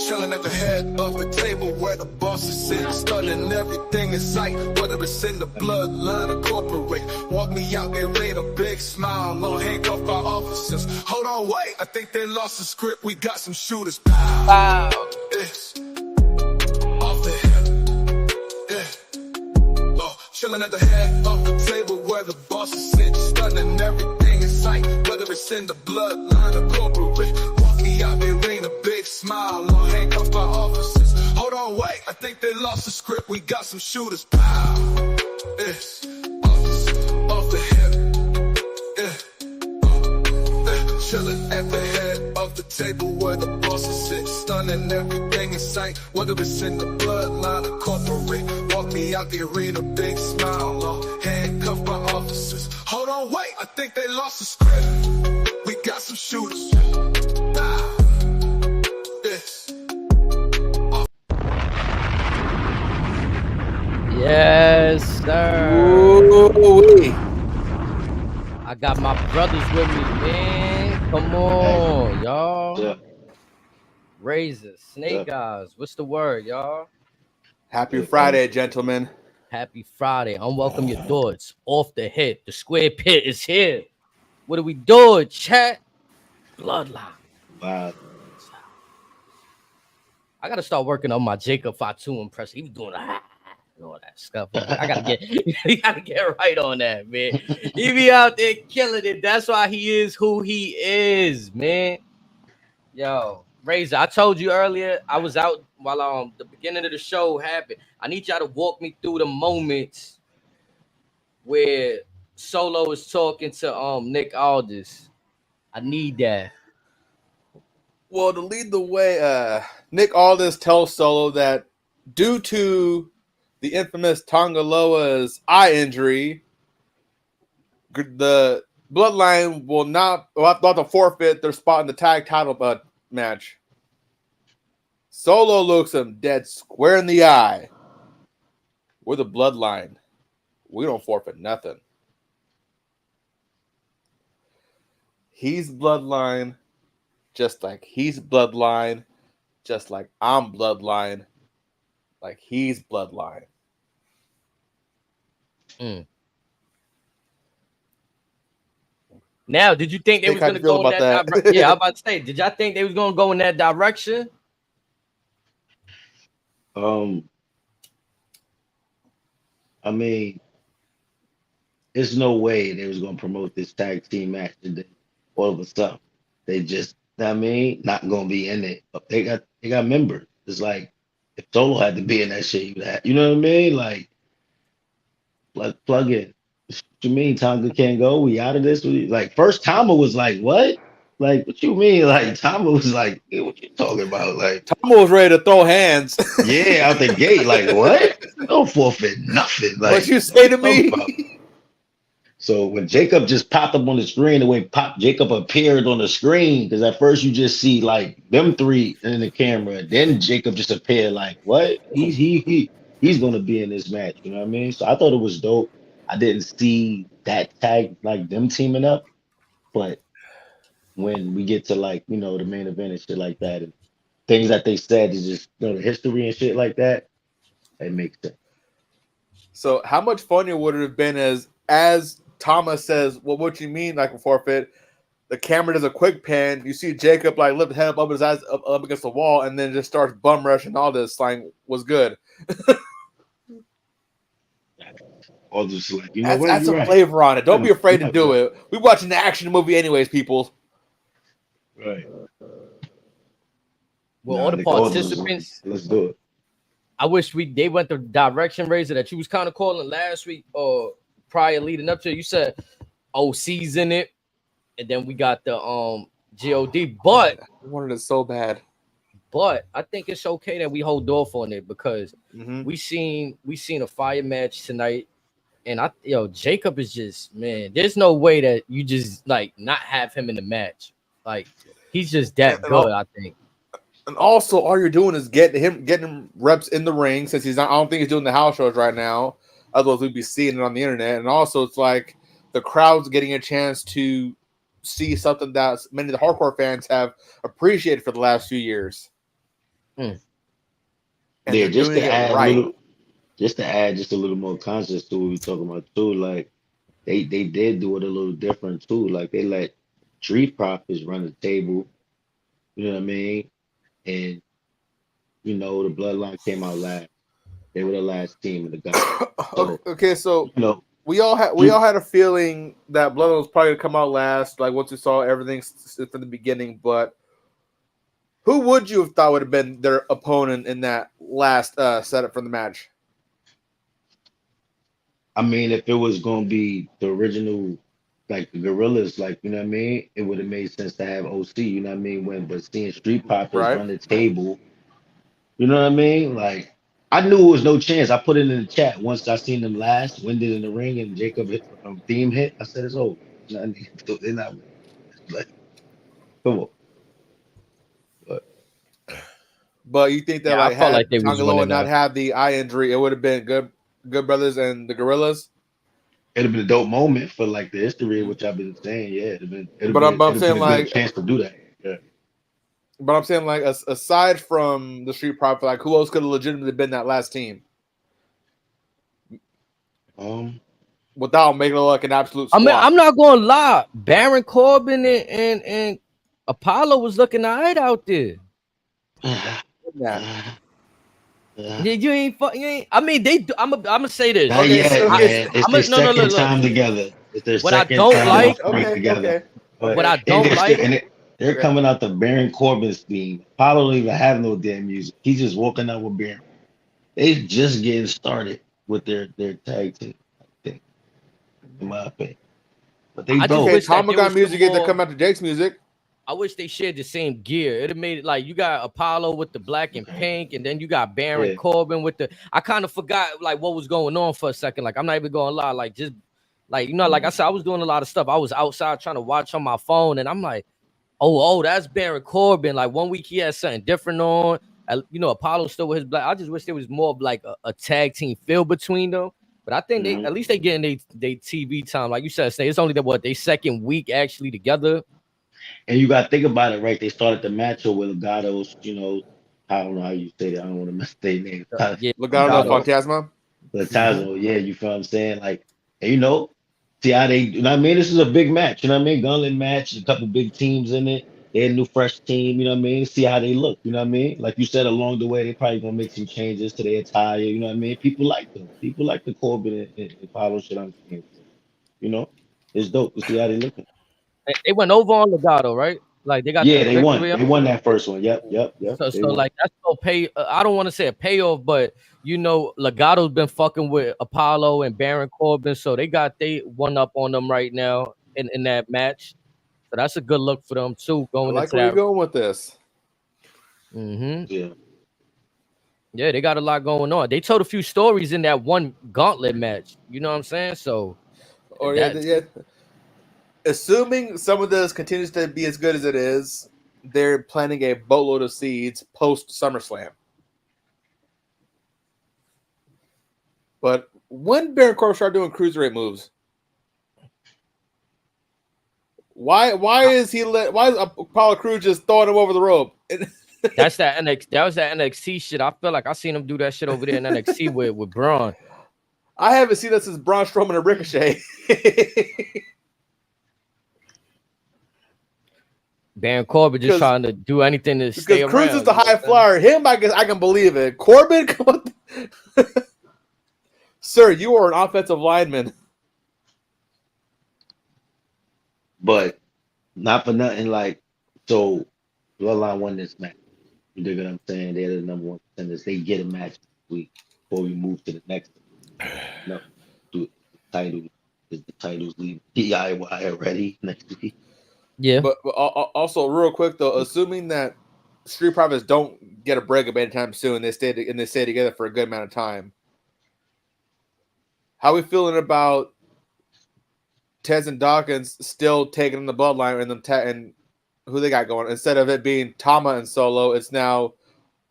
Chilling at the head of the table where the boss is sitting, studying everything in sight, whether it's in the bloodline or corporate. Walk me out, get ready, a big smile, no handcuff by officers. Hold on, wait, I think they lost the script. We got some shooters. Wow. It's off the hip. Yeah. Oh, chilling at the head of the table where the boss is sitting, studying everything in sight, whether it's in the bloodline or corporate. Out there ain't a big smile, no handcuffed by officers. Hold on, wait, I think they lost the script. We got some shooters. Pow. It's off the hip. Yeah. Chilling at the head of the table where the bosses sit, stunning everything in sight, whether it's in the bloodline or corporate. Walk me out the arena, big smile, no handcuffed by officers. Hold on, wait, I think they lost the script. We got some shooters. Yes, sir. Ooh-wee. I got my brothers with me, man. Come on, y'all. Yeah. Razor, Snake Eyes. What's the word, y'all? Happy Friday, gentlemen. Happy Friday. Unwelcome your thoughts. Off the hip. The square pit is here. What are we doing, chat? Bloodline. Wow. I gotta start working on my Jacob Fatu impression. He was doing all that stuff. I gotta get right on that, man. He be out there killing it. That's why he is who he is, man. Yo, Razor, I told you earlier, I was out while the beginning of the show happened. I need y'all to walk me through the moments where Solo is talking to Nick Aldis. I need that. Well, to lead the way, Nick Aldis tells Solo that due to the infamous Tongaloa's eye injury, the Bloodline will have to forfeit their spot in the tag title match. Solo looks him dead square in the eye. We're the Bloodline. We don't forfeit nothing. He's Bloodline, just like he's Bloodline, just like I'm Bloodline, like he's Bloodline. Now, did you think they was going to go in that direction? Yeah, I'm about to say, did y'all think they was going to go in that direction? I mean, there's no way they was going to promote this tag team match today. All of a sudden, they just, not going to be in it. But they got members. It's like if Solo had to be in that shit, you know what I mean? Like, plug in. What you mean Tonga can't go? We out of this? Like, first Tama was like, what? Like, what you mean? Like, Tama was like, hey, what you talking about? Like, Tama was ready to throw hands. Yeah, out the gate. Like, what? Don't forfeit nothing. Like, what you say to me? So when Jacob just popped up on the screen, the way Jacob appeared on the screen, because at first you just see like them three in the camera, then Jacob just appeared. Like, what? He's gonna be in this match. You know what I mean? So I thought it was dope. I didn't see that tag like them teaming up, but when we get to like the main event and shit like that, and things that they said is just the history and shit like that, it makes sense. So how much funnier would it have been as Thomas says, well, what you mean like a forfeit? The camera does a quick pan. You see Jacob like lift his head up his eyes up against the wall, and then just starts bum rushing. All this like was good. All just like add some flavor on it. Don't be afraid to do it. We're watching the action movie anyways, people. Right. Well, all the participants. Let's do it. I wish they went the direction, Razor, that you was kind of calling last week or prior leading up to it. You said OC's in it, and then we got the GOD. But I wanted it so bad. But I think it's okay that we hold off on it because we seen a fire match tonight. And Jacob is just, man, there's no way that you just like not have him in the match. Like he's just that good, I think. And also, all you're doing is getting him reps in the ring since he's not. I don't think he's doing the house shows right now. Otherwise, we'd be seeing it on the internet. And also, it's like the crowd's getting a chance to see something that many of the hardcore fans have appreciated for the last few years. Mm. And Yeah, they're doing it right. just to add just a little more context to what we're talking about too. Like they did do it a little different too. Like they let Street Profits run the table. You know what I mean? And you know the Bloodline came out last. They were the last team in the God. So Okay, so you know, we all Street, had a feeling that Bloodline was probably gonna come out last, like once we saw everything from the beginning. But who would you have thought would have been their opponent in that last setup for the match? I mean, if it was gonna be the original, like the Gorillas, like you know what I mean, it would have made sense to have OC. You know what I mean? But seeing Street Profits Right. run the table, you know what I mean? Like I knew it was no chance. I put it in the chat once I seen them last, winded in the ring, and Jacob hit theme hit. I said it's over. They're not like, come on. But you think that Yeah, I like felt had like they was Tongaloa winning not that. had the eye injury, it would have been Good Brothers and the Gorillas. It'd have been a dope moment for like the history, which I've been saying. Yeah, But I'm it'd have been saying a good like, chance to do that. Yeah. Aside from the Street Profit, like who else could have legitimately been that last team Um, without making it look like an absolute I mean, squad? I'm not gonna lie. Baron Corbin and Apollo was looking alright out there. Yeah. Yeah, you ain't. I mean, they. I'm gonna say this. Not Okay, yet, okay, man. It's I'm their gonna no second look. time together. It's their What I second don't time like. working together. okay. What But I and don't like. they're Okay. coming out the Baron Corbin's theme. Apollo don't even have no damn music. He's just walking out with Baron. They just getting started with their tag team, I think, in my opinion. But they I just Okay, dope. wish that Tama there got was some music to more. come out to Jake's music. I wish they shared the same gear. It'd have made it like you got Apollo with the black and pink, and then you got Baron Yeah. Corbin with the. I kind of forgot like what was going on for a second. Like I'm not even gonna lie. Like just like like I said, I was doing a lot of stuff. I was outside trying to watch on my phone, and I'm like, oh, that's Baron Corbin. Like 1 week he had something different on. Apollo still with his black. I just wish there was more of like a tag team feel between them. But I think Mhm. at least they getting they TV time. Like you said, it's only they second week actually together. And you gotta think about it, right? They started the match with Legato's, I don't know how you say that. I don't want to mess their name. Yeah, Legado del Legato. Fantasma. Latazo, yeah, you feel what I'm saying? Like, and see how they, you know what I mean? This is a big match, you know what I mean? Gauntlet match, a couple big teams in it. They had a new fresh team, you know what I mean? See how they look, you know what I mean? Like you said, along the way, they probably gonna make some changes to their attire, you know what I mean? People like them. People like the Corbin and Apollo shit I'm seeing. You know, it's dope to see how they looking. They went over on Legato, right? Like they got Yeah, the they won. victory. They won that first one. Yep. They So won. like that's no pay. I don't want to say a payoff, but Legato's been fucking with Apollo and Baron Corbin, so they one up on them right now in that match. So that's a good look for them too I going like into where you're that. going with this. Yeah. Yeah, they got a lot going on. They told a few stories in that one gauntlet match. You know what I'm saying? So Or that yeah. Assuming some of this continues to be as good as it is, they're planting a boatload of seeds post SummerSlam. But when Baron Corbin started doing cruiserweight moves, why is Apollo Crews just throwing him over the rope? that's that that was that NXT shit. I feel like I seen him do that shit over there in NXT with Braun. I haven't seen that since Braun Strowman and Ricochet. Baron Corbin just trying to do anything to stay around. Cruz is the high flyer. Him, I guess I can believe it. Corbin, come on. Sir, you are an offensive lineman. But not for nothing. Like, so Bloodline won this match. You dig what I'm saying? They're the number one contenders. They get a match this week before we move to the next. No, the titles leave DIY already next week. Yeah. But also, real quick though, assuming that Street Profits don't get a breakup anytime soon, they stay together for a good amount of time. How are we feeling about Tez and Dawkins still taking the bloodline and who they got going? Instead of it being Tama and Solo, it's now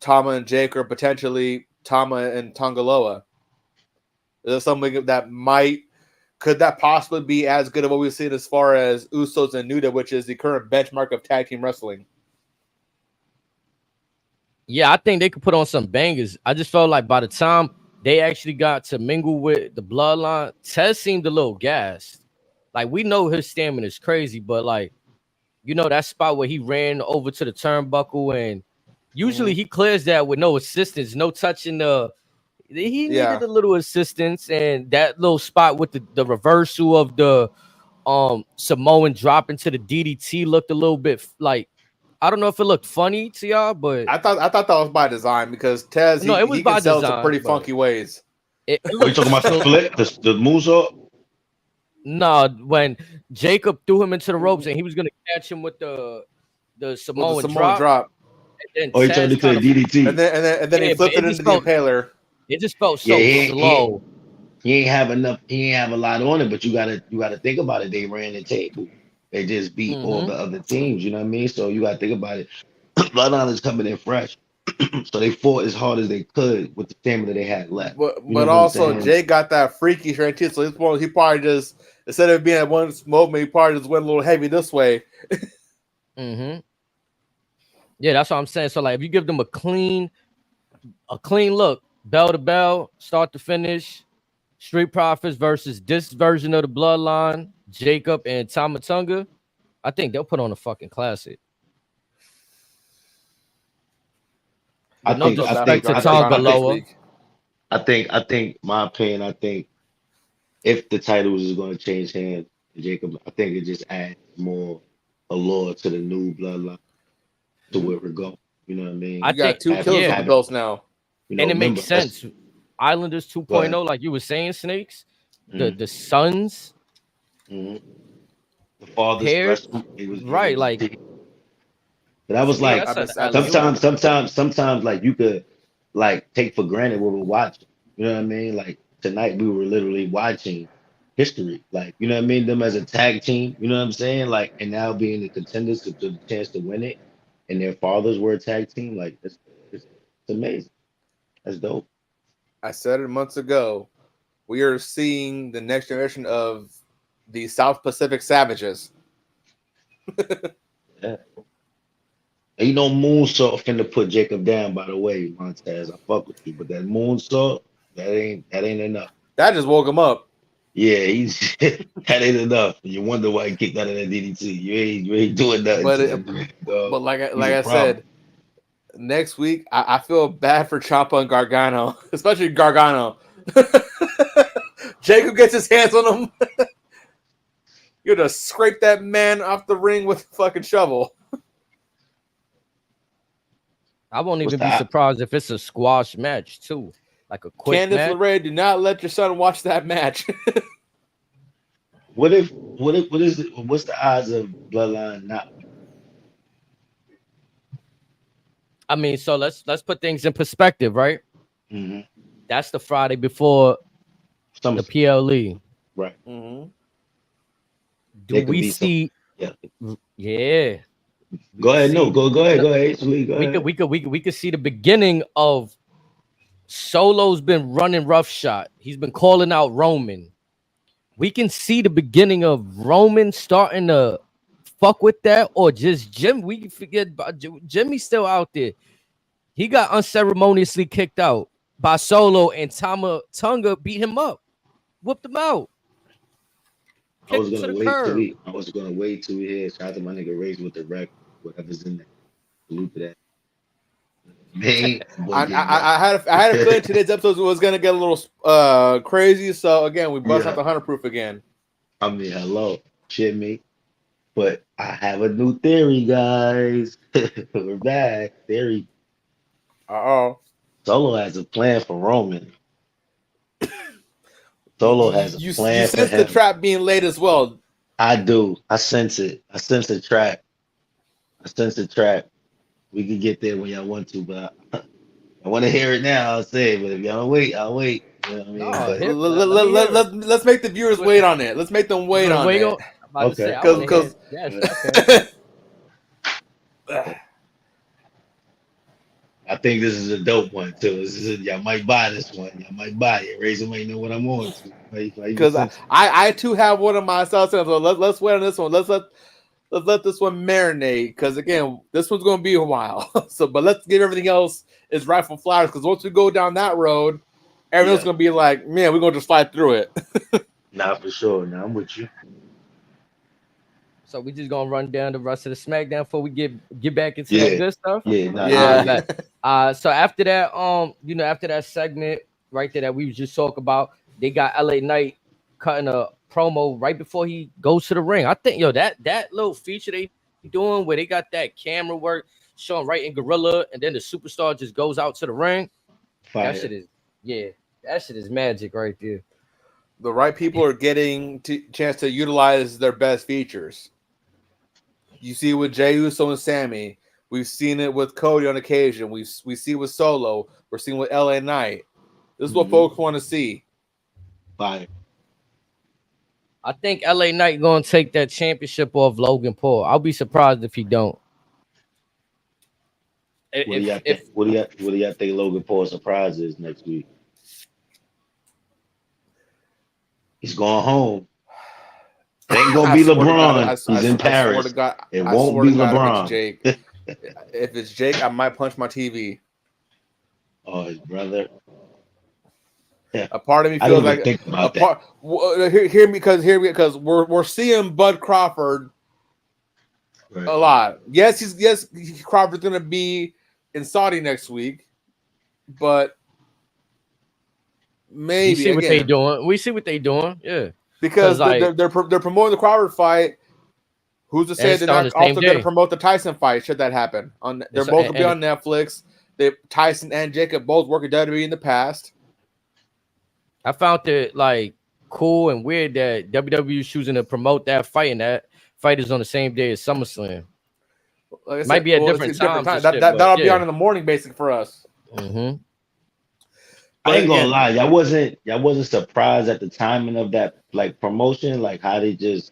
Tama and Jake, or potentially Tama and Tongaloa. Is that something that might could that possibly be as good of what we've seen as far as Usos and New Day, which is the current benchmark of tag team wrestling? Yeah, I think they could put on some bangers. I just felt like by the time they actually got to mingle with the Bloodline, Tez seemed a little gassed. Like, we know his stamina is crazy, but like, you know, that spot where he ran over to the turnbuckle, and usually he clears that with no assistance, no touching the. He needed a little assistance, and that little spot with the reversal of the Samoan drop into the DDT looked a little bit like, I don't know if it looked funny to y'all, but I thought that was by design because Tez no, it was he by can sell design, some pretty but funky ways. It Are you talking about the flip, the moonsault? No, when Jacob threw him into the ropes and he was gonna catch him with the Samoan drop. And He turned into a DDT, and then he flipped it into the impaler. It just felt so slow. He ain't have enough. He ain't have a lot on it, but you gotta think about it. They ran the table. They just beat all the other teams. You know what I mean? So you gotta think about it. Bloodline is coming in fresh, so they fought as hard as they could with the stamina they had left. But also Jay got that freaky right too. So he probably just, instead of being at one moment, he probably just went a little heavy this way. Yeah, that's what I'm saying. So like, if you give them a clean look, bell to bell, start to finish, Street Profits versus this version of the Bloodline, Jacob and Tama Tonga, I think they'll put on a fucking classic. I think my opinion, I think if the titles is going to change hands, Jacob, I think it just adds more allure to the new Bloodline, to where we're going. You know what I mean? You got two killers with the belts now. You know, and it makes sense. Islanders 2.0, like you were saying, Snakes, the sons, the father's right, like. But I was like, sometimes, like you could like take for granted what we're watching. You know what I mean? Like tonight, we were literally watching history. Like, you know what I mean? Them as a tag team. You know what I'm saying? Like, and now being the contenders to the chance to win it, and their fathers were a tag team. Like, it's amazing. That's dope. I said it months ago. We are seeing the next generation of the South Pacific Savages. Yeah. Ain't no moonsault finna put Jacob down, by the way, Montez. I fuck with you, but that moonsault, that ain't enough. That just woke him up. Yeah, that ain't enough. You wonder why he kicked out of that DDT. You ain't doing nothing. But like I said, next week I feel bad for Ciampa and Gargano, especially Gargano. Jacob gets his hands on him. You're gonna scrape that man off the ring with a fucking shovel. I won't even be surprised if it's a squash match too, like a quick match. Candice LeRae, do not let your son watch that match. What's the odds of Bloodline not? I mean, so let's put things in perspective, right? Mm-hmm. That's the Friday before the PLE, right? Mm-hmm. Do we see? Yeah. Go ahead. No, go ahead. We could see the beginning of Solo's been running roughshod. He's been calling out Roman. We can see the beginning of Roman starting to fuck with that, or just Jim. We can forget about Jimmy's still out there. He got unceremoniously kicked out by Solo, and Tama Tonga beat him up, whooped him out. I was gonna wait till we hear. Shout out to my nigga Race with the record, whatever's in there. Salute to that. Man, I had a feeling today's episode was gonna get a little crazy. So again, we bust out the 100 proof again. I mean, hello, shit me. But I have a new theory, guys. We're back. Theory. Solo has a plan for Roman. Solo has a plan. You sense the trap being laid as well. I do. I sense it. I sense the trap. We can get there when y'all want to, but I want to hear it now. I'll say it, but if y'all don't wait, I'll wait. You know what I mean? Let's make the viewers wait on it. Let's make them wait on it. Okay. Because I think this is a dope one too. Y'all might buy this one. Y'all might buy it. Razor might know what I'm on to. Because I too have one of my South Centers. So let's wait on this one. Let's let this one marinate. Because again, this one's going to be a while. But let's give everything else its rightful flowers. Because once we go down that road, everyone's going to be like, man, we're going to just fly through it. Nah, for sure. Nah, I'm with you. So we just gonna run down the rest of the SmackDown before we get back into that good stuff. So after that, after that segment right there that we was just talking about, they got LA Knight cutting a promo right before he goes to the ring. I think that little feature they doing where they got that camera work showing right in Gorilla, and then the superstar just goes out to the ring. Fire. That shit is magic right there. The right people are getting chance to utilize their best features. You see it with Jey Uso and Sammy. We've seen it with Cody on occasion. We see it with Solo. We're seeing it with LA Knight. This is what folks want to see. Fire. I think LA Knight gonna take that championship off Logan Paul. I'll be surprised if he don't. What do y'all think Logan Paul's surprise is next week? He's going home. It ain't gonna be LeBron. He's in Paris. It won't be LeBron. If it's Jake, I might punch my TV. Oh, his brother. Yeah. A part of me feels like hear me because we're seeing Bud Crawford a lot. Yes, Crawford's gonna be in Saudi next week, but maybe we see what they doing. We see what they doing. Yeah. Because they're promoting the Crawford fight. Who's to say they're not also going to promote the Tyson fight? Should that happen? They're both going to be on Netflix. Tyson and Jacob both work at WWE in the past. I found it cool and weird that WWE is choosing to promote that fight, and that fight is on the same day as SummerSlam. Like might be at different times. That'll be on in the morning, basically for us. Mm-hmm. I ain't gonna lie, y'all wasn't surprised at the timing of that promotion, how they just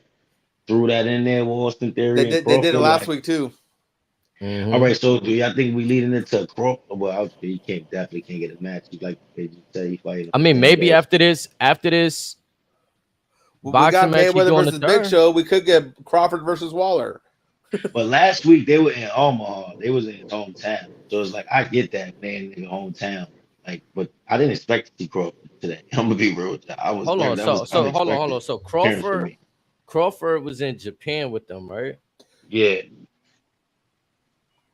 threw that in there with Austin Theory. They did it last week too. Mm-hmm. All right, so do y'all think we leading into Crawford? Well, you definitely can't get a match. They just say he fight. I mean, maybe after this we got Mayweather versus Big Show. We could get Crawford versus Waller. But last week they were in Omaha. They was in his hometown, so it's I get that, man, in your hometown. But I didn't expect to see Crawford today. I'm gonna be real. Hold on. So Crawford was in Japan with them, right? Yeah.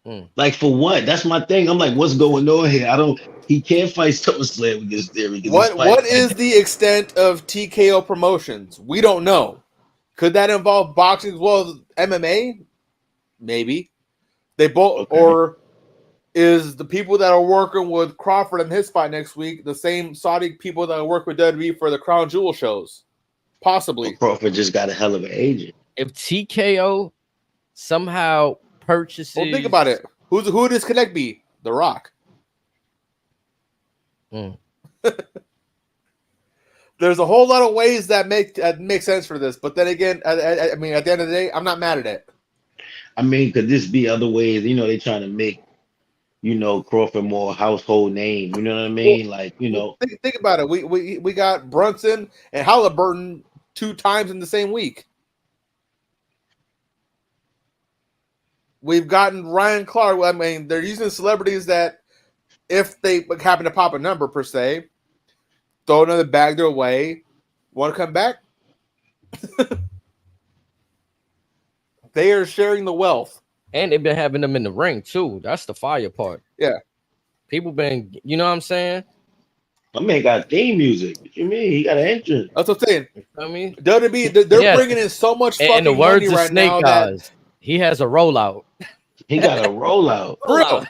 For what? That's my thing. I'm what's going on here? He can't fight SummerSlam against Theory. What is the extent of TKO promotions? We don't know. Could that involve boxing as well as MMA? Maybe. They both or is the people that are working with Crawford in his fight next week the same Saudi people that work with WWE for the Crown Jewel shows? Possibly. Crawford just got a hell of an agent. If TKO somehow purchases... Well, think about it. Who would this connect be? The Rock. There's a whole lot of ways that make sense for this. But then again, I mean, at the end of the day, I'm not mad at it. I mean, could this be other ways? They're trying to make Crawford more household name. You know what I mean? Think about it. We got Brunson and Halliburton 2 times in the same week. We've gotten Ryan Clark. I mean, they're using celebrities that, if they happen to pop a number per se, throw another bag their way. Want to come back? They are sharing the wealth. And they've been having them in the ring too. That's the fire part. Yeah. People been, you know what I'm saying? My man got theme music. What you mean? He got an entrance. That's what I'm saying. I mean, WWE, they're bringing in so much fucking the words money of right Snake now Eyes, he has a rollout. He got a rollout. Bro,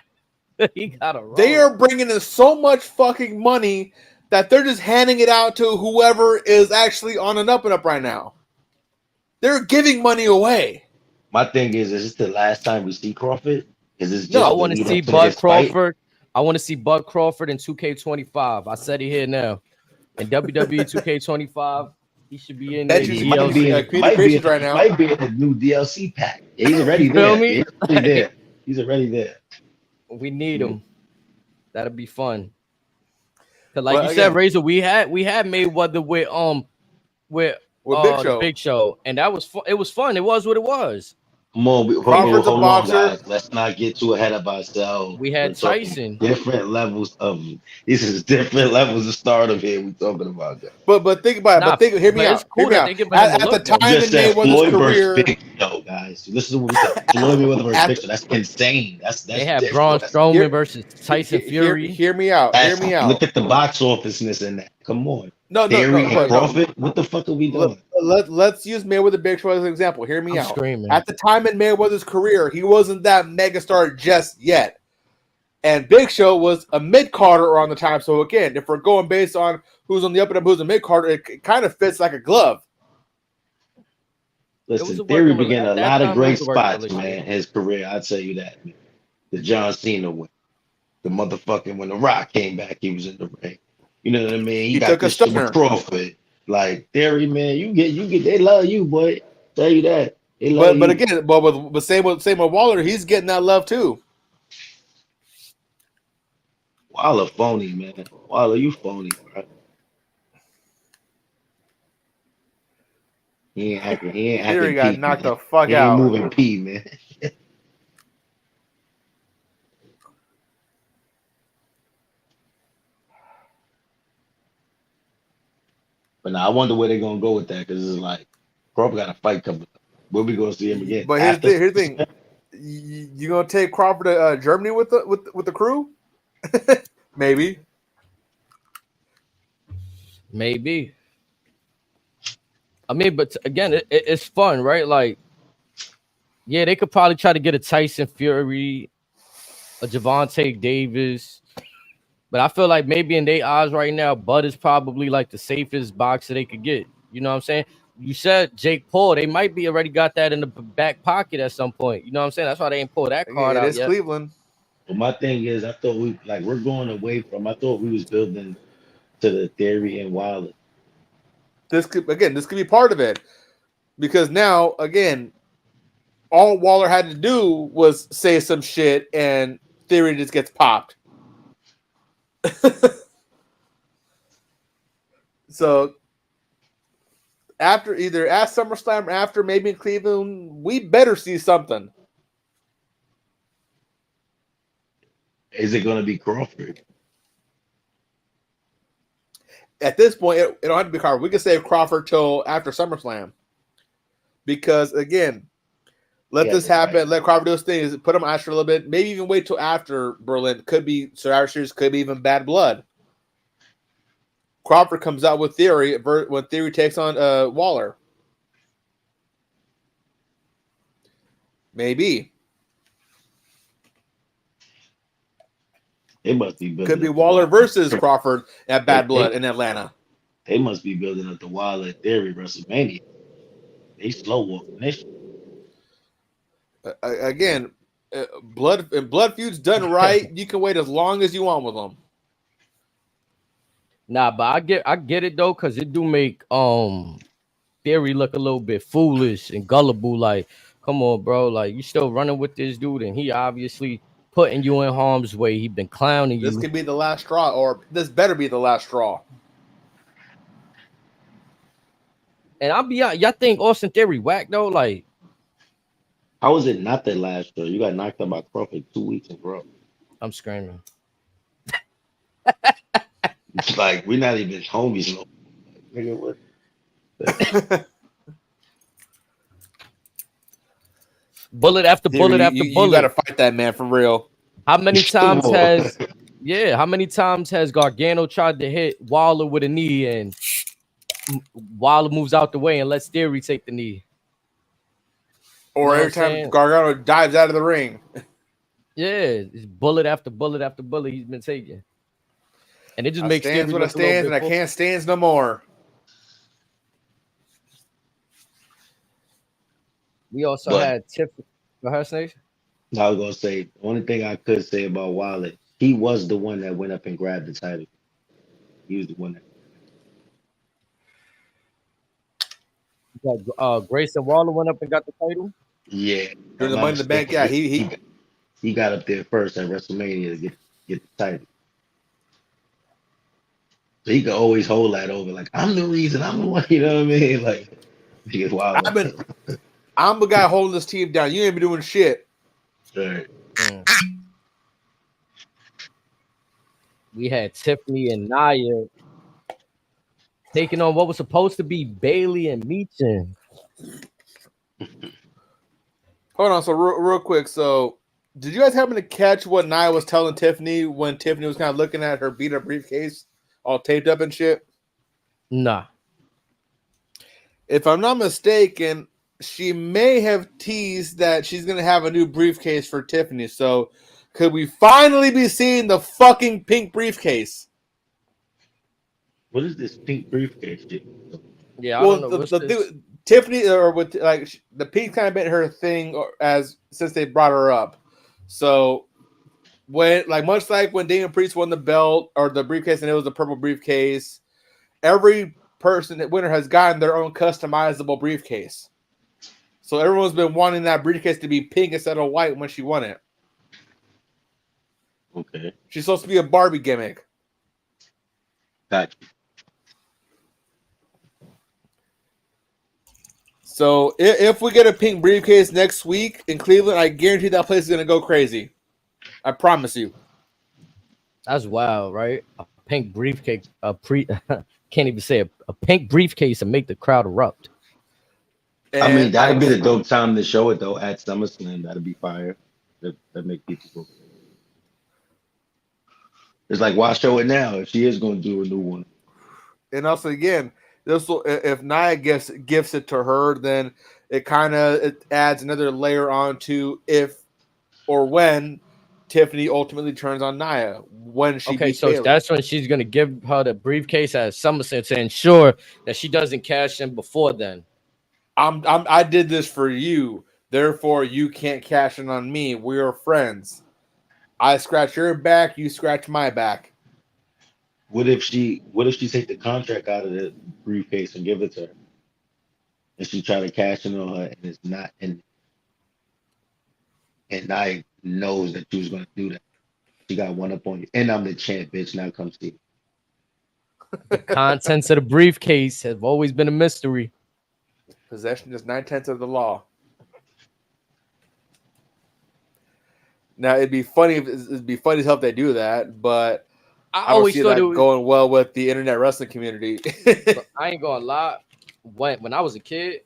he got a rollout. They are bringing in so much fucking money that they're just handing it out to whoever is actually on an up and up right now. They're giving money away. My thing is this the last time we see Crawford? Is this just I want to see Bud Crawford. I want to see Bud Crawford in 2K25. I said it here now. In WWE 2K25, he should be in there. He might be right now. Might be in the new DLC pack. Yeah, he's already there. He's already there. We need him. That'll be fun. Cause like But you again, said, Razor, we had Mayweather with Big the Show. Big Show, and that was fun. It was fun. It was what it was. Come on, Crawford's a hold on, boxer. guys. Let's not get too ahead of ourselves. We We're had talking Tyson. different levels of this is different levels of stardom here. We talking about that. But think about it. Nah, Hear me but it's out. cool Hear me that out. they giving him a At the look though. time in Just said Mayweather's Floyd versus career, Big Show, guys. This is what we said. Floyd Mayweather versus at Big the, Show. That's insane. That's They had different. Braun That's, Strowman hear, versus Tyson Fury. hear me out. Hear me out. look at the box officeness in that. Come on. No. Theory and But Crawford. What the fuck are we doing? let's use Mayweather Big Show as an example. Hear me I'm out. screaming. At the time in Mayweather's career, he wasn't that megastar just yet. And Big Show was a mid-carder around the time. So again, if we're going based on who's on the up and up, who's a mid-carder, it kind of fits like a glove. Listen, a Theory working began at a that lot of time, great it was a working spots, relationship. man. His career, I'll tell you that. Man. The John Cena one. The motherfucking when The Rock came back, he was in the ring. You know what I mean? He got took a this shit stunner. with Crawford. Like Theory, man, you get. They love you, boy. Tell you that. They love But you. again, but same with Waller, he's getting that love too. Waller phony, man. Waller, you phony, bro. He ain't acting. He ain't Theory acting got P, knocked man. the fuck He ain't out. moving P, man. But now I wonder where they're gonna go with that because it's like Crawford got a fight coming up. When we gonna see him again? But here's the thing: you gonna take Crawford to Germany with the crew? Maybe. Maybe. I mean, but again, it's fun, right? Like, yeah, they could probably try to get a Tyson Fury, a Javante Davis, but I feel like maybe in their eyes right now, Bud is probably like the safest boxer they could get. You know what I'm saying? You said Jake Paul, they might be already got that in the back pocket at some point. You know what I'm saying? That's why they ain't pulled that card It out is yet. Cleveland. But my thing is, I thought we're going away from. I thought we was building to the Theory and Wilder. This could be part of it, because now again, all Waller had to do was say some shit, and Theory just gets popped. So after either at SummerSlam or after maybe in Cleveland, we better see something. Is it gonna be Crawford? At this point, it don't have to be Crawford. We can save Crawford till after SummerSlam, because again, let this happen. Right. Let Crawford do his thing. Put him on ice for a little bit. Maybe even wait till after Berlin. Could be Survivor Series. Could be even Bad Blood. Crawford comes out with Theory when Theory takes on Waller. Maybe. It must be building. Could be Waller versus Crawford at Bad Blood in Atlanta. They must be building up the Waller Theory WrestleMania. They slow walking this. Again, blood feuds done right. You can wait as long as you want with them. Nah, but I get it though, because it do make Theory look a little bit foolish and gullible. Like, come on, bro. Like, you still running with this dude, and he obviously putting you in harm's way. He been clowning you. This could be the last straw, or this better be the last straw. And I'll be honest, y'all think Austin Theory whack though? Like, how is it not the last straw? You got knocked out by Crawford 2 weeks in a row. I'm screaming. It's like we're not even homies no. Nigga, what? Bullet after bullet after bullet. You gotta fight that man for real. How many times has Gargano tried to hit Waller with a knee, and Waller moves out the way and lets Theory take the knee? Or every time Gargano dives out of the ring. Yeah, it's bullet after bullet after bullet he's been taking. And it just makes stands what I stands, and I can't stands no more. We also had Tiffany. Go ahead, Snake. I was gonna say the only thing I could say about Wilder, he was the one that went up and grabbed the title. He was the one that Grayson Waller went up and got the title. Yeah, during the Money in the Bank. Yeah, he got up there first at WrestleMania to get the title. So he could always hold that over. Like, I'm the reason. I'm the one. You know what I mean? Like, he gets wild. I'm the guy holding this team down. You ain't been doing shit. Right. We had Tiffany and Nia taking on what was supposed to be Bailey and Meechin. Hold on. So real quick. So did you guys happen to catch what Nia was telling Tiffany when Tiffany was kind of looking at her beat up briefcase, all taped up and shit? Nah. If I'm not mistaken, she may have teased that she's gonna have a new briefcase for Tiffany. So could we finally be seeing the fucking pink briefcase? What is this pink briefcase shit? Yeah, I don't know. Tiffany or with like the pink kind of been her thing since they brought her up. So when much like when Damian Priest won the belt or the briefcase and it was a purple briefcase, every person that winner has gotten their own customizable briefcase. So everyone's been wanting that briefcase to be pink instead of white when she won it. Okay. She's supposed to be a Barbie gimmick. Gotcha. So if we get a pink briefcase next week in Cleveland, I guarantee that place is going to go crazy. I promise you. That's wild, right? A pink briefcase, can't even say a pink briefcase and make the crowd erupt. And I mean, that'd be the dope time to show it though at SummerSlam. That'd be fire. That make people go. It's like, why show it now if she is going to do a new one? And also, again, this will if Nia gifts it to her, then it adds another layer onto if or when Tiffany ultimately turns on Nia when she beats Bayley. That's when she's gonna give her the briefcase at SummerSlam to ensure that she doesn't cash in before then. I did this for you, therefore you can't cash in on me. We're friends. I scratch your back, you scratch my back. What if she take the contract out of the briefcase and give it to her? And she try to cash in on her and it's not in, and I knows that you was gonna do that. She got one up on you. And I'm the champ, bitch. Now come see. The contents of the briefcase have always been a mystery. Possession is 9/10 of the law. Now it'd be funny as hell if they do that, but I always see that going well with the internet wrestling community. I ain't gonna lie. When I was a kid,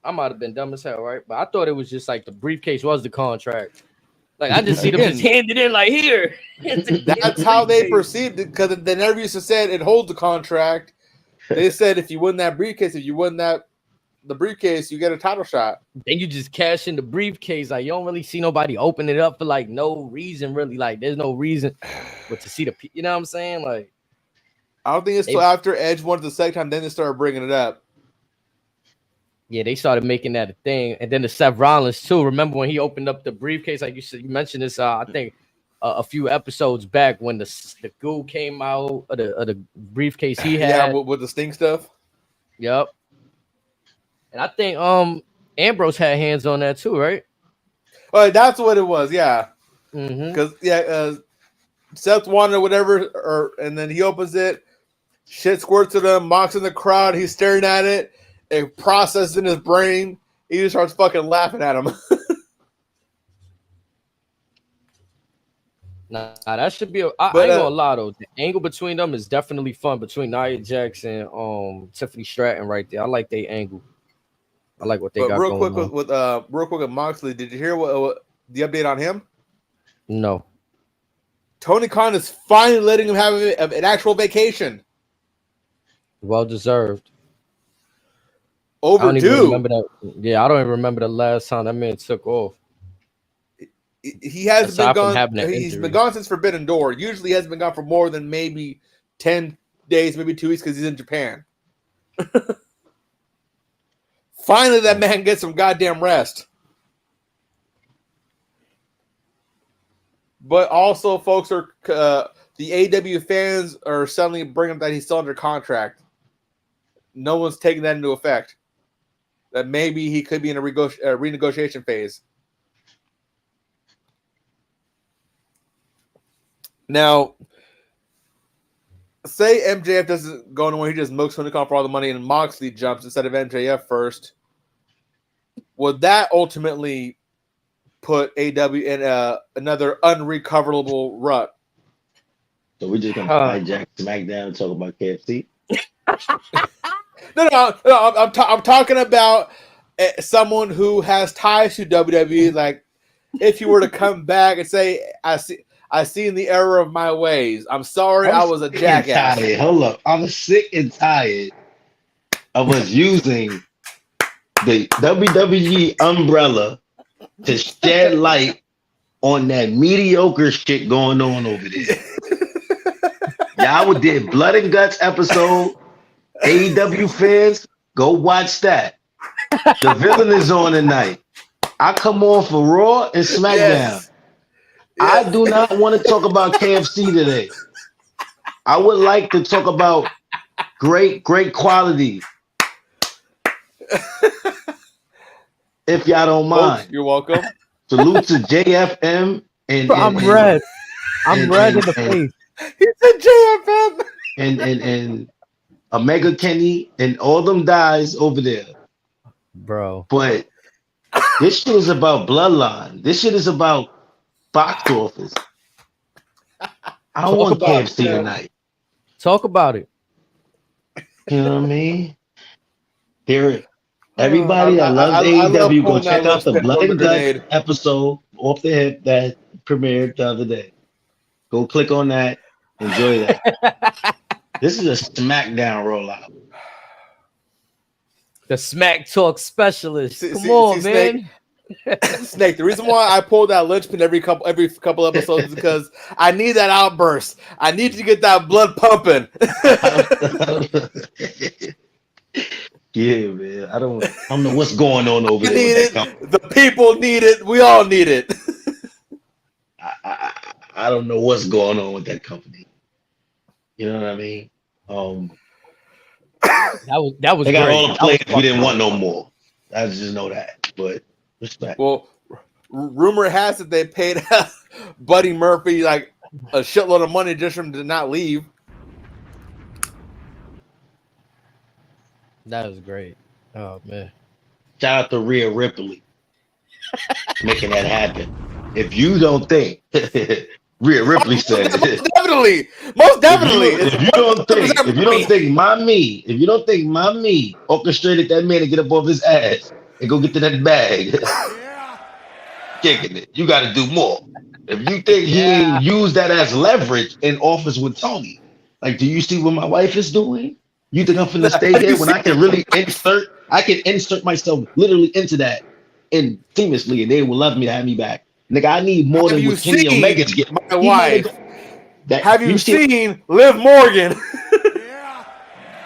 I might have been dumb as hell, right? But I thought it was just like the briefcase was the contract. Like I just see them just hand it in, like here. That's how they perceived it, because they never used to say it holds the contract. They said if you win that briefcase, the briefcase, you get a title shot. Then you just cash in the briefcase. Like you don't really see nobody open it up for like no reason, really. Like there's no reason but to see you know what I'm saying? Like I don't think it's till after Edge won the second time, then they started bringing it up. Yeah, they started making that a thing, and then the Seth Rollins too. Remember when he opened up the briefcase? Like you said, you mentioned this. I think a few episodes back when the goo came out of the briefcase he had. Yeah, with the Sting stuff. Yep. And I think Ambrose had hands on that too, right? Oh, that's what it was. Yeah. Because Seth wanted whatever, and then he opens it. Shit squirts at him. Mox in the crowd. He's staring at it. It processes in his brain. He just starts fucking laughing at him. Nah, that should be. I ain't gonna lie though. The angle between them is definitely fun between Nia Jax and Tiffany Stratton right there. I like their angle. I like what they got real going quick on. Real quick with Moxley. Did you hear what the update on him? No. Tony Khan is finally letting him have an actual vacation. Well deserved. Overdue. I don't even remember the last time that man took off. He hasn't been gone. He's been gone since Forbidden Door. Usually, he hasn't been gone for more than maybe 10 days, maybe 2 weeks, because he's in Japan. Finally, that man gets some goddamn rest. But also, folks are the AW fans are suddenly bringing up that he's still under contract. No one's taking that into effect. That maybe he could be in a renegotiation phase. Now, say MJF doesn't go anywhere, he just milks Tony Khan for all the money, and Moxley jumps instead of MJF first. Would that ultimately put AW in another unrecoverable rut? So we're just gonna hijack SmackDown and talk about KFC. No. I'm talking about someone who has ties to WWE. Like, if you were to come back and say, I see in the error of my ways. I'm sorry, I was a jackass. Hold up, I'm sick and tired of us using the WWE umbrella to shed light on that mediocre shit going on over there. Y'all did Blood and Guts episode. AEW fans, go watch that. The villain is on tonight. I come on for Raw and SmackDown. Yes. I do not want to talk about KFC today. I would like to talk about great quality. If y'all don't mind. You're welcome. Salute to JFM and I'm red. I'm red in the face. He said JFM and Omega Kenny and all them guys over there. Bro. But this shit is about Bloodline. This shit is about box office. I don't want KFC tonight. Talk about it. You know what I mean? Hear it. Everybody that loves AEW, go check out the Blood and Guts episode Off the Hip that premiered the other day. Go click on that. Enjoy that. This is a SmackDown rollout. The Smack Talk specialist. Come on, man. Snake. The reason why I pulled that linchpin every couple episodes is because I need that outburst. I need to get that blood pumping. Yeah, man. I don't know what's going on over there. The people need it. We all need it. I don't know what's going on with that company. You know what I mean? That was they got great. all the players we didn't want no more. I just know that. But respect. Well, rumor has it they paid Buddy Murphy like a shitload of money just for him to not leave. That was great. Oh man! Shout out to Rhea Ripley making that happen. If you don't think Rhea Ripley said most definitely. If you don't think Mommy orchestrated that man to get up off his ass and go get to that bag, kicking it, you got to do more. If you think he used that as leverage in office with Tony, like, do you see what my wife is doing? You think I'm finna stay here when I can really insert myself literally into that and seamlessly, and they will love me to have me back. Nigga, I need more than what Kenny Omega's get. My wife. Have you seen Liv Morgan?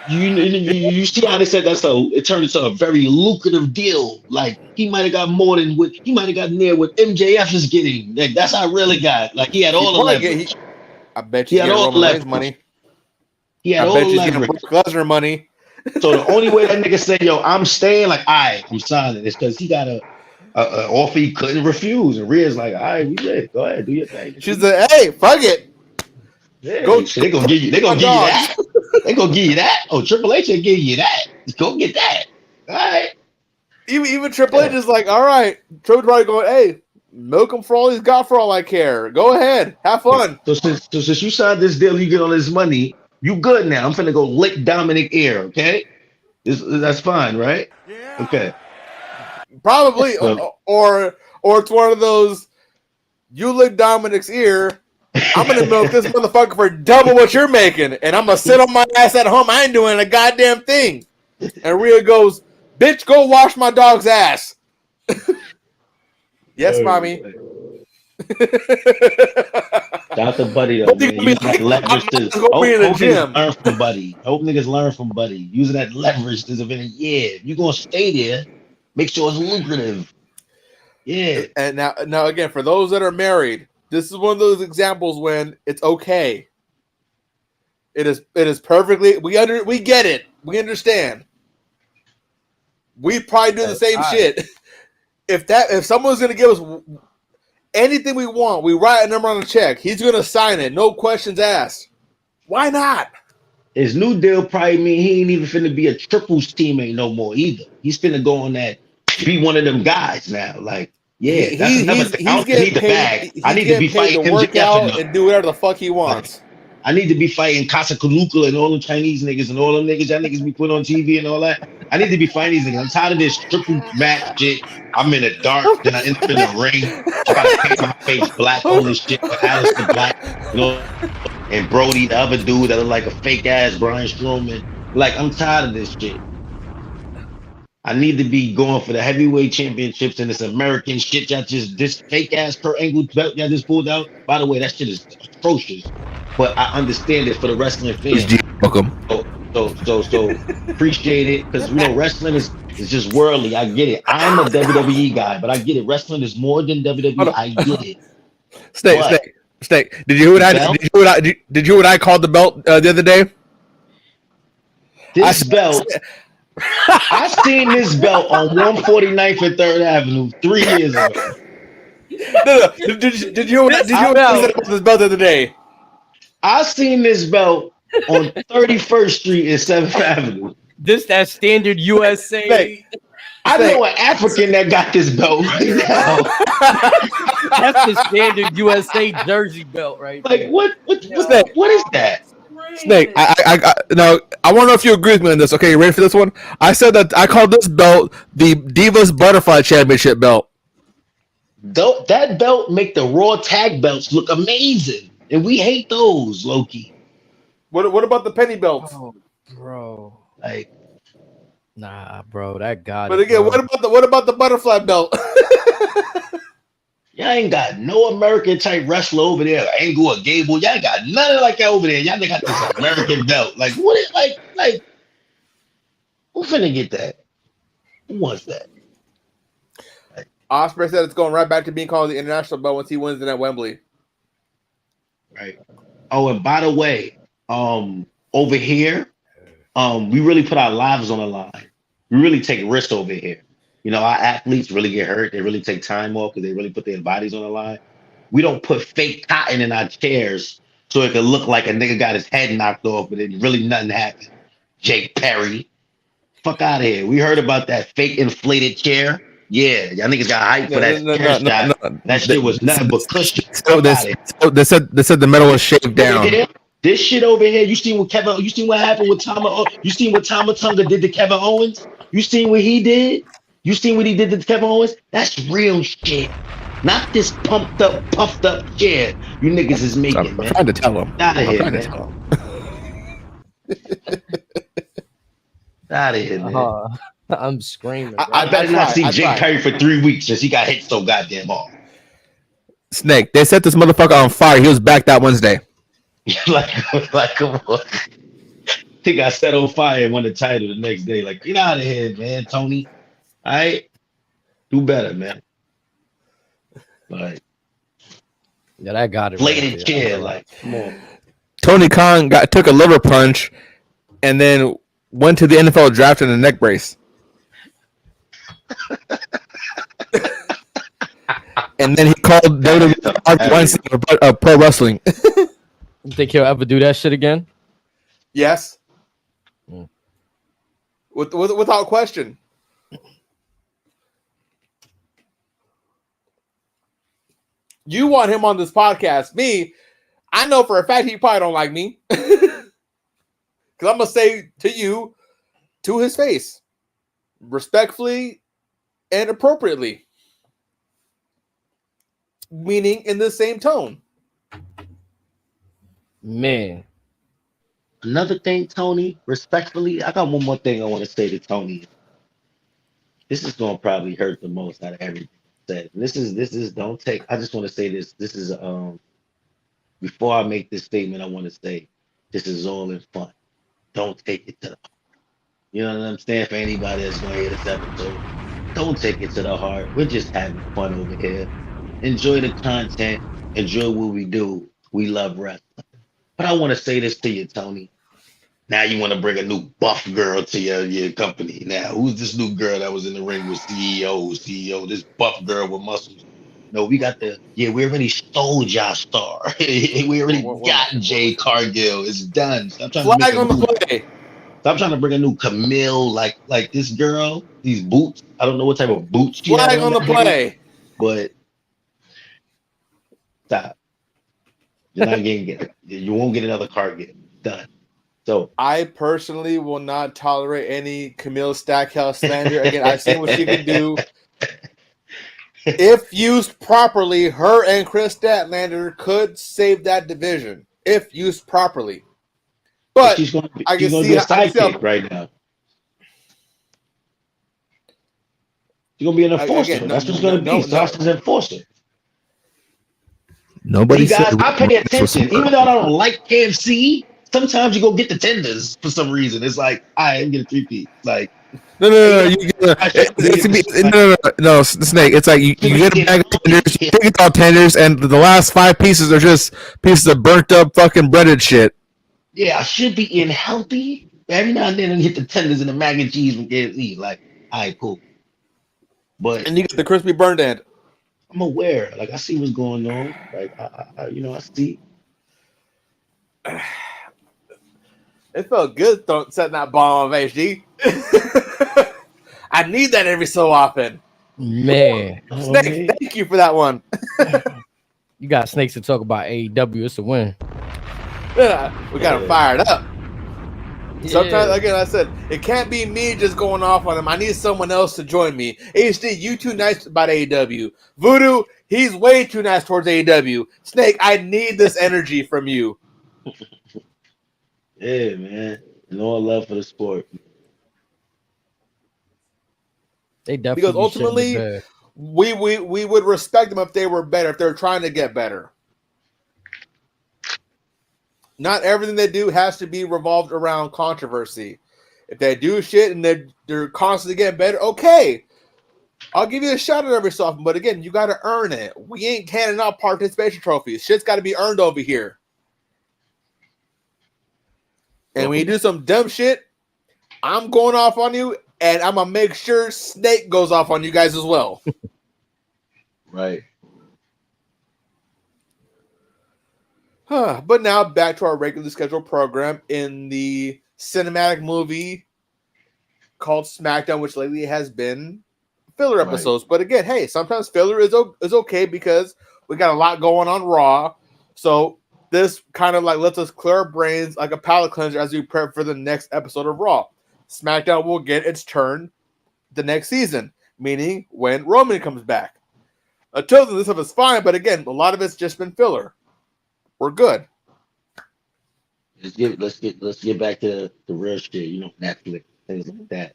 You see how they said it turned into a very lucrative deal. Like, he might have got more than what he might have got near what MJF is getting. Like, that's how I really got. Like, he had all the leverage. I bet you he had all the leverage money. He had all the leverage. Lesnar money. So the only way that nigga said, "Yo, I'm staying," like, I'm signing, is because he got a offer he couldn't refuse, and Rhea's like, "All right, we good. Go ahead, do your thing." She's like, "Hey, fuck it. Yeah, they gonna give you that. They gonna give you that. Oh, Triple H will give you that. Go get that. All right." Even Triple H is like, "All right." Triple's probably going, "Hey, milk him for all he's got, for all I care. Go ahead, have fun." So since you signed this deal, you get all this money. You good now. I'm finna go lick Dominic ear, okay? That's fine, right? Yeah. Okay. Probably. Or it's one of those, you lick Dominic's ear, I'm gonna milk this motherfucker for double what you're making, and I'm gonna sit on my ass at home. I ain't doing a goddamn thing. And Rhea goes, "Bitch, go wash my dog's ass." Yes, mommy. Shout out to Buddy though, man. Use that leverage to hope niggas learn from Buddy. I hope niggas learn from Buddy. Using that leverage to event. Yeah, if you're gonna stay there, make sure it's lucrative. Yeah. And now again, for those that are married, this is one of those examples when it's okay. It is perfectly. We get it. We understand. We probably do the same shit. If someone's gonna give us anything we want, we write a number on a check. He's going to sign it. No questions asked. Why not? His new deal probably mean he ain't even finna be a triples teammate no more either. He's finna go on that, be one of them guys now. Like, yeah, that's another thing. I He's don't just need getting the paid. bag. I He's need to be getting paid to fighting work MJF and out them. and do whatever the fuck he Like, wants. I need to be fighting Casa Kaluka and all them Chinese niggas and all them niggas that niggas be put on TV and all that. I need to be fighting these niggas. I'm tired of this triple match shit. I'm in the dark, then I end up in the ring. I gotta paint my face black, all this shit with Alistair Black, you know, and Brody, the other dude that look like a fake ass Brian Strowman. Like, I'm tired of this shit. I need to be going for the heavyweight championships and this American shit y'all just this fake ass Kurt Angle belt y'all just pulled out. By the way, that shit is atrocious. But I understand it for the wrestling fan. Welcome. So appreciate it because you know wrestling is just worldly. I get it. I'm a WWE guy, but I get it. Wrestling is more than WWE. I get it. Snake. Did you hear what I Belt? did you hear what I called the belt the other day? This belt. I seen this belt on 149th and 3rd Avenue 3 years ago. No. Did you hear what I said about this belt the other day? I seen this belt on 31st Street and 7th Avenue. This that standard USA. Snake. I know an African that got this belt right now. That's the standard USA jersey belt, right? Like there. what's that? What is that? Snake, I want to know if you agree with me on this. Okay, you ready for this one? I said that I called this belt the Divas Butterfly Championship belt. That belt make the Raw tag belts look amazing, and we hate those, Loki. What about the penny belts? Oh, bro. Like, Nah, bro, that got But it. again, Bro. what about the butterfly belt? y'all ain't got no American type wrestler over there. Angle or Gable, y'all ain't got nothing like that over there. Y'all got this American belt. Like, what? Like, who finna get that? Who wants that? Ospreay said it's going right back to being called the international belt once he wins it at Wembley. Right. Oh, and by the way, over here, we really put our lives on the line. We really take risks over here. You know, our athletes really get hurt. They really take time off because they really put their bodies on the line. We don't put fake cotton in our chairs so it can look like a nigga got his head knocked off, but it really nothing happened. Jake Perry. Fuck out of here. We heard about that fake inflated chair. Yeah, y'all niggas got hyped for that chair shot. That shit was nothing but cushion. They said the metal was shaved down. This shit over here, you seen what happened with Tama? You seen what Tama Tonga did to Kevin Owens? You seen what he did? You seen what he did to Kevin Owens? That's real shit. Not this puffed up chair you niggas is making, man. I'm trying to tell him. Out of here, man. Out of here, man. I'm screaming. I better not see Jake Perry for 3 weeks since he got hit so goddamn hard. Snake, they set this motherfucker on fire. He was back that Wednesday. like, come on. He got set on fire and won the title the next day. Like, get out of here, man, Tony. All right? Do better, man. Like, yeah, that got it. Bladed right chair, like, come on. Tony Khan took a liver punch and then went to the NFL draft in a neck brace. And then he called WWE Weinstein about pro wrestling. You think he'll ever do that shit again? Yes. Without question. You want him on this podcast. Me, I know for a fact he probably don't like me. Because I'm going to say to you, to his face, respectfully and appropriately. Meaning in the same tone. Man. Another thing, Tony, respectfully, I got one more thing I want to say to Tony. This is going to probably hurt the most out of everything said. This is don't take, I just want to say this. This is, before I make this statement, I want to say this is all in fun. Don't take it to the heart. You know what I'm saying? For anybody that's going to hear this episode, don't take it to the heart. We're just having fun over here. Enjoy the content. Enjoy what we do. We love wrestling. But I want to say this to you, Tony. Now you want to bring a new buff girl to your company. Now, who's this new girl that was in the ring with CEO, this buff girl with muscles? No, we got we already stole Josh Star. We already got Jay Cargill. It's done. Stop trying to make Flag a on the new. play. Stop trying to bring a new Camille, like this girl. These boots. I don't know what type of boots she had Flag on on the that day, play. but stop. You're not you won't get another Cargill. Done. So I personally will not tolerate any Camille Stackhouse slander. Again, I've seen what she can do. If used properly, her and Chris Statlander could save that division if used properly. But she's gonna I can be a I can see how, sidekick right now. She's gonna be an enforcer. again, That's what she's gonna be. Sasha's enforcer. Nobody See, guys, said I pay attention. Even though I don't like KFC, sometimes you go get the tenders for some reason. It's like, I am getting 3P. Like, no. No, Snake. It's like you get a bag of tenders, you think it's all tenders, and the last 5 pieces are just pieces of burnt up fucking breaded shit. yeah, I should be eating healthy. Every now and then I hit the tenders and the mac and cheese from KFC. Like, all right, cool. But and you get the crispy burnt end. I'm aware. Like, I see what's going on. Like, I see. It felt good setting that bomb on HG. I need that every so often. Man, Snake, thank you for that one. you got Snakes to talk about AEW. It's a win. We got him fired up. Yeah. Sometimes, again, I said, it can't be me just going off on him. I need someone else to join me. HD, you too nice about AEW. Voodoo, he's way too nice towards AEW. Snake, I need this energy from you. Yeah, man. And all love for the sport. They definitely Because ultimately, we would respect them if they were better, if they're trying to get better. Not everything they do has to be revolved around controversy. If they do shit and they're constantly getting better, okay. I'll give you a shout out every so often. But again, you got to earn it. We ain't handing out participation trophies. Shit's got to be earned over here. And when you do some dumb shit, I'm going off on you, and I'm going to make sure Snake goes off on you guys as well. Right. But now back to our regularly scheduled program in the cinematic movie called SmackDown, which lately has been filler episodes. Right. But again, hey, sometimes filler is okay because we got a lot going on Raw. So this kind of like lets us clear our brains like a palate cleanser as we prep for the next episode of Raw. SmackDown will get its turn the next season, meaning when Roman comes back. Until then, this stuff is fine, but again, a lot of it's just been filler. We're good. Let's get back to the real shit, Netflix, things like that.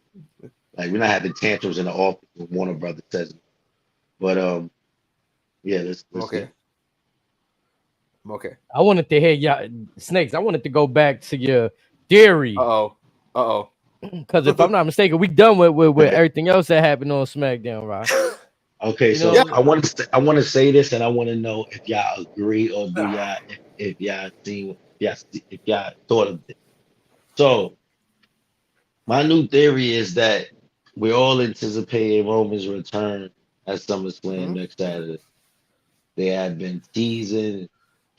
Like, we're not having tantrums in the office when Warner Brothers says it. But yeah, let's okay. Okay. I wanted to hear y'all Snakes. I wanted to go back to your theory. Because if I'm not mistaken, we done with everything else that happened on SmackDown, right? Okay, so I want to say this, and I want to know if y'all agree or do y'all if y'all seen if y'all thought of it. So my new theory is that we're all anticipating Roman's return at SummerSlam next Saturday. They have been teasing,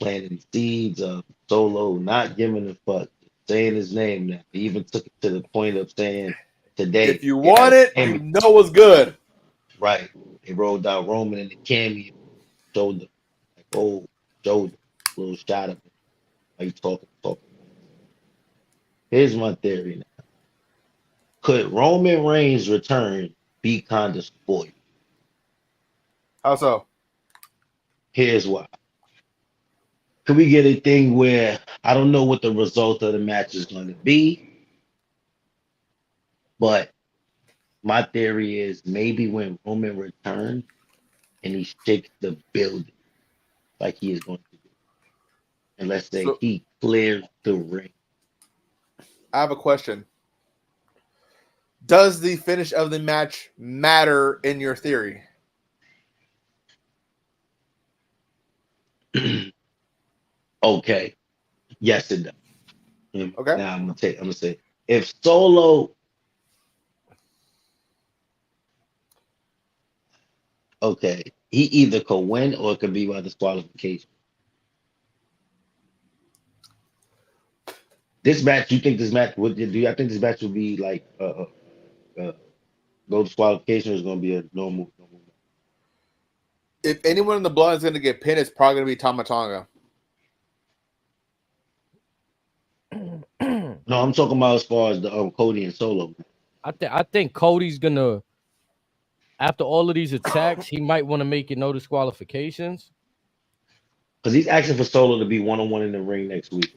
planting seeds of Solo not giving a fuck, saying his name now. He even took it to the point of saying today, if you want it, you know it's good. Right. They rolled out Roman in the cameo, shoulder, like shoulder, little shot of it. Are you talking? Here's my theory now. Could Roman Reigns' return be kind of spoiled? How so? Here's why. Could we get a thing where I don't know what the result of the match is going to be, but my theory is maybe when Roman returns and he shakes the building like he is going to do, and let's say he clears the ring. I have a question. Does the finish of the match matter in your theory? Okay. Yes, it does. Okay. Now I'm gonna say if Solo. Okay, he either could win or it could be by disqualification. This match, you think this match would do? I think this match would be like no disqualification, or is going to be a normal. If anyone in the blood is going to get pinned, it's probably going to be Tama Tonga. No, I'm talking about as far as the Cody and Solo. I think Cody's gonna, after all of these attacks, he might want to make it no disqualifications. Because he's asking for Solo to be one-on-one in the ring next week.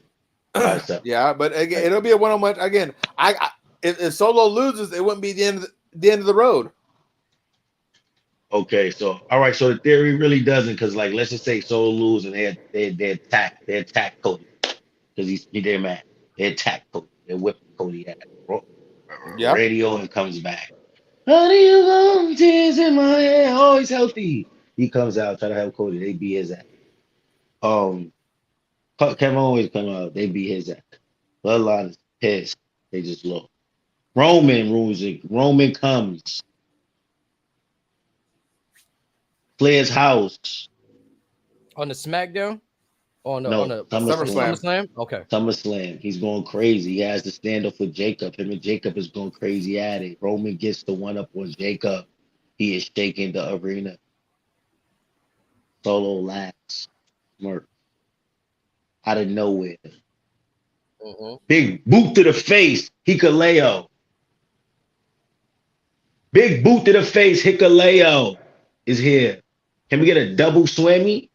Yeah, but again, it'll be a one-on-one. Again, if Solo loses, it wouldn't be the end of the road. Okay, so all right, so the theory really doesn't, because like let's just say Solo lose and they attack Cody because he's their man. They attack Cody. They whip Cody at radio and comes back. How do you go? Tears in my head. Oh, he's healthy. He comes out, try to help Cody. They beat his ass. Kevin always come out. They beat his ass. Bloodline is pissed. They just lost. Roman rules it. Roman comes. Flair's house. On the SmackDown? On the SummerSlam. Okay. SummerSlam. He's going crazy. He has to stand up for Jacob. Him and Jacob is going crazy at it. Roman gets the one up on Jacob. He is shaking the arena. Solo laughs. Smirk. Out of nowhere. Big boot to the face. Hikuleo. Big boot to the face. Hikuleo is here. Can we get a double swimmy?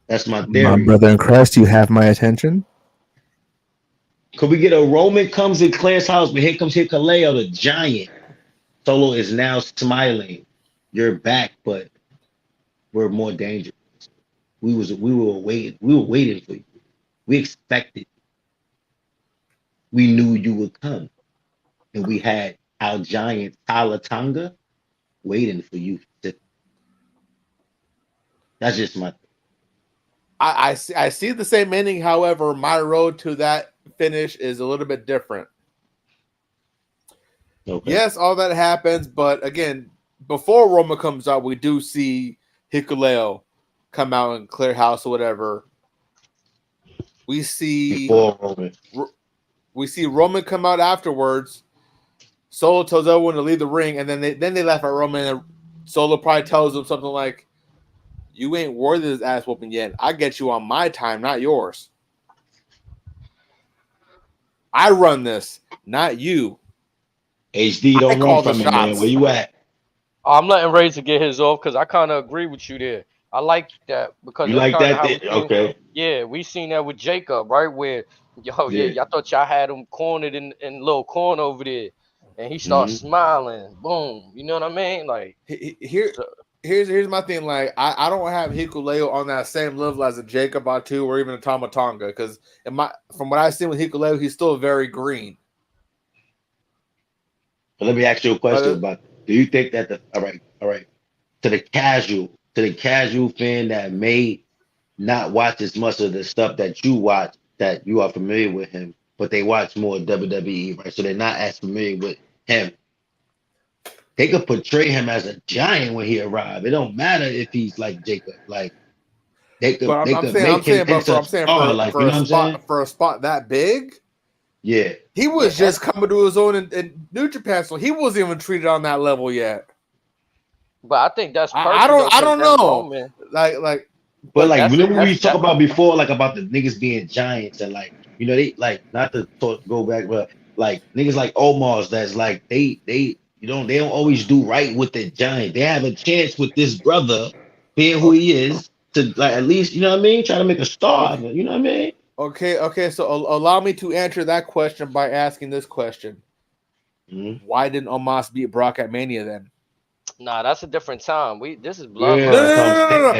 That's my theory. My brother in Christ, you have my attention. Could we get a Roman comes in Claire's house, but here comes Hikuleo, the giant. Solo is now smiling. You're back, but we're more dangerous. We were waiting for you. We expected. We knew you would come. And we had our giant Tonga waiting for you. That's just my. I see the same ending. However, my road to that finish is a little bit different. Okay. Yes, all that happens, but again, before Roma comes out, we do see Hikuleo come out and clear house or whatever. We see Roman come out afterwards. Solo tells everyone to leave the ring, and then they laugh at Roman, and Solo probably tells him something like, "You ain't worthy of this ass whooping yet. I get you on my time, not yours. I run this, not you." HD, don't run from me, man. Where you at? I'm letting Razor get his off because I kind of agree with you there. I like that because you like that. Okay. Yeah, we seen that with Jacob, right? Where y'all thought y'all had him cornered in a little corner over there, and he starts smiling. Boom, you know what I mean? Like here's my thing. Like I don't have Hikuleo on that same level as a Jacob Batu or even a Tama Tonga because from what I've seen with Hikuleo, he's still very green. But let me ask you a question about. Do you think that all right, to the casual fan that may not watch as much of the stuff that you watch, that you are familiar with him, but they watch more WWE, right? So they're not as familiar with him. They could portray him as a giant when he arrived. It don't matter if he's like Jacob. Like they could make him into a star. Like, you know what I'm saying? For a spot that big. Yeah, he was just coming to his own in New Japan, so he wasn't even treated on that level yet. But I think that's perfect. I don't know. Like, but like whenever we talk about before, like about the niggas being giants and like they like not to go back, but like niggas like Omars that's like they don't always do right with the giant. They have a chance with this brother being who he is to like at least try to make a star. You know what I mean? Okay. So allow me to answer that question by asking this question: Why didn't Omos beat Brock at Mania then? Nah, that's a different time. This is blood. No.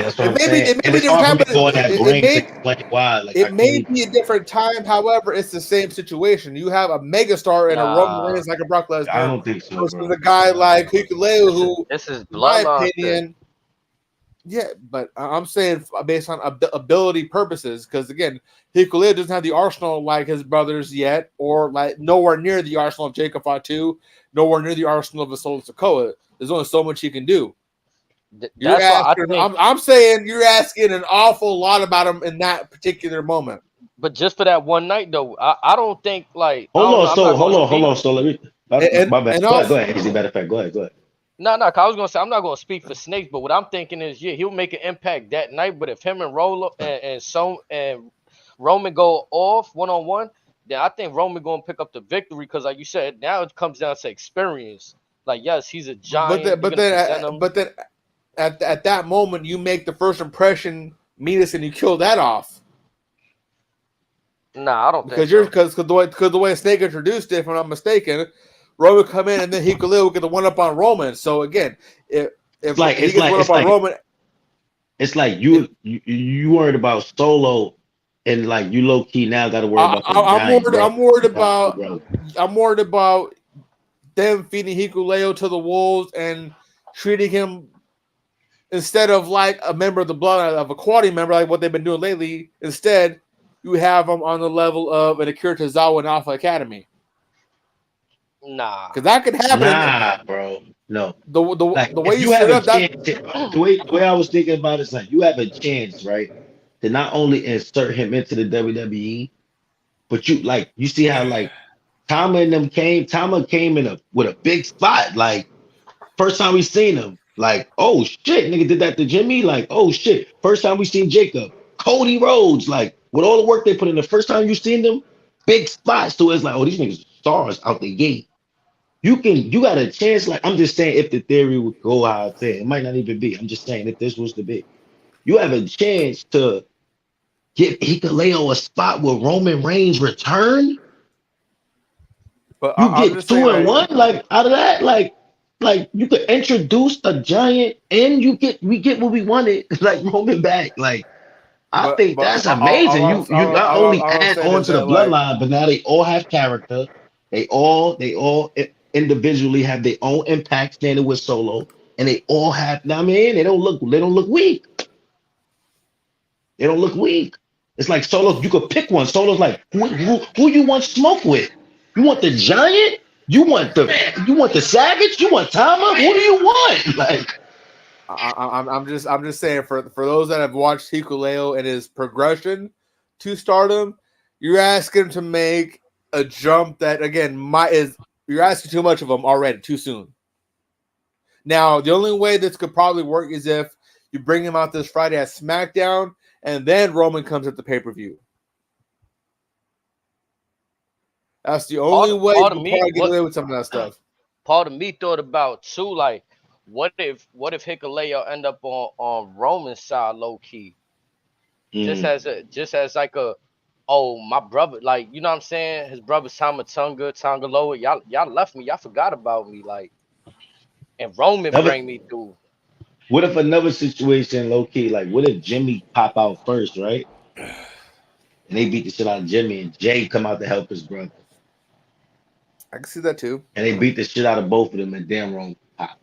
It may be a different time. However, it's the same situation. You have a megastar and a Roman Reigns like a Brock Lesnar. I don't think so. Versus a guy like Hikuleo, who, this is in my opinion, Yeah, but I'm saying based on ability purposes, because again, Hikuleo doesn't have the arsenal like his brothers yet, or like nowhere near the arsenal of Jacob Fatu, nowhere near the arsenal of a Solo Sokoa. There's only so much he can do. You're That's why I asking. think. I'm saying you're asking an awful lot about him in that particular moment. But just for that one night, though, I don't think like I Hold don't know. on, I'm not so going to speak. So let me. And My bad. and Go ahead. Go also, ahead. Easy. Matter of fact. Go ahead. Go ahead. No, no. I was going to say I'm not going to speak for Snakes, but what I'm thinking is, yeah, he'll make an impact that night. But if him and Rolo and Roman go off 1-on-1, then I think Roman going to pick up the victory because, like you said, now it comes down to experience. Like, yes, he's a giant. They're gonna present him. but then at that moment, you make the first impression meanest and you kill that off. Nah, I don't Because think because the way Snake introduced it, if I'm not mistaken, Roman would come in and then Hikuleo would get the one up on Roman. So again, if he gets one up on Roman, it's like you worried about Solo, and like you low key now got to worry about. I'm worried about them feeding Hikuleo to the wolves and treating him instead of like a member of the bloodline of a quality member, like what they've been doing lately. Instead, you have him on the level of an Akira Tozawa in Alpha Academy. Nah, because that could happen. Nah, bro. No. The way you have a chance, the way I was thinking about it is like you have a chance, right, to not only insert him into the WWE, but you see how like Tama and them came. Tama came with a big spot. Like first time we seen him, like oh shit, nigga did that to Jimmy. Like oh shit, first time we seen Jacob, Cody Rhodes. Like with all the work they put in, the first time you seen them, big spots. So it's like oh these niggas stars out the gate. You got a chance. Like I'm just saying, if the theory would go how I said, it might not even be. I'm just saying if this was to be, you have a chance to get Hikuleo a spot where Roman Reigns return. But you get 2-1, like out of that, like you could introduce a giant, and we get what we wanted, like Roman back. Like I think that's amazing. You not only add on to the bloodline, but now they all have character. They all individually have their own impact standing with Solo, and they all have. I mean, they don't look weak. They don't look weak. It's like Solo. You could pick one. Solo's like who you want smoke with? You want the giant? You want the savage? You want Tama? Who do you want? Like I'm just saying for those that have watched Hikuleo and his progression to stardom, you're asking him to make a jump that again you're asking too much of him already too soon. Now the only way this could probably work is if you bring him out this Friday at SmackDown and then Roman comes at the pay-per-view. That's the only way you can probably get away with some of that stuff. Part of me thought about too, like, what if Hikuleo end up on Roman's side low key, just as like a my brother, like you know what I'm saying, his brother's Tonga Loa, y'all left me, y'all forgot about me, like, and Roman bring me through. What if another situation low key, like what if Jimmy pop out first, right? And they beat the shit out of Jimmy, and Jay come out to help his brother. I can see that too. And they beat the shit out of both of them, and damn Roman pop.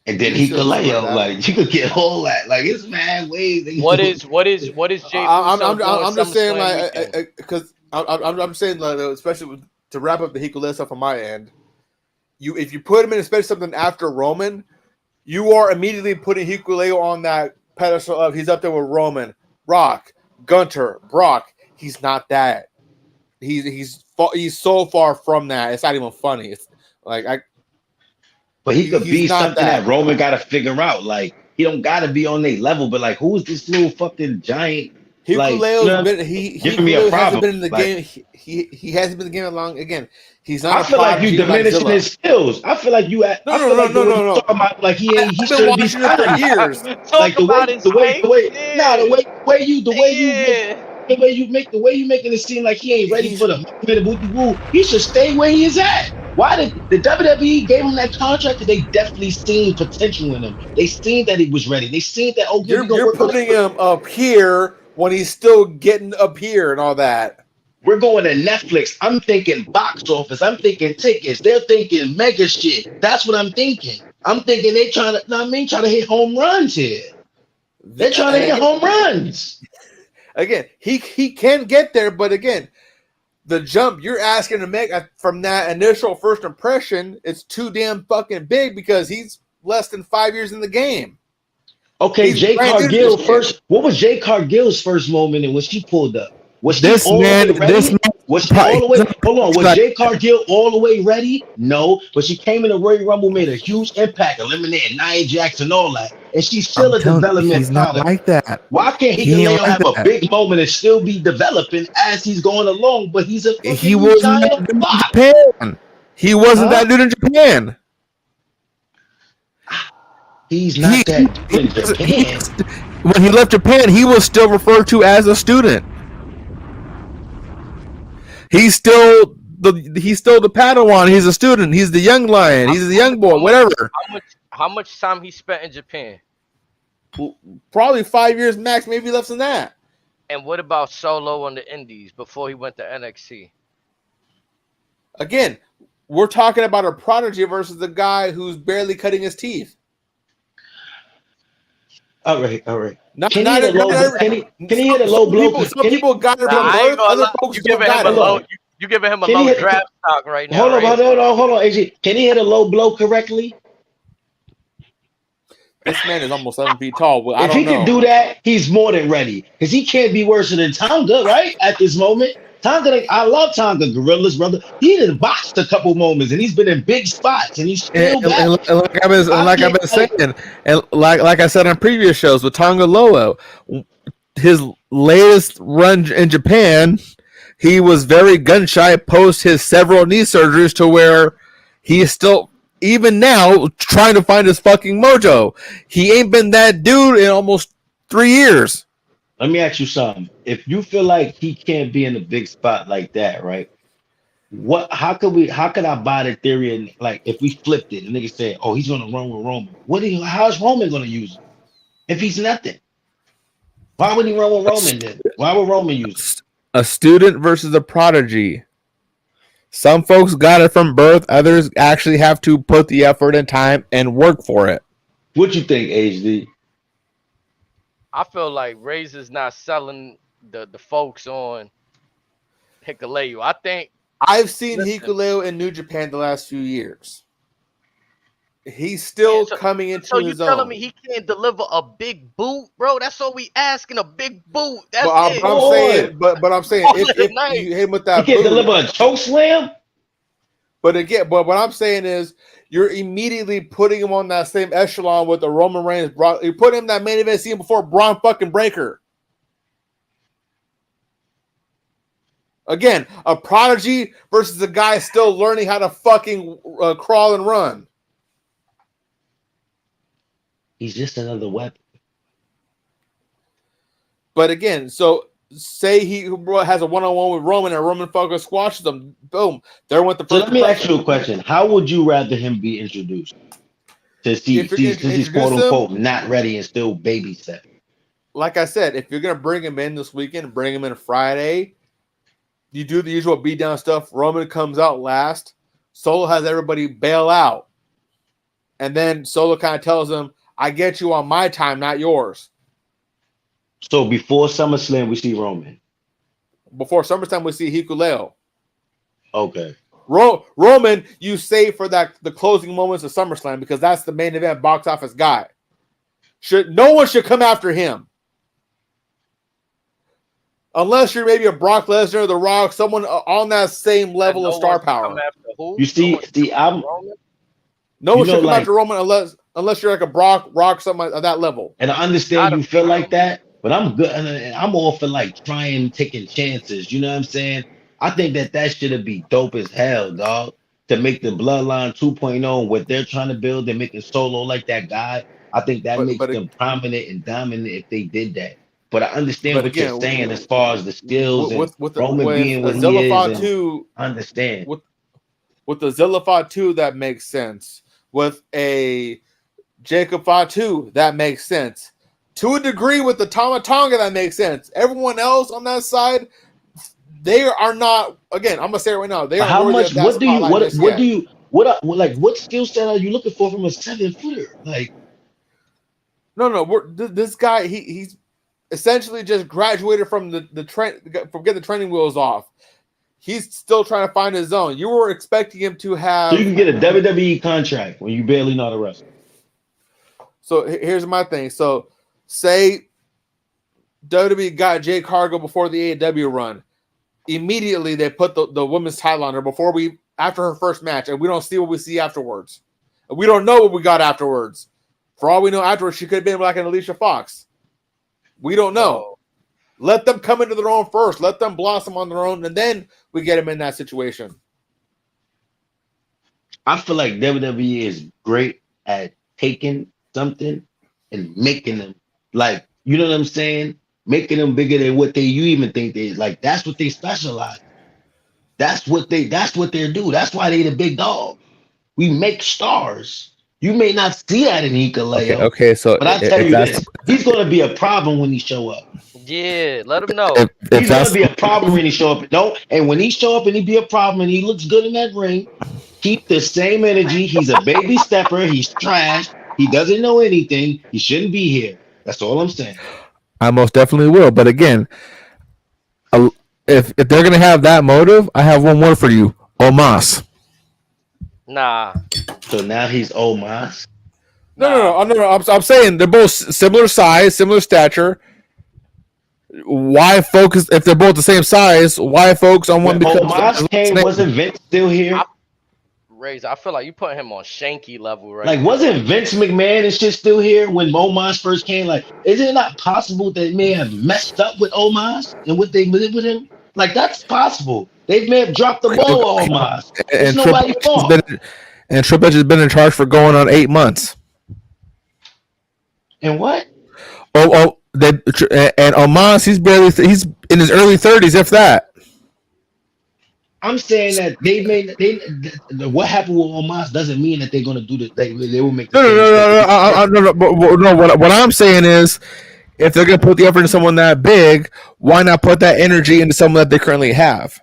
And then Hikuleo, like you could get all that, like it's mad ways. What is Jay? I'm just saying, like, because I'm saying, like, especially to wrap up the Hikuleo stuff on my end. If you put him in, especially something after Roman, you are immediately putting Hikuleo on that pedestal of he's up there with Roman, Rock, Gunter, Brock. He's not that. He's so far from that. It's not even funny. It's like But he could be something that Roman got to figure out. Like he don't got to be on their level. But like, who's this little fucking giant? Hikuleo's been giving me a problem. Hasn't been in the game. He hasn't been in the game long. Again, he's not. I feel like you diminishing his skills. I feel like you. No. Talking about like he ain't. He shouldn't be for years. Like the way you making it seem like he ain't ready for the he should stay where he is at. Why did the WWE gave him that contract? Because they definitely seen potential in him. They seen that he was ready. They seen that. Oh, you're putting him up here when he's still getting up here and all that. We're going to Netflix. I'm thinking box office. I'm thinking tickets. They're thinking mega shit. That's what I'm thinking. I'm thinking they trying to hit home runs here. They're trying to hit home runs. Again, he can get there, but again, the jump you're asking to make from that initial first impression, it's too damn fucking big because he's less than 5 years in the game. Okay, Jay Cargill first. What was Jay Cargill's first moment and when she pulled up? Was she all the way ready? Was she all the way? Hold on. Was Jay Cargill all the way ready? No. But she came in the Royal Rumble, made a huge impact, eliminated Nia Jax and all that. And she's still a development. He's not like that. Why can't Hikuleo have a big moment and still be developing as he's going along? But he's a he wasn't that dude in Japan. He wasn't that dude in Japan. He's not that dude in Japan. When he left Japan, he was still referred to as a student. He's still the Padawan. He's a student. He's the young lion. He's the young boy. Whatever. How much time he spent in Japan? Probably 5 years max, maybe less than that. And what about Solo on the Indies before he went to NXT? Again, we're talking about a prodigy versus the guy who's barely cutting his teeth. All right. Can he hit a low blow? Some people got it from birth. Other folks don't got it. You giving him a low draft stock right now. Hold on, AJ. Can he hit a low blow correctly? This man is almost 7 feet tall. Well, if he can do that, he's more than ready. Because he can't be worse than Tonga, right? At this moment. Tonga, I love Tonga Gorillas, brother. He done boxed a couple moments and he's been in big spots and he's still back. Like I've been saying, and like I said on previous shows with Tonga Loa, his latest run in Japan, he was very gun shy post his several knee surgeries to where he is still, even now, trying to find his fucking mojo. He ain't been that dude in almost 3 years. Let me ask you something. If you feel like he can't be in a big spot like that, right? How could I buy the theory and like if we flipped it and niggas said, oh, he's gonna run with Roman. How's Roman gonna use him? If he's nothing? Why would he run with Roman then? Why would Roman use him? A student versus a prodigy. Some folks got it from birth, others actually have to put the effort and time and work for it. What you think, HD? I feel like Razor's not selling the folks on Hikuleo. I think I've seen Hikuleo in New Japan the last few years. He's still coming into his own. So you telling me he can't deliver a big boot, bro? That's all we asking, a big boot. That's it. I'm saying, if you hit him with that, he can't deliver a choke slam. But what I'm saying is, you're immediately putting him on that same echelon with the Roman Reigns. You put him in that main event scene before Braun fucking Breaker. Again, a prodigy versus a guy still learning how to fucking crawl and run. He's just another weapon. But again, so say he has a one-on-one with Roman and Roman fucking squashes them. Boom. There went the first. So let me ask you a question. How would you rather him be introduced? Since he's quote unquote not ready and still babysat. Like I said, if you're gonna bring him in this weekend, bring him in Friday. You do the usual beatdown stuff. Roman comes out last. Solo has everybody bail out. And then Solo kind of tells him, I get you on my time, not yours. So before SummerSlam, we see Roman. Before SummerSlam, we see Hikuleo. Okay. Roman, you save for the closing moments of SummerSlam because that's the main event box office guy. No one should come after him. Unless you're maybe a Brock Lesnar, The Rock, someone on that same level of star power. You see, no one should come after Roman unless you're like a Brock, something at that level. And I understand you feel like that, but I'm good. And I'm all for like taking chances. You know what I'm saying? I think that should be dope as hell, dog. To make the Bloodline 2.0 what they're trying to build and make it Solo like that guy. I think that makes them prominent and dominant if they did that. But I understand what you're saying as far as the skills with Roman being what he is. 2, understand. With the Zilla Fatu, that makes sense. With a Jacob Fatu, that makes sense. To a degree, with the Tama Tonga, that makes sense. Everyone else on that side, they are not. Again, I'm gonna say it right now. They are. How much? What what skill set are you looking for from a 7-footer? Like, No. This guy, he's essentially just graduated from from getting the training wheels off. He's still trying to find his zone. You were expecting him to have. so you can get a WWE contract when you barely know how to wrestle. So here's my thing. So say WWE got Jade Cargill before the AEW run. Immediately they put the women's title on her after her first match, and we don't see what we see afterwards. And we don't know what we got afterwards. For all we know, afterwards she could have been like an Alicia Fox. We don't know. Let them come into their own first. Let them blossom on their own, and then we get them in that situation. I feel like WWE is great at taking something and making them like, you know what I'm saying? Making them bigger than what you even think they like. That's what they specialize. That's what they do. That's why they the big dog. We make stars. You may not see that in Hikuleo. Okay, so but I tell you this, he's gonna be a problem when he show up. Yeah, let him know. He's gonna be a problem when he show up. And when he show up and he be a problem and he looks good in that ring, keep the same energy. He's a baby stepper. He's trash. He doesn't know anything. He shouldn't be here. That's all I'm saying. I most definitely will. But again, if they're gonna have that motive, I have one word for you: Omos. Nah. So now he's Omos. No. I'm saying they're both similar size, similar stature. Why focus if they're both the same size? Why focus on one? When Omos came, wasn't Vince still here? I feel like you put him on Shanky level right Like, now. wasn't Vince McMahon and shit still here when Omos first came? Like, is it not possible that they may have messed up with Omos and what they did with him? Like, that's possible. They may have dropped the ball on Omos. It's nobody's fault. And Triple H has been in charge for going on 8 months. And what? And Omos, he's in his early 30s, if that. I'm saying that what happened with Omos doesn't mean that they're gonna do this. They will make. No. What I'm saying is, if they're gonna put the effort into someone that big, why not put that energy into someone that they currently have?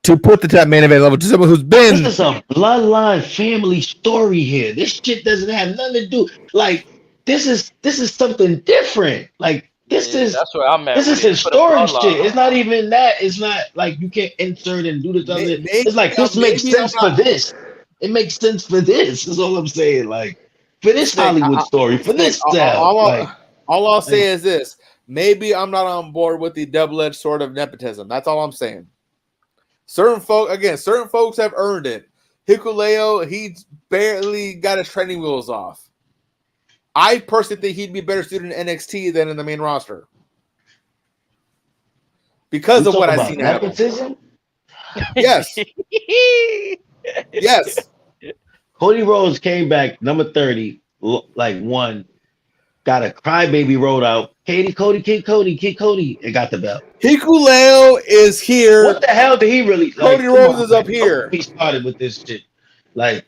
To put the top main event level to someone who's been. This is a bloodline family story here. This shit doesn't have nothing to do. Like, this is something different. Like. That's where I'm at. This is historic shit. It's not even that. It's not like you can't insert and do this other. It's like this makes sense for this. It makes sense for this. Is all I'm saying. Like for this Hollywood story, for this style. All I'll say is this: maybe I'm not on board with the double-edged sword of nepotism. That's all I'm saying. Certain folks have earned it. Hikuleo, he barely got his training wheels off. I personally think he'd be better suited in NXT than in the main roster because of what I've seen happen. Yes. Yes. Cody Rhodes came back number 30, like one, got a crybaby rolled out. Kid Cody, and got the belt. Hikuleo is here. What the hell did he really? Cody Rhodes is up here. He started with this shit, like.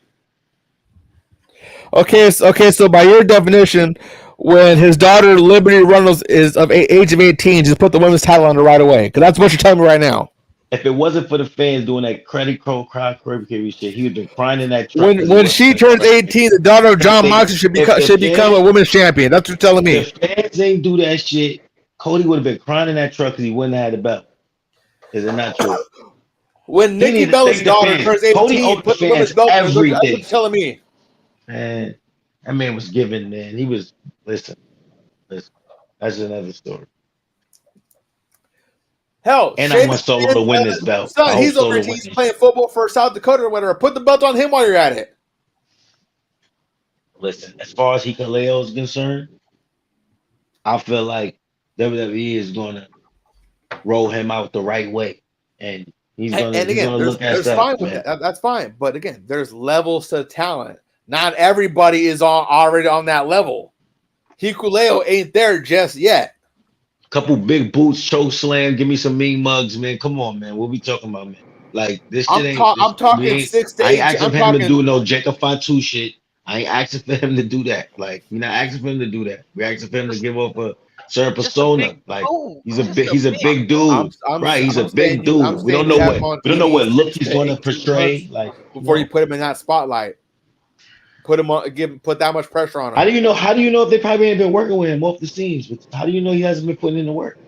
Okay, so by your definition, when his daughter Liberty Runnels is of age of 18, just put the women's title on her right away. Because that's what you're telling me right now. If it wasn't for the fans doing that credit card shit, he would have been crying in that truck. When she turns 18, the daughter of John Moxley should become a women's champion. That's what you're telling me. If fans ain't do that shit, Cody would have been crying in that truck because he wouldn't have had the belt. Is it not true? When Nikki Bella's daughter turns 18, put the women's belt on her. That's what you're telling me. Man, that man was giving, man. He was, listen. That's another story. Hell, and I want Solo to win this belt. He's over here. He's playing football for South Dakota or whatever. Put the belt on him while you're at it. Listen, as far as Hikuleo is concerned, I feel like WWE is going to roll him out the right way. And he's going to look at that. That's fine. But again, there's levels to talent. Not everybody is already on that level. Hikuleo ain't there just yet. Couple big boots, choke slam, give me some mean mugs, man. Come on, man. What we talking about, man? Like this shit ain't. I'm talking 6 to 8. I ain't asking for him to do no Jacob Fatu shit. I ain't asking for him to do that. Like, we're not asking for him to do that. We're asking for him to give up a certain persona. Like he's a big dude, right? He's a big dude. We don't know what look he's gonna portray. Like before you put him in that spotlight, put that much pressure on him. How do you know if they probably ain't been working with him off the scenes? How do you know he hasn't been putting in the work?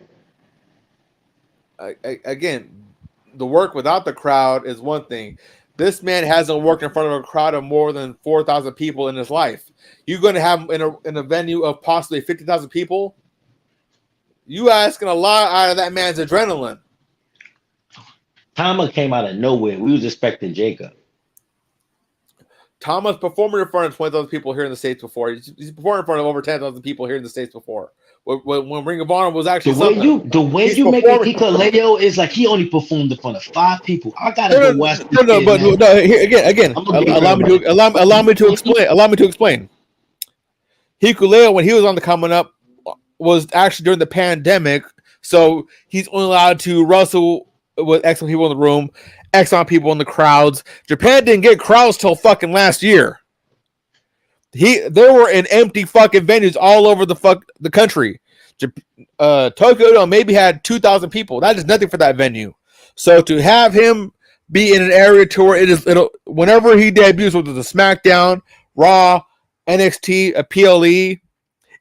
Again, the work without the crowd is one thing. This man hasn't worked in front of a crowd of more than 4,000 people in his life. You're going to have him in a venue of possibly 50,000 people. You asking a lot out of that man's adrenaline. Tama came out of nowhere. We was expecting Jacob. Tama's performed in front of 20,000 people here in the States before. He's performed in front of over 10,000 people here in the States before. When Ring of Honor was actually the way you make it Hikuleo is like he only performed in front of 5 people. I gotta go watch. Here again. Allow me to explain. Hikuleo, when he was on the coming up, was actually during the pandemic, so he's only allowed to wrestle with X amount of people in the room, X amount of people in the crowds. Japan didn't get crowds till fucking last year. They were in empty fucking venues all over the country. Tokyo maybe had 2,000 people. That is nothing for that venue. So to have him be in an area to where whenever he debuts, whether it's a SmackDown, Raw, NXT, a PLE,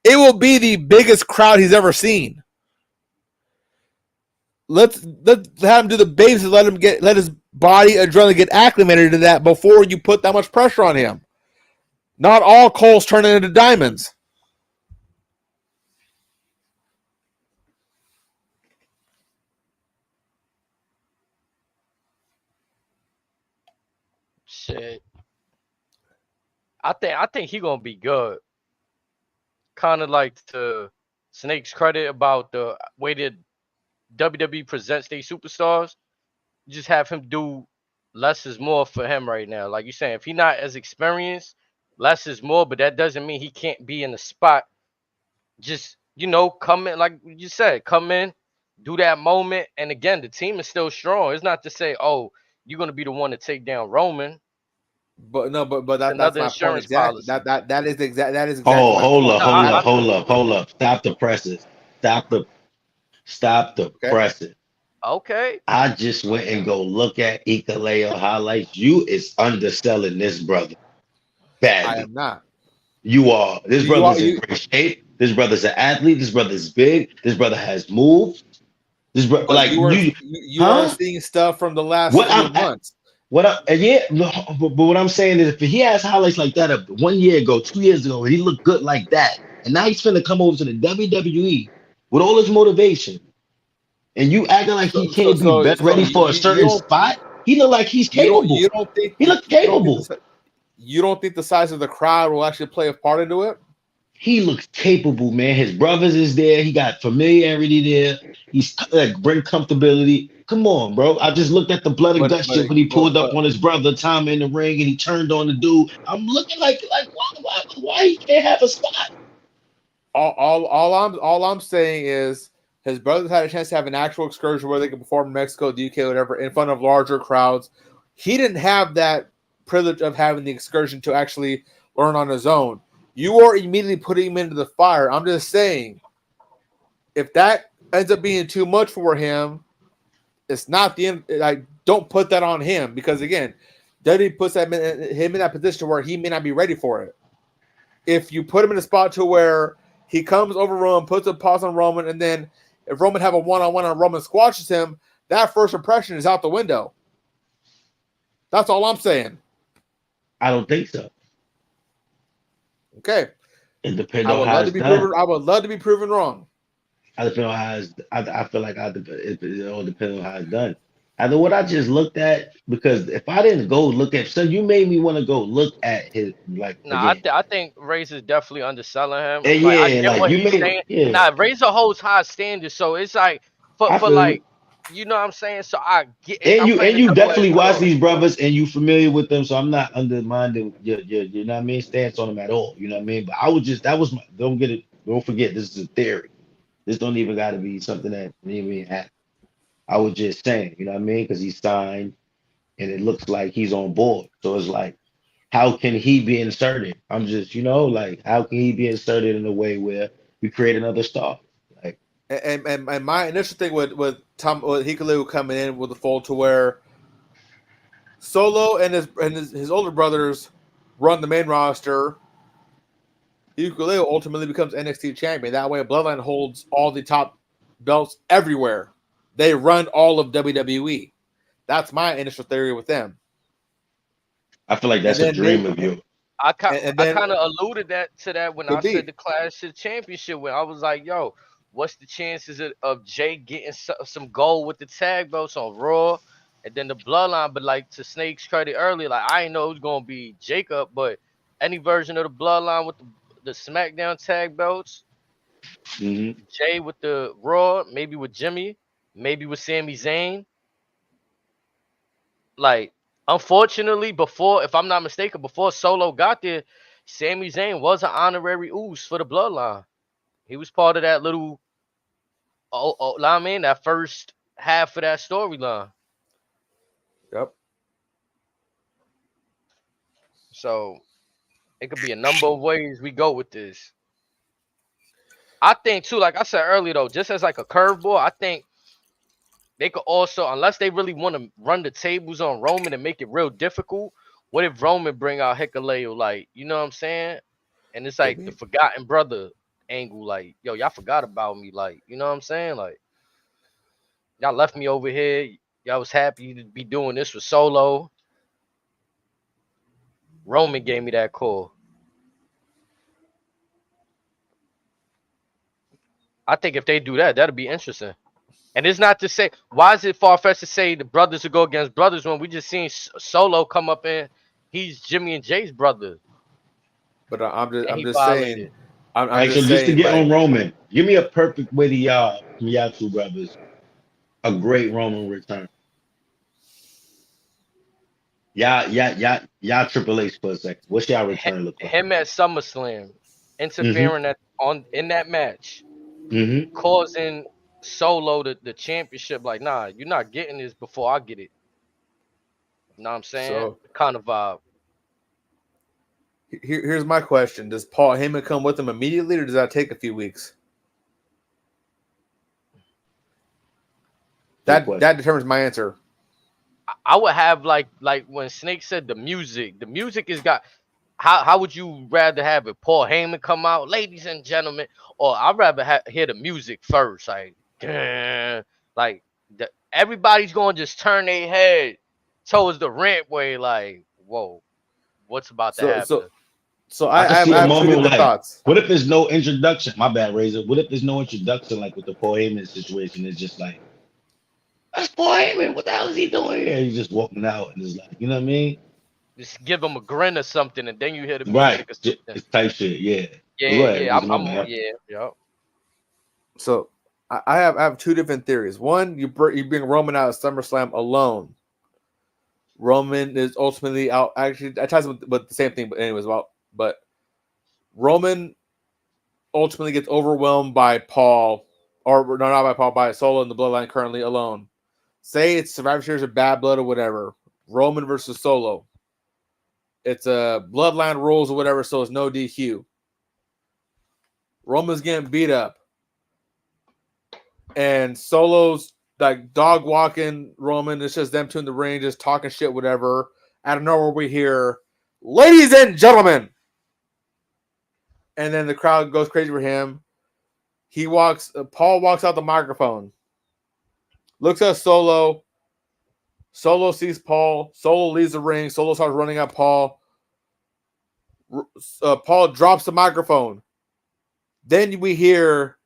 it will be the biggest crowd he's ever seen. Let's have him do the basics. Let his body adrenaline get acclimated to that before you put that much pressure on him. Not all coals turn into diamonds. Shit. I think he gonna be good. Kind of like to Snake's credit about the way that WWE presents their superstars. Just have him do less is more for him right now. Like you saying, if he's not as experienced, less is more, but that doesn't mean he can't be in the spot. Just, come in, like you said, come in, do that moment. And again, the team is still strong. It's not to say, oh, you're going to be the one to take down Roman. But that's my point. Exactly. That is exactly. Oh, hold up. Stop the presses. Stop the presses. Okay. I just went and go look at Hikuleo highlights. You is underselling this brother badly. I am not. You are. This brother's in great shape. This brother's an athlete. This brother's big. This brother has moves. This brother, like you are seeing stuff from the last few months. But what I'm saying is, if he has highlights like that 1 year ago, 2 years ago, he looked good like that, and now he's finna come over to the WWE with all his motivation, and you acting like he can't be ready for a certain spot. He look like he's capable. You don't think he looks capable? You don't think the size of the crowd will actually play a part into it? He looks capable, man. His brothers is there. He got familiarity there. He's like bring comfortability. Come on, bro. I just looked at the blood and guts shit when he pulled up on his brother Tom in the ring and he turned on the dude. I'm looking like why he can't have a spot? All I'm saying is his brothers had a chance to have an actual excursion where they could perform in Mexico, the UK, whatever, in front of larger crowds. He didn't have that privilege of having the excursion to actually learn on his own. You are immediately putting him into the fire. I'm just saying, if that ends up being too much for him, it's not the end. Like, don't put that on him because, again, WWE puts him in that position where he may not be ready for it. If you put him in a spot to where he comes over Roman, puts a pause on Roman, and then if Roman have a one-on-one and Roman squashes him, that first impression is out the window. That's all I'm saying. I don't think so. Okay. It depends on how it's done. I would love to be proven wrong. I feel like it all depends on how it's done. Either what I just looked at, because if I didn't go look at, so you made me want to go look at his I think Razor's definitely underselling him. Razor holds high standards, so it's like for like. You know what I'm saying? So I get it. And you definitely watch these brothers and you familiar with them. So I'm not undermining your you know what I mean, stance on them at all. You know what I mean? But I would just don't forget this is a theory. This don't even gotta be something that even happened. I was just saying, you know what I mean? Because he's signed and it looks like he's on board. So it's like, how can he be inserted? I'm just, how can he be inserted in a way where we create another star? And my initial thing with Hikuleo coming in with the fold to where Solo and his older brothers run the main roster. Hikuleo ultimately becomes NXT champion. That way, Bloodline holds all the top belts everywhere. They run all of WWE. That's my initial theory with them. I feel like that's a dream of you. I kind of alluded to that when I said the Clash of Championship, when I was like, yo, what's the chances of Jay getting some gold with the tag belts on Raw and then the Bloodline? But like, to Snake's credit earlier, like, I didn't know it was going to be Jacob, but any version of the Bloodline with the SmackDown tag belts, Jay with the Raw, maybe with Jimmy, maybe with Sami Zayn. Like, unfortunately, if I'm not mistaken, before Solo got there, Sami Zayn was an honorary Uso for the Bloodline. He was part of that little, I mean, that first half of that storyline. Yep. So it could be a number of ways we go with this. I think too, like I said earlier, though, just as like a curveball, I think they could also, unless they really want to run the tables on Roman and make it real difficult, what if Roman bring out Hikuleo? Like, you know what I'm saying? And it's like the forgotten brother angle. Like, yo, y'all forgot about me. Like, you know what I'm saying? Like, y'all left me over here. Y'all was happy to be doing this with Solo. Roman gave me that call. I think if they do that, that'll be interesting. And it's not to say, why is it far-fetched to say the brothers will go against brothers when we just seen Solo come up in, he's Jimmy and Jay's brother. But I'm just saying. Just to get on Roman, give me a perfect way to y'all two brothers, a great Roman return. Y'all Triple H for a second. What's y'all return look like? Him at SummerSlam, interfering in that match, causing Solo the championship. Like, nah, you're not getting this before I get it. You know what I'm saying? So, kind of vibe. Here's my question: does Paul Heyman come with him immediately, or does that take a few weeks? That determines my answer. I would have like when Snake said the music is got. How would you rather have it? Paul Heyman come out, ladies and gentlemen, or I'd rather hear the music first, like everybody's going to just turn their head towards the ramp way, like, whoa, what's about to happen? So I have two different thoughts. What if there's no introduction? My bad, Razor. What if there's no introduction, like with the Paul Heyman situation? It's just like, that's Paul Heyman. What the hell is he doing here? He's just walking out, and it's like, you know what I mean? Just give him a grin or something, and then you hear the music. Right, it's type shit. Yeah. Yeah. So I have two different theories. One, you bring Roman out of SummerSlam alone. Roman is ultimately out. Actually, I ties with the same thing, but anyways, but Roman ultimately gets overwhelmed by Paul, or not by Paul, by Solo and the Bloodline currently alone. Say it's Survivor Series or Bad Blood or whatever. Roman versus Solo. It's a Bloodline rules or whatever, so it's no DQ. Roman's getting beat up. And Solo's like dog walking Roman. It's just them two in the ring, just talking shit, whatever. Out of nowhere, we hear, "Ladies and gentlemen." And then the crowd goes crazy for him. Paul walks out the microphone. Looks at Solo. Solo sees Paul. Solo leaves the ring. Solo starts running at Paul. Paul drops the microphone. Then we hear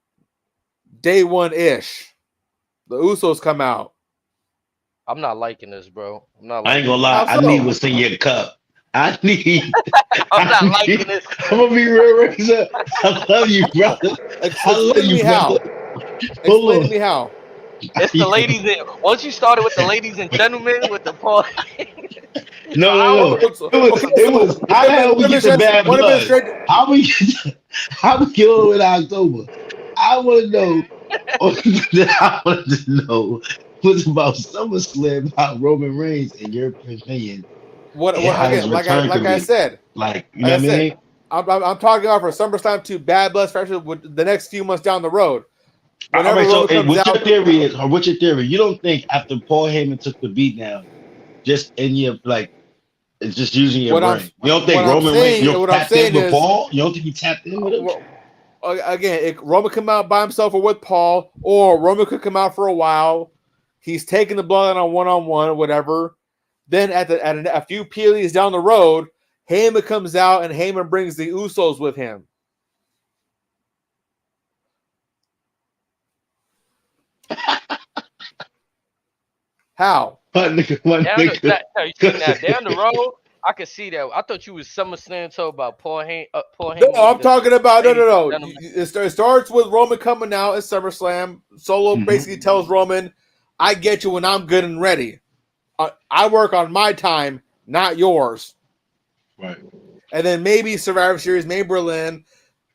day one-ish. The Usos come out. I'm not liking this, bro. I ain't gonna lie. I need what's in your cup. I'm not liking this. I'm gonna be real, Razor. I love you, brother. Explain to me how. It's the ladies. Once you started with the ladies and gentlemen with the Paul. No. It was. How we get the Bad Blood? How we get over in October? I want to know. I wanted to know what's about SummerSlam, about Roman Reigns, in your opinion. Like I said, like, you know what I mean? I'm talking about for SummerSlam to Bad Blood, especially with the next few months down the road. All whenever right, so Roman comes what your out, theory is, or what's your theory? You don't think after Paul Heyman took the beat down, just in your like, it's just using your what I'm brain. You don't what think I'm Roman Reigns, you saying, don't what I'm tapped in saying with is, Paul? You don't think he tapped in with him? again, Roman come out by himself or with Paul, or Roman could come out for a while. He's taking the bloodline on one-on-one or whatever. Then at a few PLEs down the road, Heyman comes out and Heyman brings the Usos with him. How? My nigga. Down the road, I could see that. I thought you was SummerSlam talking about Paul Heyman. No, I'm talking about no. Gentleman. It starts with Roman coming out at SummerSlam. Solo basically tells Roman, "I get you when I'm good and ready. I work on my time, not yours." Right. And then maybe Survivor Series, maybe Berlin,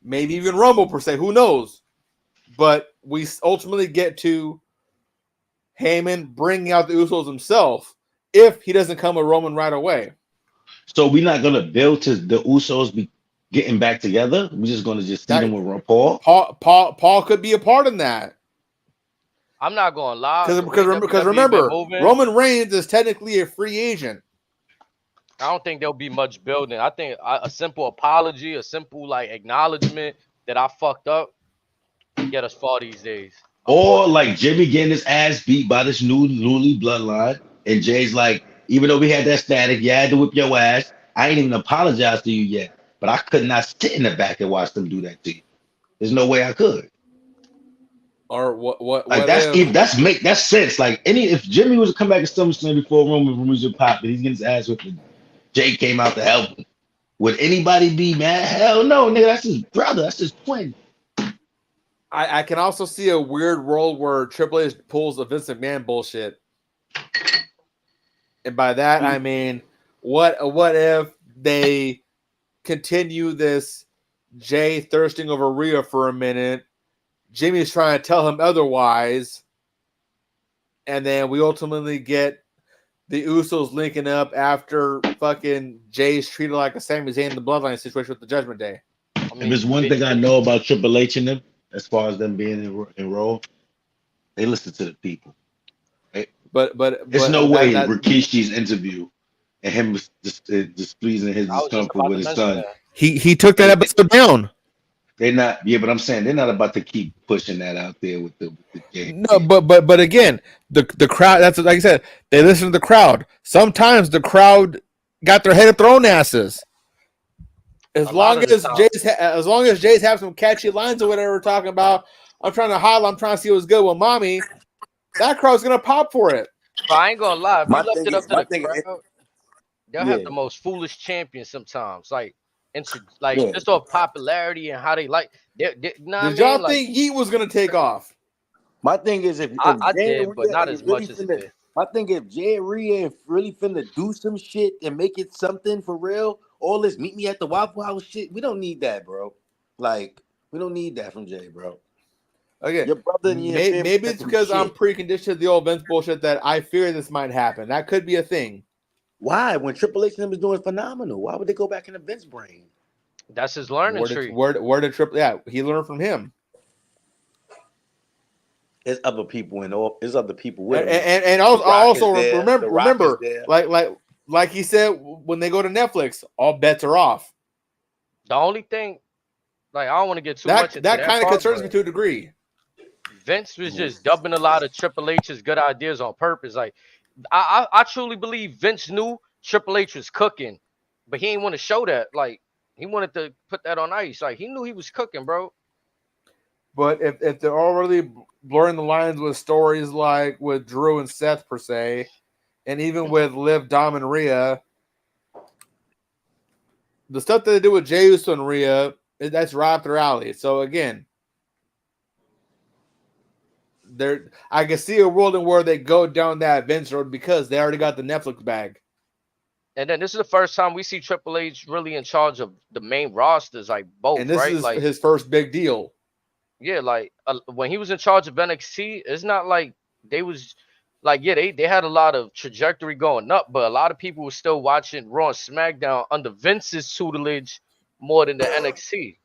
maybe even Rumble per se. Who knows? But we ultimately get to Heyman bringing out the Usos himself if he doesn't come with Roman right away. So we're not gonna build to the Usos be getting back together. We're just gonna see them with Paul. Paul could be a part in that. I'm not gonna lie. Because remember, Roman Reigns is technically a free agent. I don't think there'll be much building. I think a simple apology, a simple like acknowledgement that I fucked up, get us far these days. Or like Jimmy getting his ass beat by this newly bloodline, and Jay's like, even though we had that static, you had to whip your ass. I ain't even apologized to you yet, but I could not sit in the back and watch them do that to you. There's no way I could. Or what? Like that's sense. Like if Jimmy was to come back to SummerSlam before Roman was your pop, and he's getting his ass whipped, and Jay came out to help him, would anybody be mad? Hell no, nigga. That's his brother. That's his twin. I can also see a weird world where Triple H pulls the Vince McMahon bullshit. And by that, I mean, what if they continue this Jay thirsting over Rhea for a minute, Jimmy's trying to tell him otherwise, and then we ultimately get the Usos linking up after fucking Jay's treated like a Sami Zayn in the Bloodline situation with the Judgment Day. If there's one thing I know about Triple H and them, as far as them being in Raw, they listen to the people. Right? But there's no way Rikishi's interview and him displeasing his discomfort with his son. He took that episode down. They're not, yeah, but I'm saying they're not about to keep pushing that out there with the game. No, but again, the crowd. That's like I said. They listen to the crowd. Sometimes the crowd got their head up their own asses. As long as Jay's have some catchy lines or whatever we're talking about, I'm trying to holler, I'm trying to see what's good with mommy. That crowd's gonna pop for it. But I ain't gonna lie, if you left it up to the crowd, they'll have the most foolish champions sometimes. Like just off popularity and how they like. Did y'all think he was gonna take off? My thing is if I did, but not as much as it did. My thing if Jay and Rhea really finna do some shit and make it something for real. All this meet me at the Waffle House shit, we don't need that, bro. Like, we don't need that from Jay, bro. Okay, your brother and your maybe it's because I'm preconditioned to the old Vince bullshit that I fear this might happen. That could be a thing. Why? When Triple H and him is doing phenomenal, why would they go back in the Vince brain? That's his learning tree. Where did Triple? Yeah, he learned from him. There's other people in all. There's other people with him. And also remember, like he said, when they go to Netflix, all bets are off. The only thing, like, I don't want to get too much into that kind of concerns me to a degree. Vince was just dubbing a lot of Triple H's good ideas on purpose. Like, I truly believe Vince knew Triple H was cooking, but he didn't want to show that. Like, he wanted to put that on ice. Like, he knew he was cooking, bro. But if they're already blurring the lines with stories like with Drew and Seth per se, and even with Liv, Dom, and Rhea, the stuff that they do with Jey Uso and Rhea, that's right up their alley. So again, I can see a world in where they go down that Vince road because they already got the Netflix bag. And then this is the first time we see Triple H really in charge of the main rosters, like both. And this right? is like his first big deal. Yeah, like when he was in charge of NXT, it's not like they was like, yeah, they had a lot of trajectory going up, but a lot of people were still watching Raw and SmackDown under Vince's tutelage more than the NXT.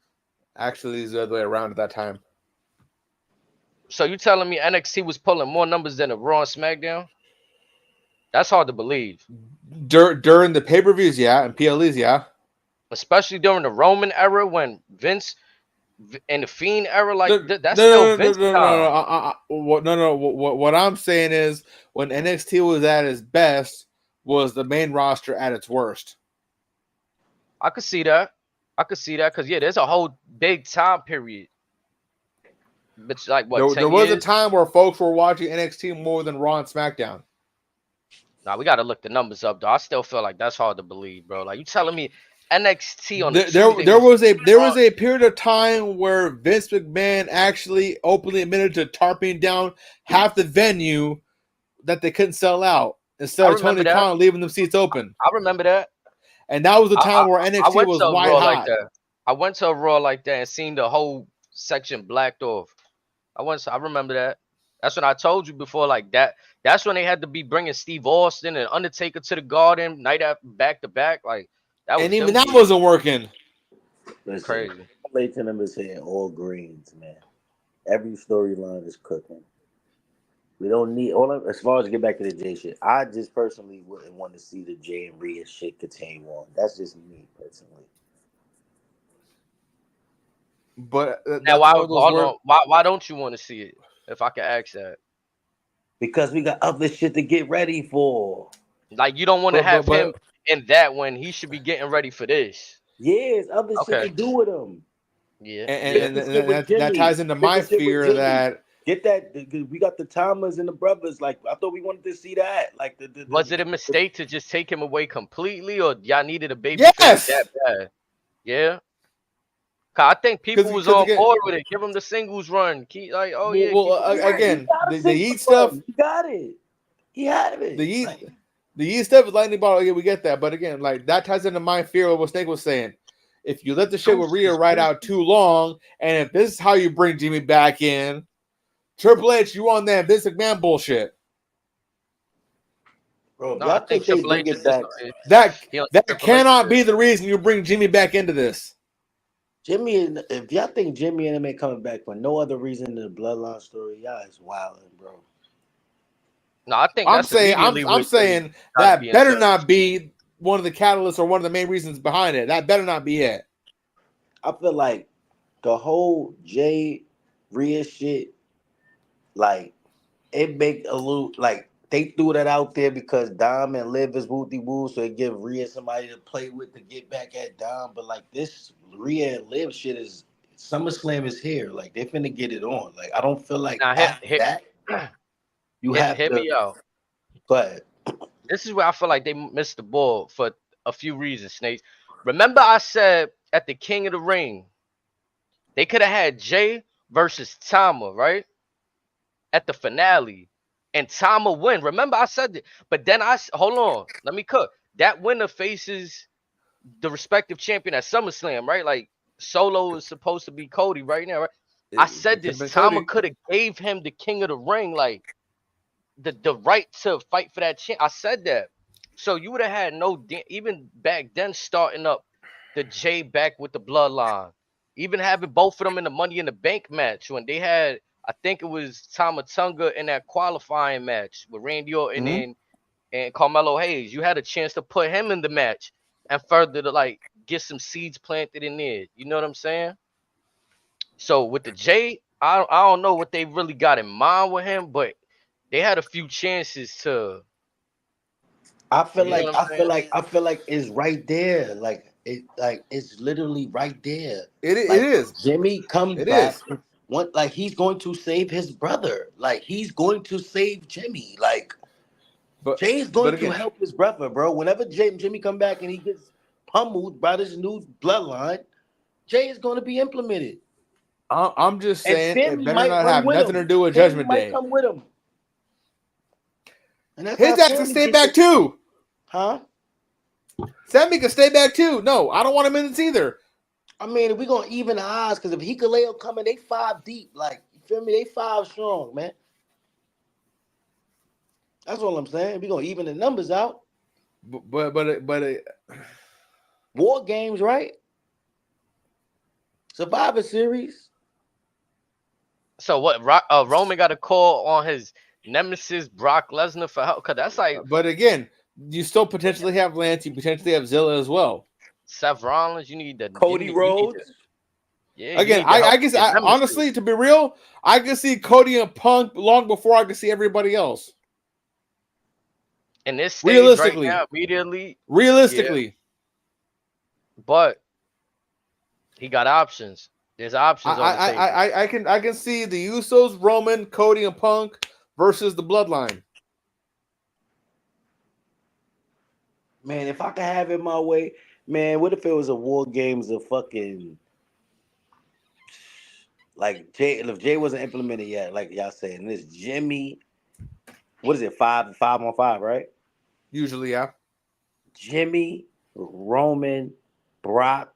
Actually, it's the other way around at that time. So you telling me NXT was pulling more numbers than the Raw and SmackDown? That's hard to believe. During the pay-per-views, yeah, and PLEs, yeah. Especially during the Roman era when Vince in the Fiend era, like No, no, that's still no, no, Vince no, no, time. no. What I'm saying is, when NXT was at its best, was the main roster at its worst. I could see that. I could see that because yeah, there's a whole big time period. But like what, There 10 was a years? time where folks were watching NXT more than Raw and SmackDown. Nah, we gotta look the numbers up though. I still feel like that's hard to believe, bro. Like you telling me NXT on a Tuesday There was Raw- a period of time where Vince McMahon actually openly admitted to tarping down half the venue that they couldn't sell out I instead of remember Tony that. Khan leaving them seats open. I remember that. And that was the I, time where I NXT went was to a white Raw like hot. that. I went to a Raw like that and seen the whole section blacked off. I remember that. That's when I told you before, like that. That's when they had to be bringing Steve Austin and Undertaker to the Garden night after back to back. Like that And was even them that years. wasn't working. Listen, Crazy. Leighton them is saying all greens, man. Every storyline is cooking. We don't need as far as get back to the Jay shit. I just personally wouldn't want to see the Jay and Rhea shit continue on. That's just me personally. But Now that's why one of those hold words. on. Why don't you want to see it? If I could ask that. Because we got other shit to get ready for. Like you don't want to But have him in that when he should be getting ready for this. Yes, other shit to Okay. do with him. Yeah. and Yeah. Shit with that Jimmy. ties into Shit my with shit with fear Jimmy. that Get that. We got the Thomas and the brothers. Like I thought we wanted to see that. Like Was it a mistake to just take him away completely, or y'all needed a baby face yes, that bad? Yeah. Cause I think people was because on again, board with it. Give him the singles run. Keep like, oh yeah, keep him Yeah, he again, got a the single Yeet stuff, run. He got it. He had it. the Yeet, Like, the Yeet stuff is lightning ball. Okay, we get that, but again, like that ties into my fear of what Snake was saying. If you let the shit with Rhea ride out too long, and if this is how you bring Jimmy back in, Triple H, you on that Vince McMahon bullshit. bro, No, I y'all think think they Triple bring H it is just back? That Triple H cannot shit. be the reason you bring Jimmy back into this. If y'all think Jimmy and him ain't coming back for no other reason than the bloodline story, y'all is wilding, bro. No, I think I'm that's saying immediately I'm what Jimmy saying gotta that be in better touch. not be one of the catalysts or one of the main reasons behind it. That better not be it. I feel like the whole Jay Rhea shit, like it make a little like they threw that out there because Dom and Liv is wooty woo, so it give Rhea somebody to play with to get back at Dom. But like this Rhea and Liv shit is SummerSlam is here. Like they finna get it on. Like I don't feel like Now after that you have hit to. me out. But This is where I feel like they missed the ball for a few reasons, Snakes. Remember I said at the King of the Ring, they could have had Jay versus Tama, right? At the finale. And Tama win. Remember I said that. But then hold on. Let me cook. That winner faces the respective champion at SummerSlam, right? Like Solo is supposed to be Cody right now, right? I said this. Tama could have gave him the King of the Ring, like the right to fight for that champ. I said that. So you would have had even back then starting up the J back with the bloodline, even having both of them in the Money in the Bank match when they had, I think it was Tama Tonga in that qualifying match with Randy Orton and Carmelo Hayes. You had a chance to put him in the match and further to like get some seeds planted in there. You know what I'm saying? So with the J, I don't know what they really got in mind with him, but they had a few chances to. I feel You know like what I'm saying? I feel like it's right there. Like it's literally right there. It Like is. Jimmy comes It back. is. Like he's going to save his brother. Like he's going to save Jimmy. Like Jay's But going to again, help his brother, bro. Whenever Jimmy come back and he gets pummeled by this new bloodline, Jay is going to be implemented. I'm just And saying it Sammy better might not run have with nothing to him. do with Sammy Judgment might Day. come with him. And that's how His ass can Sammy stay gets back it. too. Huh? Sammy can stay back too. No, I don't want him in this either. I mean, if we're gonna even the odds, because if Hikaleo coming, they 5 deep. Like, you feel me? They 5 strong, man. That's all I'm saying. We're gonna even the numbers out. But War games, right? Survivor Series. So what? Roman got a call on his nemesis Brock Lesnar for help. Cause that's like But again, you still potentially have Lance. You potentially have Zilla as well. Seth Rollins. You need Cody Rhodes. Yeah, you Again, need the help I of guess your nemesis. honestly, to be real, I can see Cody and Punk long before I can see everybody else. In this stage right Realistically, now, immediately, realistically, but he got options. There's options on the table. I can see the Usos, Roman, Cody, and Punk versus the Bloodline. Man, if I could have it my way, man, what if it was a War Games of fucking like if Jay wasn't implemented yet, like y'all saying, and it's Jimmy. What is it? 5-on-5, right? Usually, yeah. Jimmy, Roman, Brock,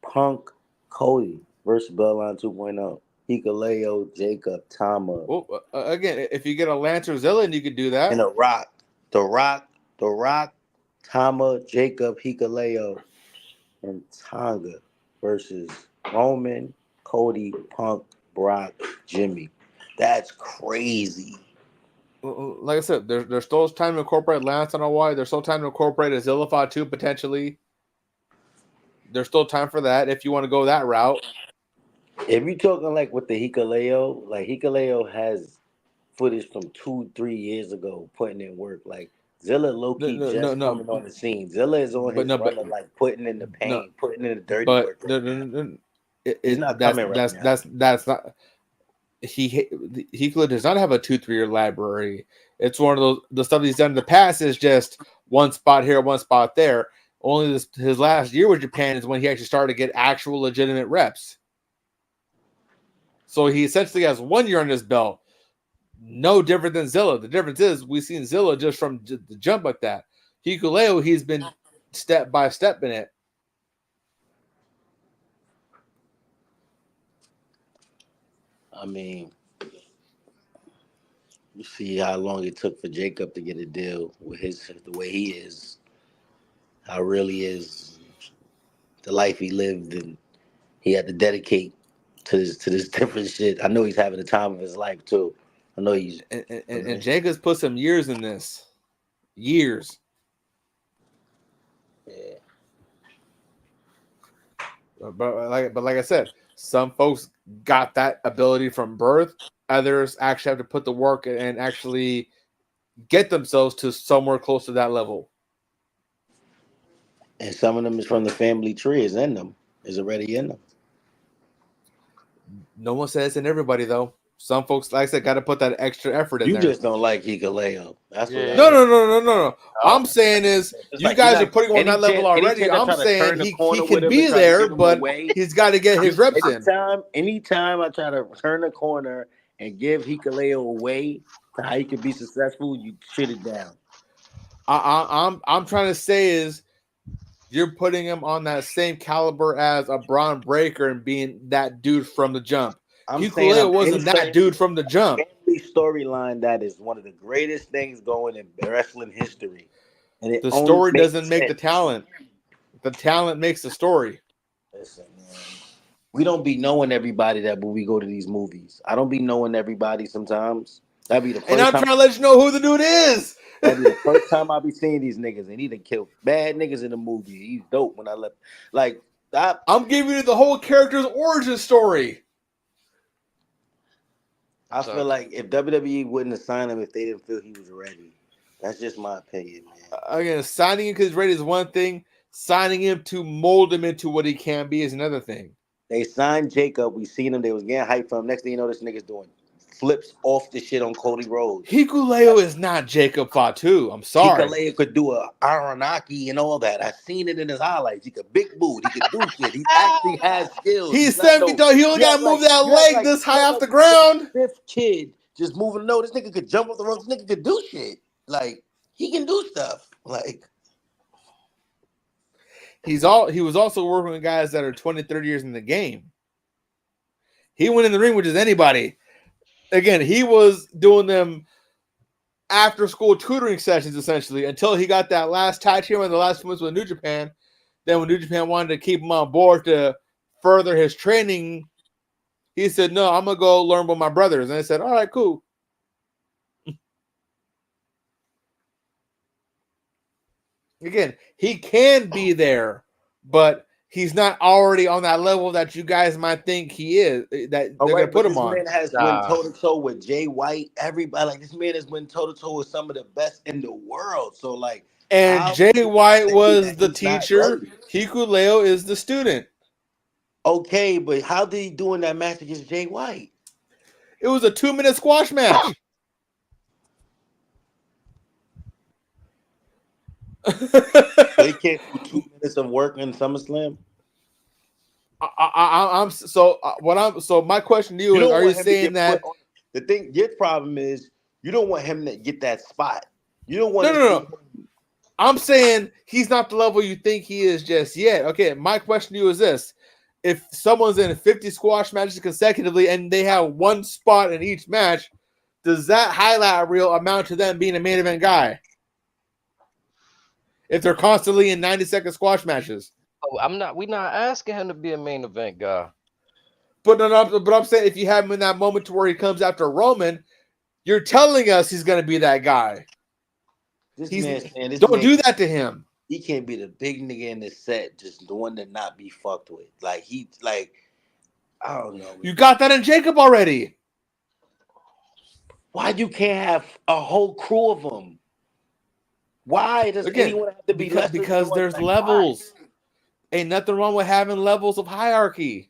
Punk, Cody versus Bloodline 2.0. Hikuleo, Jacob, Tama, Well, again, if you get a Lance or Zilla, you could do that. and The Rock, Tama, Jacob, Hikuleo, and Tonga versus Roman, Cody, Punk, Brock, Jimmy. That's crazy. Like I said, there's still time to incorporate Lance on Hawaii. There's still time to incorporate a Zilla Fatu potentially. There's still time for that if you want to go that route. If you're talking like with the Hikuleo, like Hikuleo has footage from 2-3 years ago putting in work. Like Zilla low-key coming on the scene. Zilla is on his run of like putting in the pain, putting in the dirty work. He's not coming right now. That's not. He does not have a 2-3 year library. It's one of those, the stuff he's done in the past is just one spot here, one spot there. Only his last year with Japan is when he actually started to get actual legitimate reps. So he essentially has 1 year on his belt. No different than Zilla. The difference is we've seen Zilla just from the jump like that. Hikuleo, he's been step by step in it. I mean, you see how long it took for Jacob to get a deal with the way he is, how really is the life he lived, and he had to dedicate to this different shit. I know he's having the time of his life too. I know he's and Jacob's put some years in this. Years. Yeah. But like I said, some folks got that ability from birth. Others actually have to put the work and actually get themselves to somewhere close to that level. And some of them is from the family tree. Is in them. Is already in them. No one says in everybody though. Some folks, like I said, got to put that extra effort in You there. just don't like Hikuleo. That's what. No. I'm saying is you guys are putting on that level already. I'm saying he can be there, but he's got to get his reps in. Anytime I try to turn the corner and give Hikuleo away to how he can be successful, you shit it down. I'm trying to say is you're putting him on that same caliber as a Braun Breaker and being that dude from the jump. Hikuleo wasn't that dude from the jump. Family storyline that is one of the greatest things going in wrestling history. And the story doesn't make the talent. The talent makes the story. Listen, man. We don't be knowing everybody that when we go to these movies. I don't be knowing everybody sometimes. That'd be the first time. And I'm trying to let you know who the dude is. That'd be the first time I be seeing these niggas, and he done killed bad niggas in the movie. He's dope when I left. Like I'm giving you the whole character's origin story. I feel like if WWE wouldn't have signed him if they didn't feel he was ready. That's just my opinion, man. Again, signing him because he's ready is one thing. Signing him to mold him into what he can be is another thing. They signed Jacob. We seen him. They was getting hyped for him. Next thing you know, this nigga's doing flips off the shit on Cody Rhodes. Hikuleo is not Jacob Fatu. I'm sorry. Hikuleo could do a Aranaki and all that. I've seen it in his highlights. He could big boot. He could do shit. He actually has skills. He's 7 feet tall. He only got to move that leg this high off the ground. Fifth kid just moving. No, this nigga could jump off the rope. This nigga could do shit. Like he can do stuff. Like he was also working with guys that are 20, 30 years in the game. He went in the ring with just anybody. Again, he was doing them after school tutoring sessions essentially until he got that last tag team in the last 2 months with New Japan. Then when New Japan wanted to keep him on board to further his training He said, "No, I'm gonna go learn with my brothers." And I said, "All right, cool." Again, he can be there, but he's not already on that level that you guys might think he is. That All they're gonna right, put but him this on. man has went toe to toe with Jay White. Everybody, like this man has went toe to toe with some of the best in the world. So like, And how Jay can you White say was that the he's not teacher. ready? Hikuleo is the student. Okay, but how did he do in that match against Jay White? It was a 2-minute squash match. So he can't do 2 minutes of work in SummerSlam. My question to you You is: don't are you want him to saying get put that? on. The thing, your problem is you don't want him to get that spot. You don't want No, to no, see no. I'm saying he's not the level you think he is just yet. Okay, my question to you is this: if someone's in 50 squash matches consecutively and they have one spot in each match, does that highlight reel amount to them being a main event guy? If they're constantly in 90-second squash matches. We're not asking him to be a main event guy. But I'm saying if you have him in that moment to where he comes after Roman, you're telling us he's going to be that guy. Don't do that to him. He can't be the big nigga in the set, just the one to not be fucked with. Like I don't know. You got that in Jacob already. Why you can't have a whole crew of them? Why does anyone have to be less because than there's like, levels. Ain't nothing wrong with having levels of hierarchy.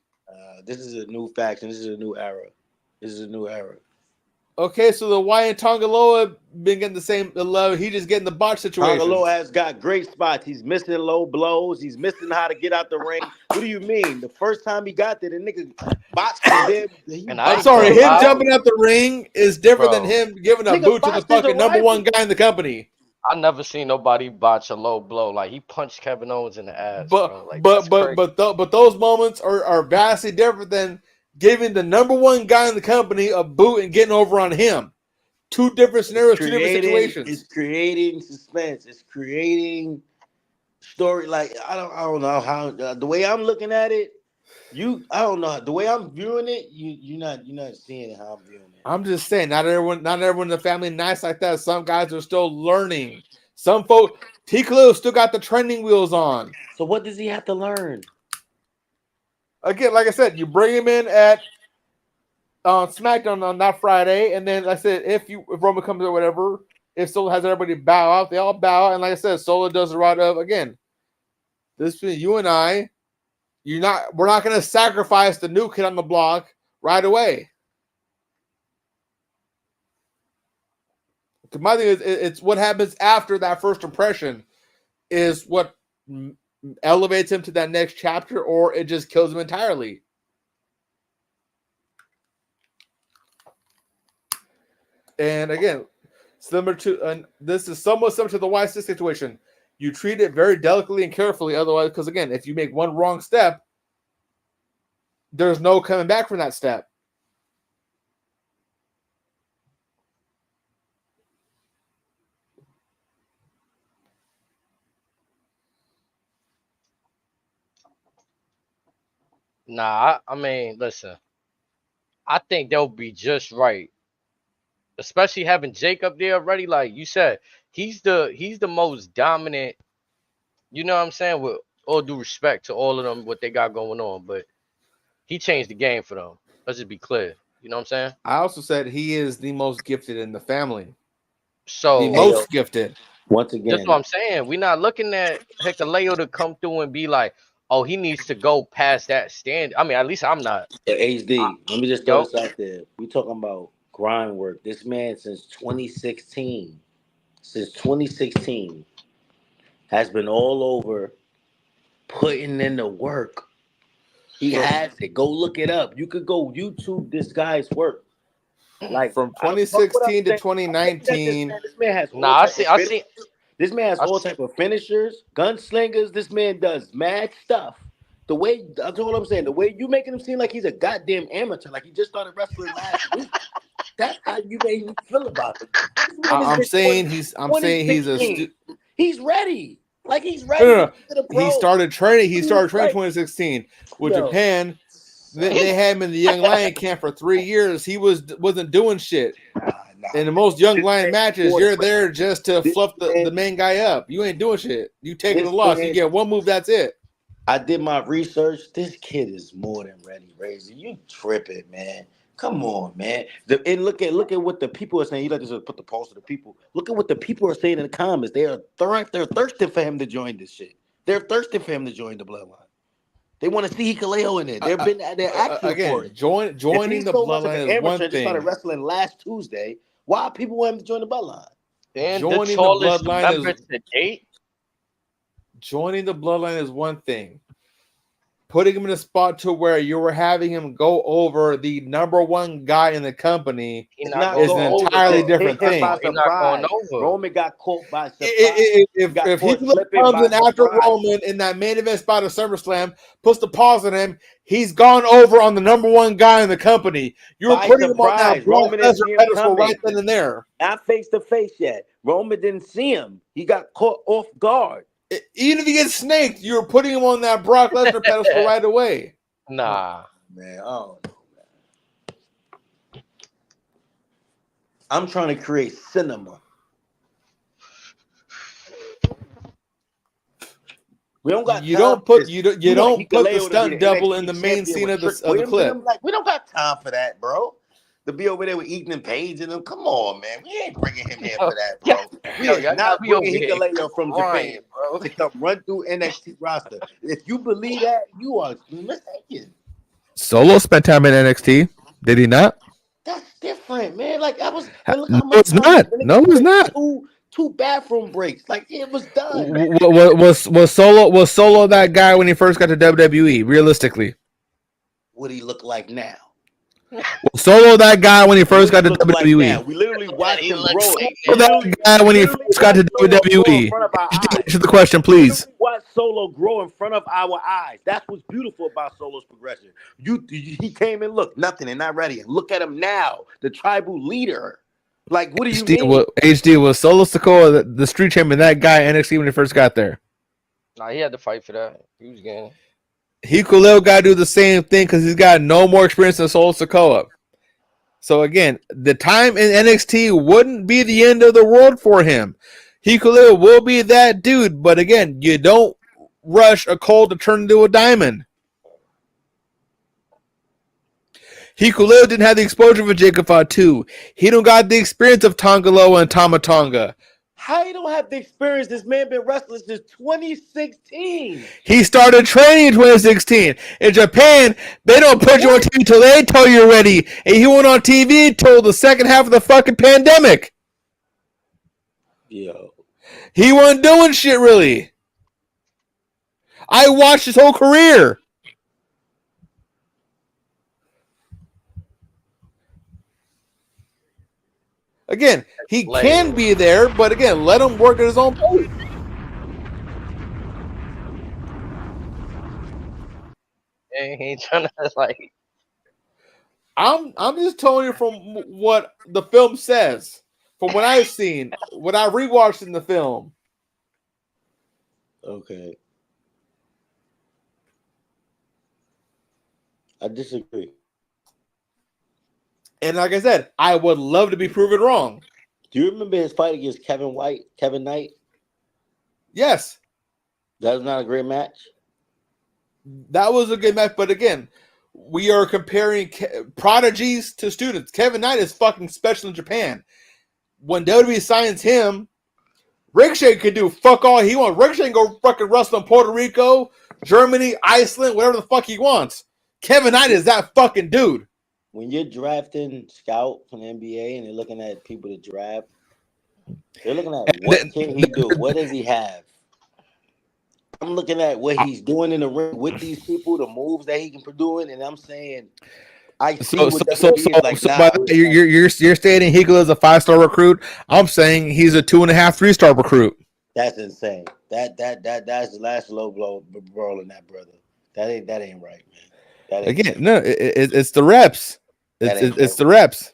This is a new faction. This is a new era. Okay, so the Wyatt Tongaloa been getting the same level. He just getting the botch situation. Tongaloa has got great spots. He's missing low blows. He's missing how to get out the ring. What do you mean? The first time he got there, the nigga botched him. I'm sorry, him jumping out the ring is different than him giving a boot to the fucking number one guy in the company. I never seen nobody botch a low blow. Like he punched Kevin Owens in the ass. But those moments are vastly different than giving the number one guy in the company a boot and getting over on him. Two different scenarios, two different situations. It's creating suspense. It's creating story. Like I don't know how the way I'm looking at it. I don't know the way I'm viewing it. You're not seeing it how I'm viewing it. I'm just saying, not everyone in the family nice like that. Some guys are still learning. Some folks, T-Clue still got the training wheels on. So what does he have to learn? Again, like I said, you bring him in at SmackDown on that Friday, and then like I said, if Roman comes or whatever, if Solo has everybody bow out, they all bow out, and like I said, Solo does the route of again. This between you and I, we're not going to sacrifice the new kid on the block right away. My thing is, it's what happens after that first impression is what elevates him to that next chapter, or it just kills him entirely. And again, this is somewhat similar to the Y6 situation. You treat it very delicately and carefully, otherwise, because again, if you make one wrong step, there's no coming back from that step. Nah, I mean, listen. I think they'll be just right. Especially having Jacob there already, like you said, he's the most dominant. You know what I'm saying? With all due respect to all of them, what they got going on, but he changed the game for them. Let's just be clear. You know what I'm saying? I also said he is the most gifted in the family. So the most gifted. Once again, that's what I'm saying. We're not looking at Hikuleo to come through and be like, oh, he needs to go past that standard. I mean, at least I'm not. HD, let me just throw this out there. We talking about grind work. This man since 2016, has been all over putting in the work. He has it. Go look it up. You could go YouTube this guy's work. Like from 2016 to 2019. This man has This man has all type of finishers, gunslingers. This man does mad stuff. That's all I'm saying. The way you making him seem like he's a goddamn amateur, like he just started wrestling last week. That's how you made me feel about it. I'm saying he's he's ready. Like he's ready. No. He started training 2016 with Japan. They had him in the Young Lion camp for 3 years. He wasn't doing shit. Nah. In the most Young This Lion man matches, fought- you're there just to this fluff man- the main guy up. You ain't doing shit. You taking This the loss. man- You get one move, that's it. I did my research. This kid is more than ready, Razor. You tripping, man. Come on, man. And look at what the people are saying. You like to just put the pulse of the people. Look at what the people are saying in the comments. They're thirsting for him to join this shit. They're thirsting for him to join the bloodline. They want to see Hikuleo in it. They're asking again, for it. joining the bloodline is one Just started thing. wrestling last Tuesday. Why people want him to join the bloodline? And Joining the the tallest bloodline member is- to date. Joining the bloodline is one thing. Putting him in a spot to where you were having him go over the number one guy in the company He's It's not not is going an over. entirely It's different hit him by thing. He's not going surprise. over. Roman got caught by surprise. If Got he caught comes slipping by in after surprise. Roman in that main event spot of SummerSlam, puts the pause on him, he's gone over on the number one guy in the company. You were By putting him on that surprise. Brock Roman didn't see Lesnar him pedestal coming. right then and there. Not face to face yet. Roman didn't see him. He got caught off guard. Even if he gets snaked, you were putting him on that Brock Lesnar pedestal right away. Nah. Man, I don't know, man. I'm trying to create cinema. We don't got You time don't for put this. you don't You want put the Hikuleo to be stunt the double NXT in the main champion scene with of the Trick Williams and clip. them. Like, we don't got time for that, bro. To be over there with Ethan and Page and them. Come on, man. We ain't bringing him here for that, bro. We Yo, are y'all not be over bringing here Hikuleo from crying, Japan bro. to come run through NXT roster. If you believe that, you are mistaken. Solo spent time in NXT. Did he not? That's different, man. Like I was. And look No, how much it's not. time- No, it's not. Two bathroom breaks. Like it was done. Was Solo that guy when he first got to WWE? Realistically, What he look like now? Solo that guy when he first got to What he look like WWE. now? We literally watched He him looks grow. like We That literally- guy when he literally first got to watched Solo grow in WWE. front of our eyes. Answer the question, please. Literally watched Solo grow in front of our eyes. That's what's beautiful about Solo's progression. He came and looked nothing and not ready. And look at him now, the tribal leader. Like, what do you mean? HD was Solo Sikoa the street champion. That guy NXT when he first got there. Nah, he had to fight for that. He was getting. Hikuleo got to do the same thing because he's got no more experience than Solo Sikoa. So again, the time in NXT wouldn't be the end of the world for him. Hikuleo will be that dude, but again, you don't rush a coal to turn into a diamond. Hikuleo didn't have the exposure for Jacob Fatu. He don't got the experience of Tongaloa and Tama Tonga. How you don't have the experience? This man been wrestling since 2016. He started training in 2016. In Japan, they don't put you on TV till they tell you're ready. And he went on TV till the second half of the fucking pandemic. Yo. He wasn't doing shit really. I watched his whole career. Again, he can be there, but again, let him work at his own pace. He ain't trying to like. I'm just telling you from what the film says, from what I've seen, what I rewatched in the film. Okay. I disagree. And like I said, I would love to be proven wrong. Do you remember his fight against Kevin Knight? Yes, That was not a great match. that was a good match, but again, we are comparing prodigies to students. Kevin Knight is fucking special in Japan. When WWE signs him, Ricochet could do fuck all he wants. Ricochet can go fucking wrestle in Puerto Rico, Germany, Iceland, whatever the fuck he wants. Kevin Knight is that fucking dude. When you're drafting scout from the NBA and they're looking at people to draft, they're looking at what can he do? What does he have? I'm looking at what he's doing in the ring with these people, the moves that he can be doing, and I'm saying, I see what WWE is like. You're stating Hikuleo is a 5-star recruit. I'm saying he's a 2.5, 3-star recruit. That's insane. That's the last low blow in that, brother. That ain't right, man. That ain't Again, no, it's the reps. It's the reps.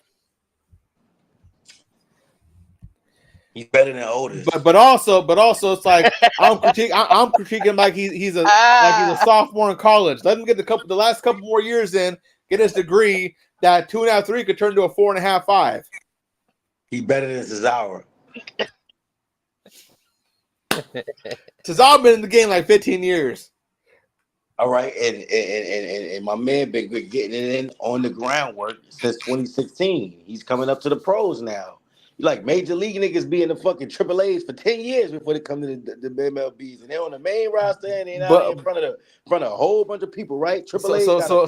He's better than Otis. But also it's like I'm critiquing him like he's a sophomore in college. Let him get the last couple more years in, get his degree. That 2.5, 3 could turn to a 4.5, 5. He's better than Cesaro. Cesaro been in the game like 15 years. All right, and my man been getting it in on the groundwork since 2016. He's coming up to the pros now. Like major league niggas be in the fucking Triple A's for 10 years before they come to the MLBs, and they're on the main roster and they're out in front of a whole bunch of people, right? Triple A's got a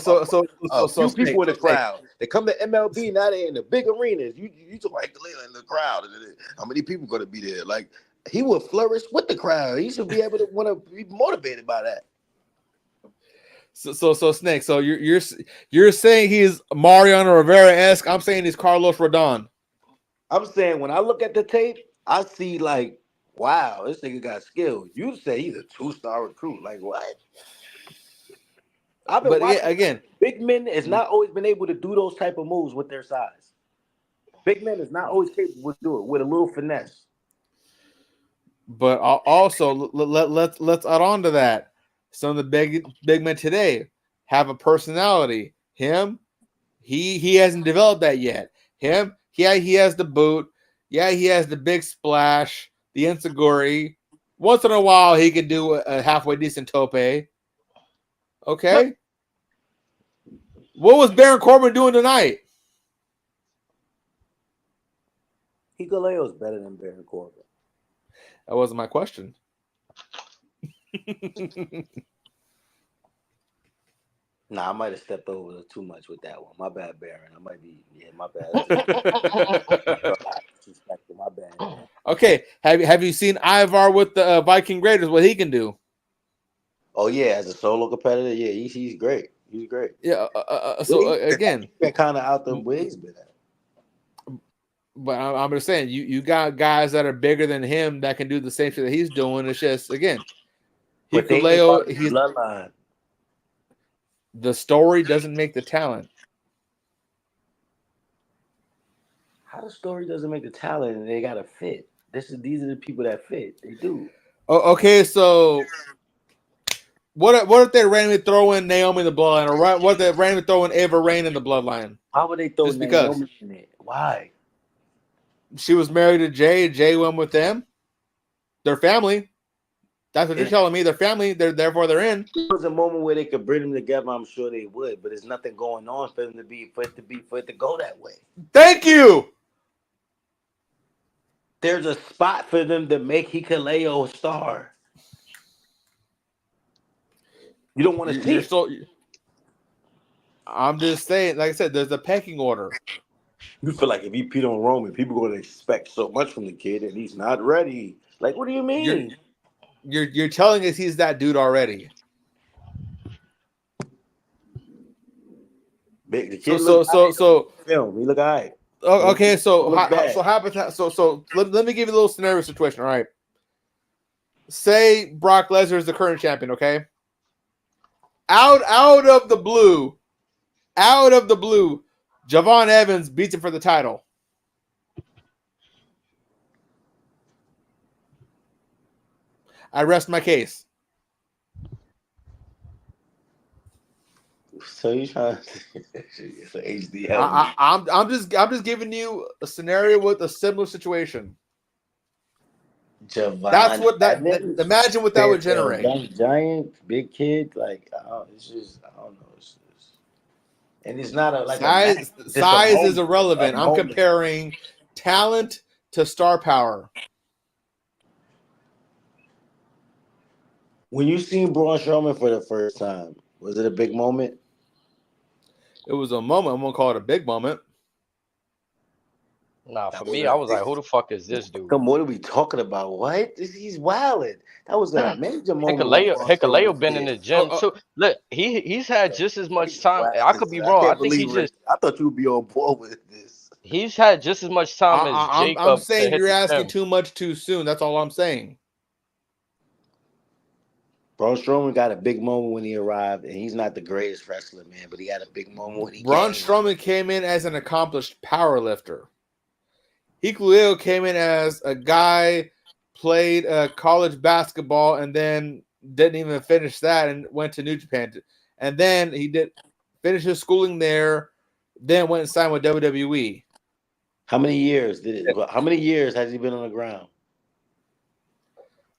few people in the crowd. They come to MLB now, they're in the big arenas. You talk like in the crowd. How many people gonna be there? Like he will flourish with the crowd. He should be able to want to be motivated by that. So Snake. So you're saying he's Mariano Rivera-esque. I'm saying he's Carlos Rodon. I'm saying when I look at the tape, I see like, wow, this nigga got skill. You say he's a 2-star recruit. Like what? I've been watching. Again, big men has not always been able to do those type of moves with their size. Big men is not always capable to do it with a little finesse. But also let's add on to that. Some of the big men today have a personality. Him, he hasn't developed that yet. Him. Yeah, he has the boot. Yeah, he has the big splash, the enziguri. Once in a while, he can do a halfway decent tope. Okay. What was Baron Corbin doing tonight? Hikuleo's better than Baron Corbin. That wasn't my question. Nah, I might have stepped over too much with that one. My bad, Baron. I might be, my bad. My bad. Okay, have you seen Ivar with the Viking Raiders? What he can do? Oh yeah, as a solo competitor, yeah, he's great. He's great. Yeah. Again, kind of out the way he's been at. But I'm just saying, you got guys that are bigger than him that can do the same shit that he's doing. It's just again, Hikuleo, he's bloodline. The story doesn't make the talent. How the story doesn't make the talent and they gotta fit? These are the people that fit. They do. Oh, okay, so what if they randomly throw in Naomi in the bloodline, or what if they randomly throw in Ava Raine in the bloodline? How would they throw Naomi in it? Why? She was married to Jay. Jay went with them. Their family. That's what you're telling me. Their family. Therefore they're in. There was a moment where they could bring them together. I'm sure they would, but there's nothing going on for it to go that way. Thank you. There's a spot for them to make Hikuleo a star. You don't want to see it. I'm just saying, like I said, there's a pecking order. You feel like if he peed on Roman, people are going to expect so much from the kid, and he's not ready. Like, what do you mean? You're telling us he's that dude already. The kid so film. He look all right. Okay, so let me give you a little scenario situation. All right, say Brock Lesnar is the current champion. Okay, out of the blue, Javon Evans beats him for the title. I rest my case. So you trying to HD? I'm just giving you a scenario with a similar situation. Javon That's what imagine what that would generate. Giant, big kid, like it's just I don't know. And it's not size is irrelevant. I'm comparing talent to star power. When you seen Braun Strowman for the first time, was it a big moment? It was a moment. I'm gonna call it a big moment. Nah, for me, I was like, "Who the fuck is this dude?" Come, what are we talking about? What? He's wilding. That was a major moment. Hikuleo been in the gym too. Look, he's had just as much time. I could be wrong. I think I thought you would be on board with this. He's had just as much time as Jacob. I'm saying you're asking too much too soon. That's all I'm saying. Braun Strowman got a big moment when he arrived, and he's not the greatest wrestler, man, but he had a big moment when he Braun Strowman came in as an accomplished power lifter. Hikuleo came in as a guy, played college basketball, and then didn't even finish that and went to New Japan. And then he did finish his schooling there, then went and signed with WWE. How many years How many years has he been on the ground?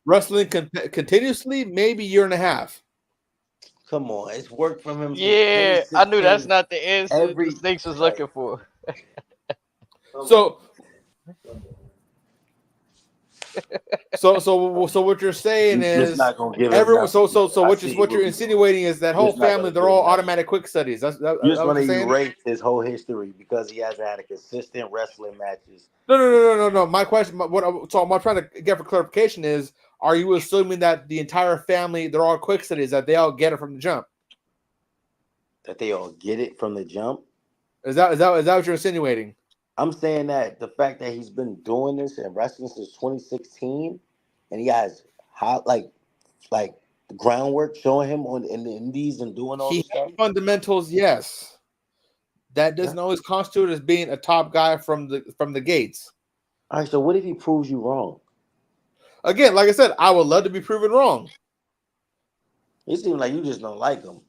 Wrestling continuously, maybe year and a half. Come on, it's worked from him. Yeah, I knew that's not the answer Every- Snakes was looking for. So what you're saying He's just is not gonna give everyone. him So nothing. what you're insinuating is that whole Just not gonna family, they're give all him nothing. automatic quick studies. That's You just what want to you're saying? erase his whole history because he hasn't had a consistent wrestling matches. No. My question, so I'm trying to get for clarification is: are you assuming that the entire family, they're all quick studies, that they all get it from the jump? That they all get it from the jump? Is that what you're insinuating? I'm saying that the fact that he's been doing this and wrestling since 2016, and he has like the groundwork showing him in the indies and doing all this stuff. Fundamentals, yes. That doesn't always constitute as being a top guy from the gates. All right, so what if he proves you wrong? Again, like I said, I would love to be proven wrong. It seems like you just don't like him.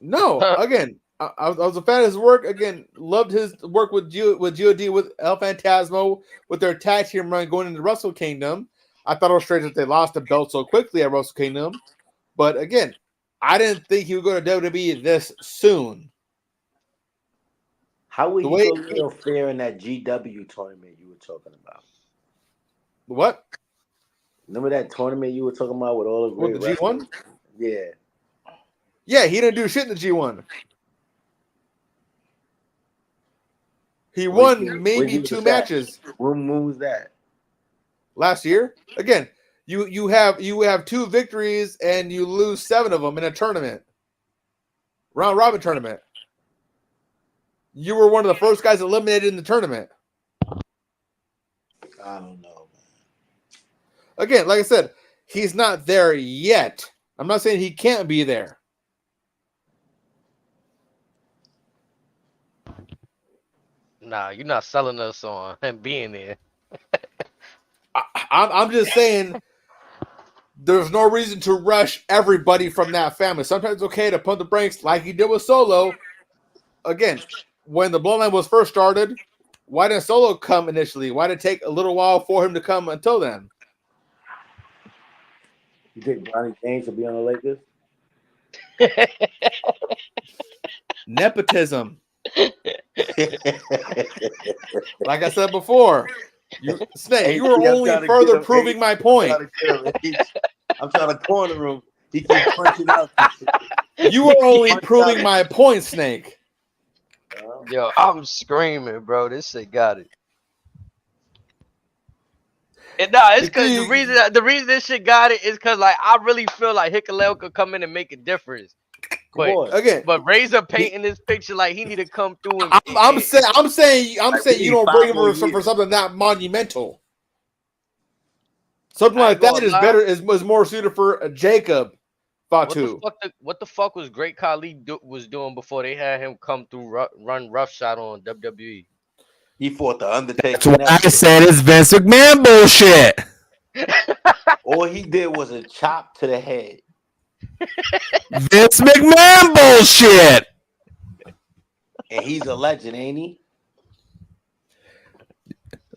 No, again, I was a fan of his work. Again, loved his work with God, with El Phantasmo, with their tag team run going into Wrestle Kingdom. I thought it was strange that they lost the belt so quickly at Wrestle Kingdom. But again, I didn't think he would go to WWE this soon. How would he go a little fair in that GW tournament you were talking about? What? Remember that tournament you were talking about with all the great the G1? Yeah. Yeah, he didn't do shit in the G1. He won maybe 2 matches. When was that? Last year. Again, you have 2 victories and you lose 7 of them in a tournament. Round robin tournament. You were one of the first guys eliminated in the tournament. I don't know, man. Again, like I said, he's not there yet. I'm not saying he can't be there. Nah, you're not selling us on him being there. I'm just saying there's no reason to rush everybody from that family. Sometimes it's okay to pump the brakes like he did with Solo. Again, when the Bloodline was first started, why didn't Solo come initially? Why did it take a little while for him to come until then? You think Johnny James should be on the Lakers? Nepotism. Like I said before, Snake, you were only further proving my point. I'm trying to corner him. He keeps punching out. You were only proving my point, Snake. Yo, I'm screaming, bro. This shit got it. And nah, it's because the reason this shit got it is because like I really feel like Hikuleo could come in and make a difference. But Razor painting this picture like he need to come through. And, I'm saying you don't bring him for something that monumental. Something like that is better. Is more suited for Jacob Fatu. What the fuck was Great Khali was doing before they had him come through run roughshod on WWE? He fought the Undertaker. That's what I said. It's Vince McMahon bullshit. All he did was a chop to the head. Vince McMahon bullshit. And he's a legend, ain't he?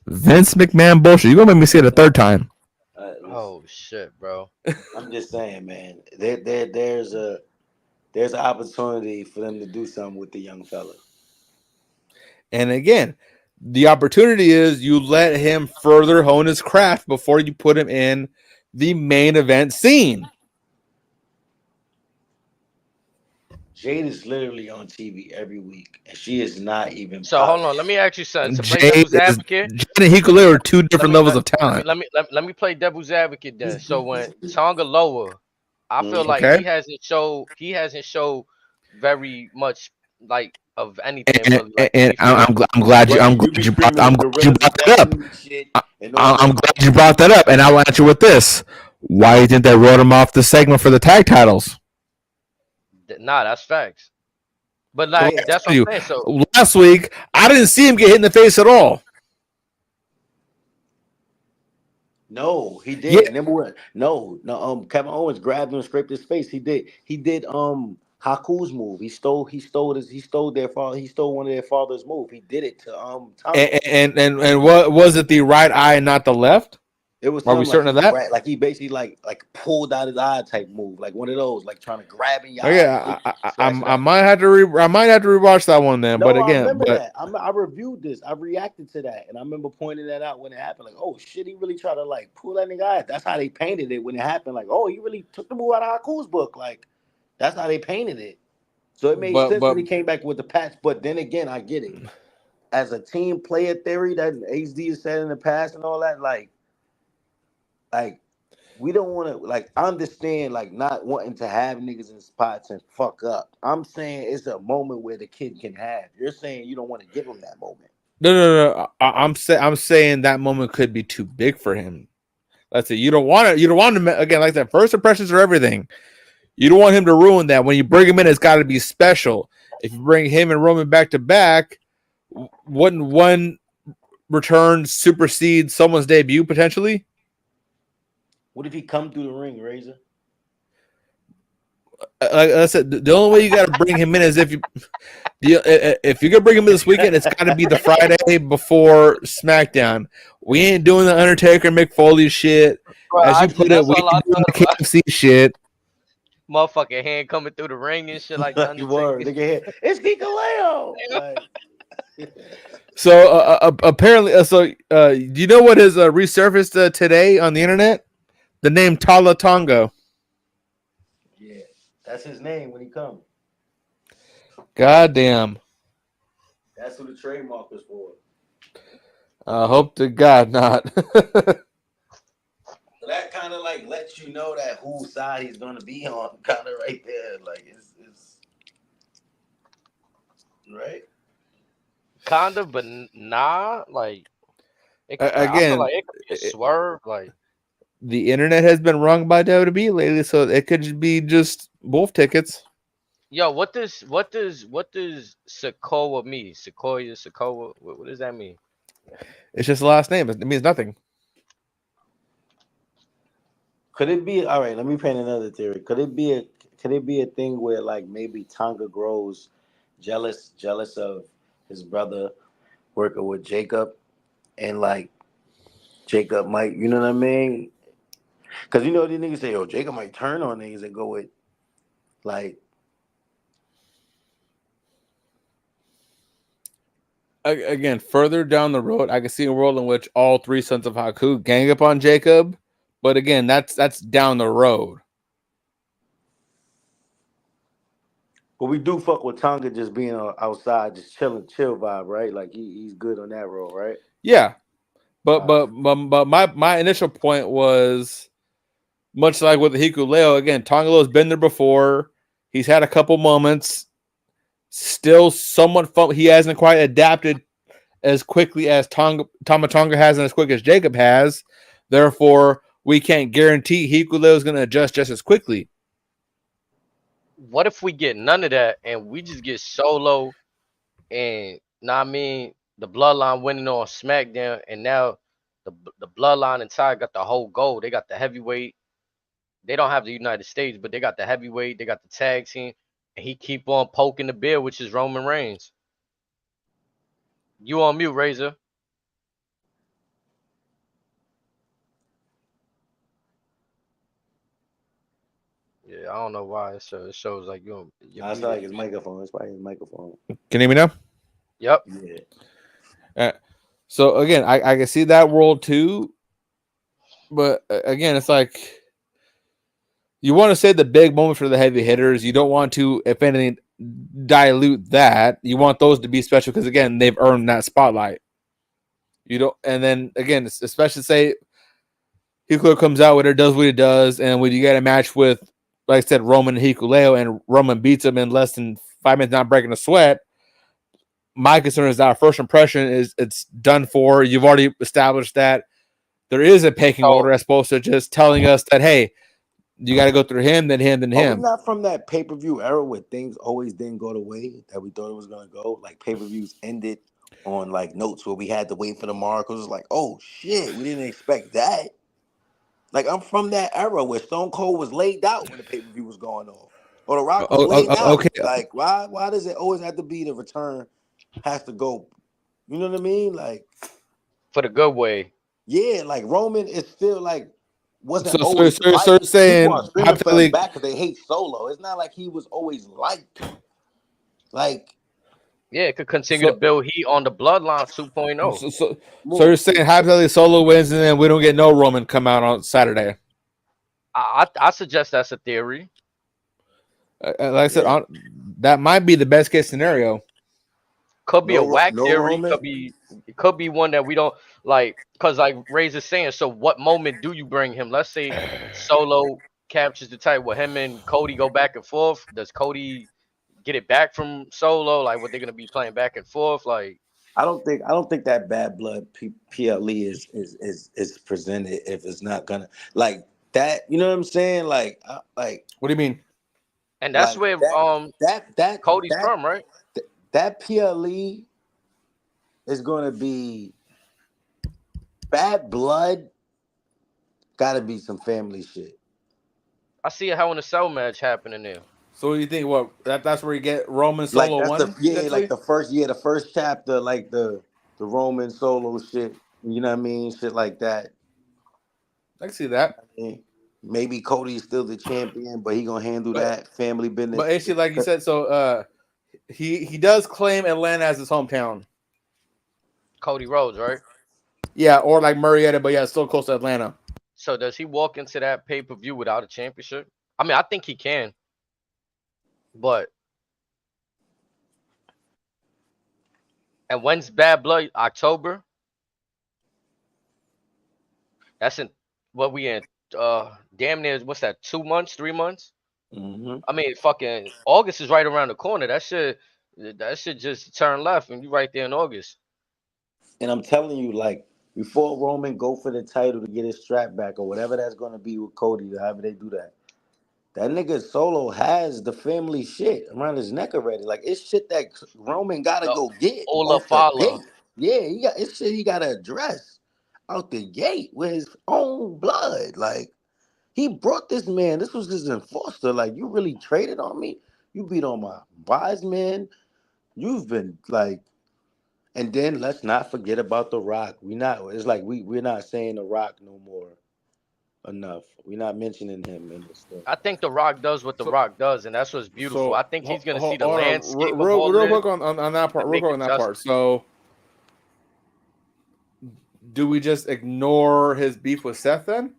Vince McMahon bullshit. You gonna make me say it a third time? Oh shit, bro. I'm just saying, man. There's an opportunity for them to do something with the young fella. And again, the opportunity is you let him further hone his craft before you put him in the main event scene. Jade is literally on TV every week, and she is not even. So hold on, let me ask you something. To play Jade devil's advocate, and Hikuleo are 2 different levels of talent. Let me play devil's advocate then. So when Tonga Loa, I feel like he hasn't showed very much like of anything. And I'm glad you brought that up. I'm glad you brought that up, and I'll answer with this: why didn't they wrote him off the segment for the tag titles? Nah, that's facts. But like that's what I'm saying. So last week, I didn't see him get hit in the face at all. No, he did. Yeah, Remember what? No. Kevin Owens grabbed him and scraped his face. He did. He did. Haku's move. He stole their father. He stole one of their father's move. He did it to Tonga. and what was it? The right eye, not the left? It was Are we something like certain of that? like he basically like pulled out his eye type move, like one of those, like trying to grab in your Okay, eye, scratch it I out. might have to I might have to rewatch that one then. But No, I again, remember but that. I reviewed this. I reacted to that, and I remember pointing that out when it happened. Like, oh shit, he really tried to like pull that nigga eye. That's how they painted it when it happened. Like, oh, he really took the move out of Haku's book. Like, that's how they painted it. So it made sense but when he came back with the patch. But then again, I get it. As a team player theory that HD has said in the past and all that, like we don't want to like understand like not wanting to have niggas in spots and fuck up. I'm saying it's a moment where the kid can have. You're saying you don't want to give him that moment. no. I'm saying that moment could be too big for him. Let's say you don't want it. You don't want him again. Like that, first impressions are everything. You don't want him to ruin that. When you bring him in, it's got to be special. If you bring him and Roman back to back, wouldn't one return supersede someone's debut potentially? What if he come through the ring, Razor? Like I said, the only way you got to bring him in is if you're gonna bring him in this weekend, it's got to be the Friday before SmackDown. We ain't doing the Undertaker McFoley shit. Bro, As you put it, we ain't doing the KFC shit. Motherfucking hand coming through the ring and shit like the You were, Undertaker. nigga, here. It's Nicoleo. Like, So apparently, do you know what has resurfaced today on the internet? The name Tala Tonga. yeah, that's his name when he comes. Goddamn. That's who the trademark was for. I hope to God not. So that kind of like lets you know that whose side he's gonna be on, kind of right there. Like it's right. Kinda, but nah. Like I feel Again, like it could be a swerve. Like, the internet has been wrung by WWE lately, so it could be just wolf tickets. yo, what does Sokoa mean? Sokoa. What does that mean? It's just the last name. It means nothing. Could it be all right? Let me paint another theory. Could it be a thing where like maybe Tonga grows jealous of his brother working with Jacob, and like Jacob might, you know what I mean? Because you know these niggas say, "Yo, Jacob might turn on niggas and go with like." Again, further down the road, I can see a world in which all three sons of Haku gang up on Jacob, but again, that's down the road. But we do fuck with Tonga just being outside, just chill vibe, right? Like he's good on that road, right? Yeah, but my initial point was much like with the Hikuleo. Again, Tongalo's been there before. He's had a couple moments. Still somewhat fun. He hasn't quite adapted as quickly as Tama Tonga has and as quick as Jacob has. Therefore, we can't guarantee Hikuleo is going to adjust just as quickly. What if we get none of that and we just get Solo and the Bloodline winning on SmackDown, and now the Bloodline and Ty got the whole gold. They got the heavyweight. They don't have the United States, but they got the heavyweight. They got the tag team, and he keep on poking the bear, which is Roman Reigns. You on mute, Razor? Yeah, I don't know why. So it shows like you're I feel like his microphone. It's probably his microphone. Can you hear me now? Yep. Yeah. So again, I can see that world too, but again, it's like you want to say the big moment for the heavy hitters. You don't want to, if anything, dilute that. You want those to be special because again, they've earned that spotlight. You don't, and then again, especially say Hikuleo comes out with it, does what he does, and when you get a match with, like I said, Roman and Hikuleo, and Roman beats him in less than 5 minutes, not breaking a sweat. My concern is that our first impression is it's done for. You've already established that there is a pecking order as opposed to just telling us that, hey, you got to go through him, then him, then him. Are we not from that pay-per-view era where things always didn't go the way that we thought it was going to go? Like pay-per-views ended on like notes where we had to wait for the mark. It was like, oh shit, we didn't expect that. Like I'm from that era where Stone Cold was laid out when the pay-per-view was going on. Or The Rock was laid out. Okay. Like, why does it always have to be the return has to go? You know what I mean? Like, For the good way. yeah, like Roman is still like wasn't So always so liked. People saying are screaming for him hypothetically. back because they hate Solo. It's not like he was always liked. Like, Yeah, it could continue to build heat on the Bloodline 2.0. So you're saying hypothetically Solo wins and then we don't get no Roman come out on Saturday. I suggest that's a theory. Like I said, that might be the best case scenario. Could be a whack theory. Roman? It could be one that we don't like. Because like Razor's saying, so what moment do you bring him? Let's say Solo captures the title. Will him and Cody go back and forth? Does Cody get it back from Solo? Like, what they're gonna be playing back and forth? Like, I don't think that Bad Blood PLE is presented if it's not gonna like that. You know what I'm saying? Like What do you mean? and that's like where that Cody's from, right? That PLE is gonna be Bad Blood. Got to be some family shit. I see a Hell in a Cell match happening there. So you think what that's where you get Roman Solo Like one? like the first chapter, like the Roman Solo shit. You know what I mean? Shit like that. I can see that. I mean, maybe Cody's still the champion, but he gonna handle that family business. But actually, like you said, so he does claim Atlanta as his hometown. Cody Rhodes, right? Yeah, or like Marietta, but yeah, still close to Atlanta. So does he walk into that pay-per-view without a championship? I mean, I think he can. But and when's Bad Blood? October? That's in what we in damn near what's that, 2 months, 3 months? Mm-hmm. I mean, fucking August is right around the corner. That should just turn left and you right there in August. And I'm telling you, like, before Roman go for the title to get his strap back or whatever that's gonna be with Cody, however they do that. That nigga Solo has the family shit around his neck already. Like, it's shit that Roman gotta go get off the gate. Yeah, it's shit he gotta address out the gate with his own blood. Like, he brought this man. This was his enforcer. Like, you really traded on me? You beat on my wise man. You've been like, and then let's not forget about The Rock. It's like we're not saying The Rock no more enough. We're not mentioning him in this stuff. I think The Rock does what The Rock does, and that's what's beautiful. So, I think he's gonna see the hold on. landscape of real all quick this. on that part. Real quick on that part. So, do we just ignore his beef with Seth then?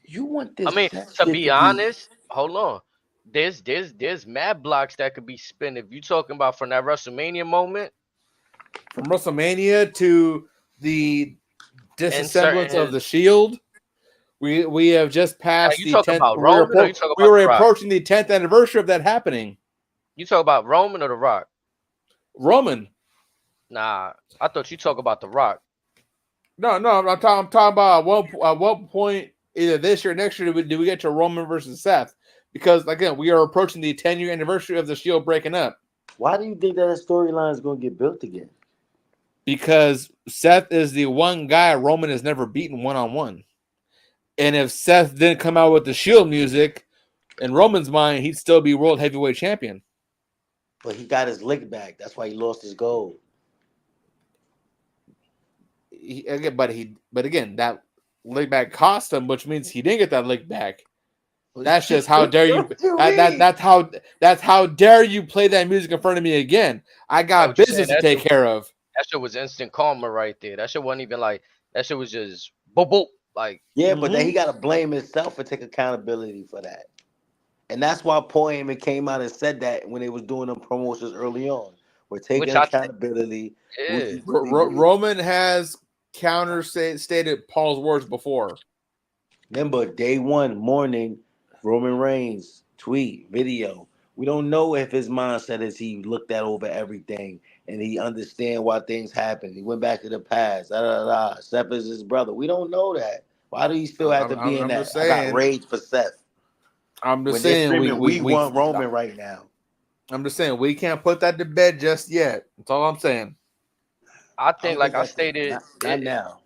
You want this? I mean, to be honest, hold on. There's mad blocks that could be spin if you talking about from that WrestleMania moment. From WrestleMania to the disassemblance of the Shield, we have just passed the 10th. We were approaching the 10th anniversary of that happening. You talk about Roman or The Rock? Roman. Nah, I thought you talk about The Rock. No, I'm talking about at what point, either this year or next year, do we get to Roman versus Seth? Because again, we are approaching the 10-year anniversary of the Shield breaking up. Why do you think that storyline is going to get built again? Because Seth is the one guy Roman has never beaten one-on-one. And if Seth didn't come out with the Shield music, in Roman's mind, he'd still be World Heavyweight Champion. But he got his lick back. That's why he lost his gold. But again, that lick back cost him, which means he didn't get that lick back. That's just how dare you. That's how dare you play that music in front of me again. I got business to take care of. That shit was instant karma right there. That shit wasn't even like, that shit was just boop boop. Like, yeah, but then he got to blame himself and take accountability for that. And that's why Paul Heyman came out and said that when they was doing them promotions early on. We're taking accountability. Roman has stated Paul's words before. Remember, day one morning, Roman Reigns tweet video. We don't know if his mindset is he looked at over everything and he understand why things happen. He went back to the past. Seth is his brother. We don't know that. Why do he still have to be in that? I got rage for Seth. I'm just saying we want Roman right now. I'm just saying we can't put that to bed just yet. That's all I'm saying. I think, like I stated, not now.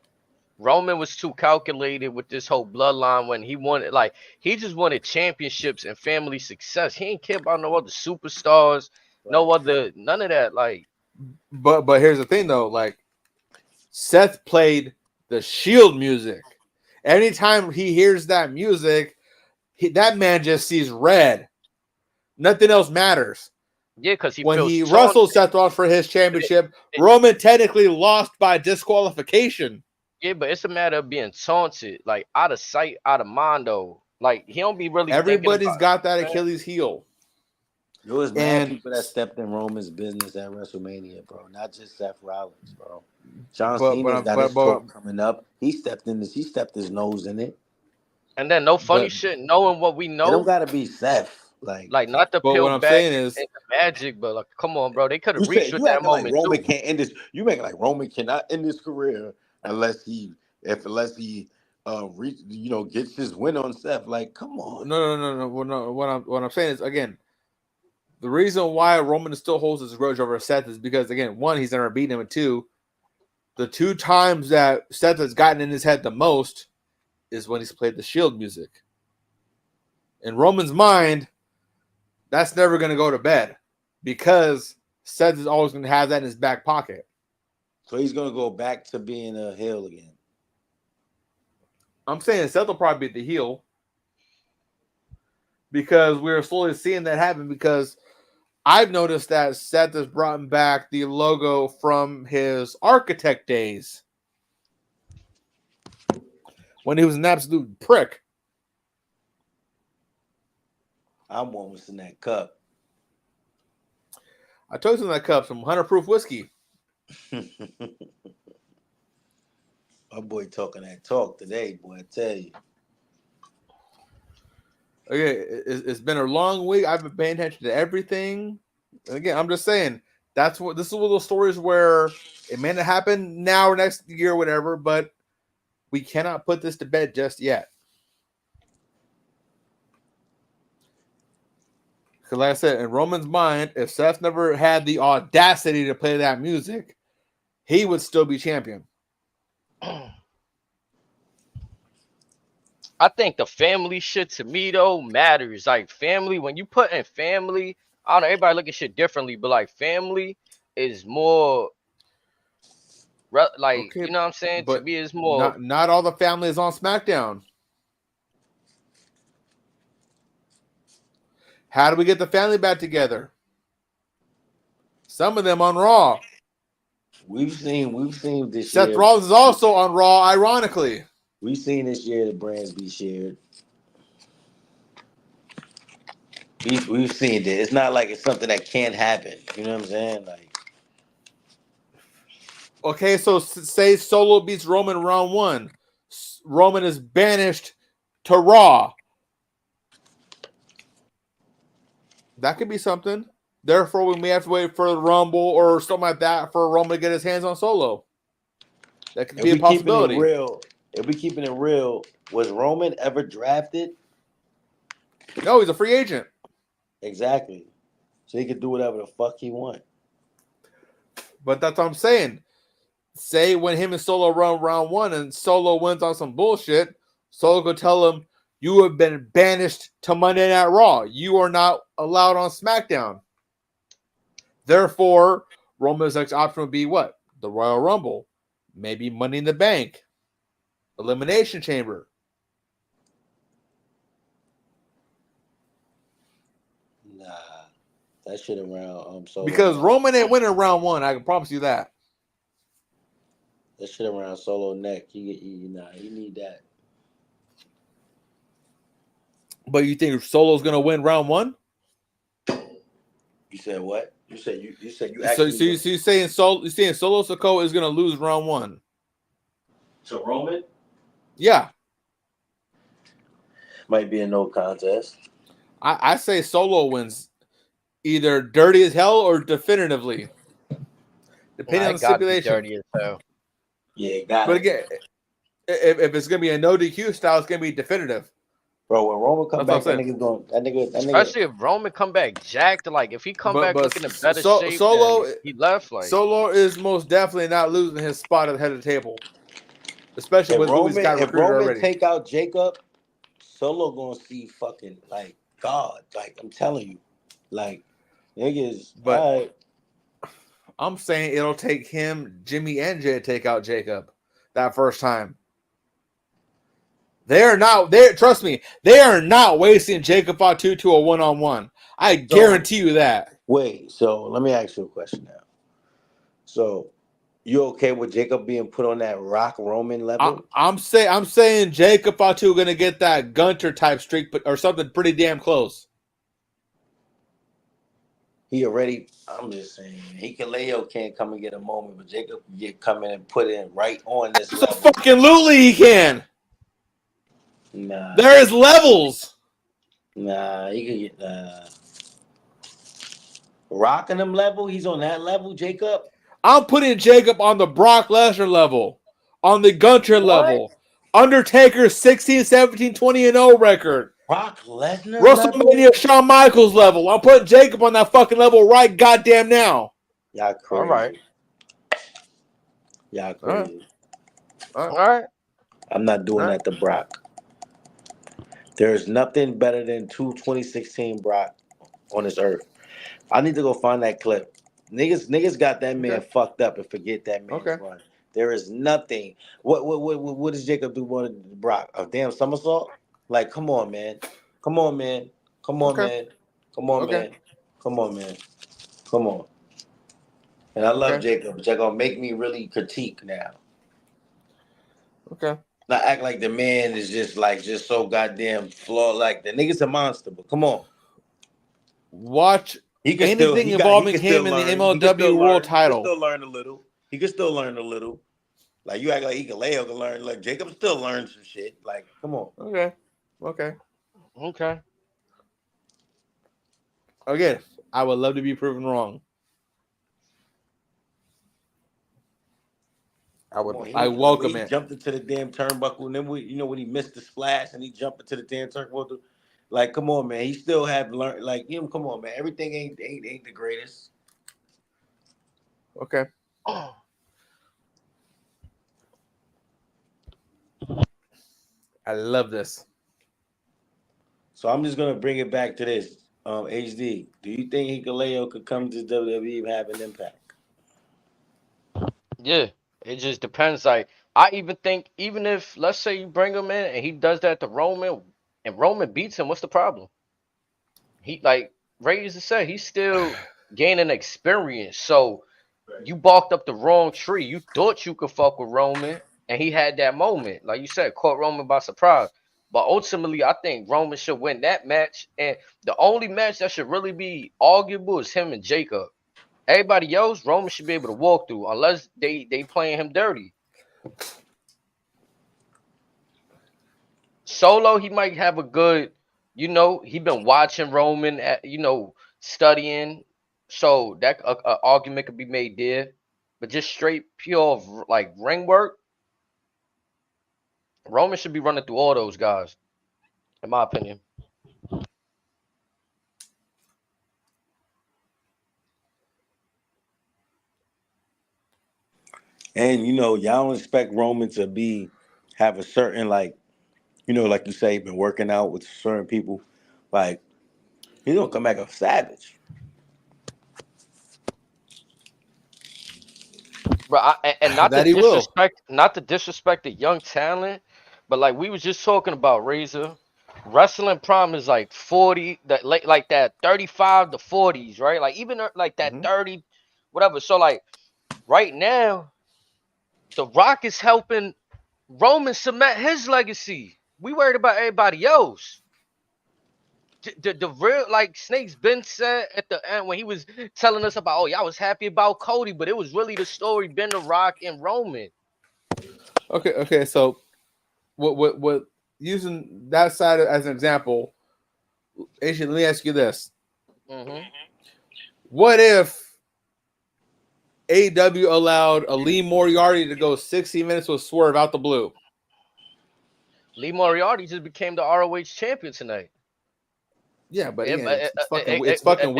Roman was too calculated with this whole bloodline when he wanted, like, he just wanted championships and family success. He ain't care about no other superstars, no other, none of that. Like, But here's the thing though, like Seth played the Shield music. Anytime he hears that music, that man just sees red. Nothing else matters. yeah, because When he wrestled Seth Rollins for his championship, Roman technically lost by disqualification. Yeah, but it's a matter of being taunted, like out of sight, out of mind, though. Like he don't be really. Everybody's got that Achilles heel. There was mad people that stepped in Roman's business at WrestleMania, bro. Not just Seth Rollins, bro. John Cena's got his talk coming up. He stepped his nose in it. And then no funny shit, knowing what we know. It don't gotta be Seth. Like not the pill what I'm back saying is the magic, but like, come on, bro. They could have reached with that moment. Like Roman can't end this. You make like Roman cannot end his career unless he gets his win on Seth. Like, come on. No. What I'm saying is, again, the reason why Roman still holds his grudge over Seth is because, again, one, he's never beaten him, and two, the two times that Seth has gotten in his head the most is when he's played the Shield music. In Roman's mind, that's never going to go to bed because Seth is always going to have that in his back pocket. So he's going to go back to being a heel again. I'm saying Seth will probably be the heel because we're slowly seeing that happen, because I've noticed that Seth has brought back the logo from his Architect days when he was an absolute prick. I'm almost in that cup. I told you in that cup some 100 proof whiskey. My boy talking that talk today, boy. I tell you. Okay, it's been a long week. I've been paying attention to everything. Again, I'm just saying this is one of those stories where it may not happen now or next year or whatever, but we cannot put this to bed just yet. Because like I said, in Roman's mind, if Seth never had the audacity to play that music, he would still be champion. I think the family shit to me though matters. Like family, when you put in family, I don't know, everybody look at shit differently, but like family is more like, okay, you know what I'm saying? But to me, it's more. Not all the family is on SmackDown. How do we get the family back together? Some of them on Raw. We've seen this Seth year. Rollins is also on Raw, ironically. We've seen this year the brands be shared. We've seen it. It's not like it's something that can't happen. You know what I'm saying? Like, okay, so say Solo beats Roman round 1. Roman is banished to Raw. That could be something. Therefore, we may have to wait for the Rumble or something like that for Roman to get his hands on Solo. That could be a possibility. If we keeping it real, was Roman ever drafted? No, he's a free agent. Exactly. So he could do whatever the fuck he want. But that's what I'm saying. Say when him and Solo run round 1 and Solo wins on some bullshit, Solo could tell him, you have been banished to Monday Night Raw. You are not allowed on SmackDown. Therefore, Roman's next option would be what? The Royal Rumble. Maybe Money in the Bank. Elimination Chamber. Nah. That shit around Solo. Because Roman ain't winning round 1. I can promise you that. That shit around Solo neck. He need that. But you think Solo's gonna win round 1? You said what? You said you So actually. you're saying Solo Sikoa is gonna lose round 1? To Roman? Yeah. Might be a no contest. I say Solo wins either dirty as hell or definitively. Depending on the stipulation. Dirty as hell. Yeah, got but it. again, if it's gonna be a no DQ style, it's gonna be definitive. Bro, when Roman come back, That nigga. Especially if Roman come back jacked, like if he come back looking in better shape, Solo, than he left. Like Solo is most definitely not losing his spot at the head of the table. especially If with who he's Roman, got if recruited Roman already. take out Jacob, Solo gonna see fucking like God. Like I'm telling you, like niggas. But All right. I'm saying it'll take him, Jimmy, and Jay to take out Jacob that first time. They are not. They trust me. They are not wasting Jacob Fatu to a one-on-one. I guarantee you that. Wait. So let me ask you a question now. So you okay with Jacob being put on that Rock Roman level? I'm saying Jacob Fatu gonna get that Gunter type streak, or something pretty damn close. He already. I'm just saying, Hikaleo can't come and get a moment, but Jacob can come in and put in right on this So level. fucking Lutely he can. Nah, There is levels. nah, he can get Rocking him level. He's on that level, Jacob. I'm putting Jacob on the Brock Lesnar level, on the Gunter What? level. Undertaker's 16, 17, 20 and 0 record. Brock Lesnar level. WrestleMania Shawn Michaels level. I'm putting Jacob on that fucking level right goddamn now. Y'all crazy. All right. Y'all crazy. All right. I'm not doing that to Brock. There's nothing better than 2016 Brock on this earth. I need to go find that clip. Niggas got that man fucked up and forget that man's run. There is nothing. What does Jacob do more than Brock? A damn somersault? Like, come on, man. Come on, man. Come on, man. Come on, man. Come on, man. Come on. And I love Jacob, but y'all gonna make me really critique now. Okay. Not act like the man is just so goddamn flawed. Like the nigga's a monster, but come on. Watch He can anything involving him in the MLW World Title. He can still learn a little. He can still learn a little. Like you act like Hikaleo can learn. Like Jacob still learns some shit. Like, come on. Okay. Okay. Again, I would love to be proven wrong. I welcome it. He jumped into the damn turnbuckle, and then when he missed the splash and he jumped into the damn turnbuckle. Like, come on, man. He still have learned. Like him, come on, man. Everything ain't the greatest. Okay. I love this. So I'm just gonna bring it back to this. HD, do you think Hikaleo could come to WWE and have an impact? Yeah. It just depends. Like, I even think, even if, let's say, you bring him in and he does that to Roman, and Roman beats him, what's the problem? He, like Ray used to say, he's still gaining experience. So you barked up the wrong tree. You thought you could fuck with Roman, and he had that moment, like you said, caught Roman by surprise. But ultimately, I think Roman should win that match. And the only match that should really be arguable is him and Jacob. Everybody else, Roman should be able to walk through, unless they playing him dirty. Solo, he might have a good, he been watching Roman, studying, so that a argument could be made there. But just straight pure like ring work, Roman should be running through all those guys, in my opinion. And y'all don't expect Roman to have a certain like you say, been working out with certain people. Like he's gonna come back a savage. But and not That to he will. disrespect the young talent, but like we was just talking about, Razor, wrestling prime is like 40, that like that 35 to 40s, right? Like even like that 30, whatever. So like right now, The Rock is helping Roman cement his legacy. We worried about everybody else. The real, like Snake's been said at the end when he was telling us about, y'all was happy about Cody, but it was really the story been The Rock and Roman. Okay. So, what using that side as an example, Asian, let me ask you this: What if AEW allowed a Lee Moriarty to go 60 minutes with Swerve out the blue? Lee Moriarty just became the ROH champion tonight. Yeah, but again, it's fucking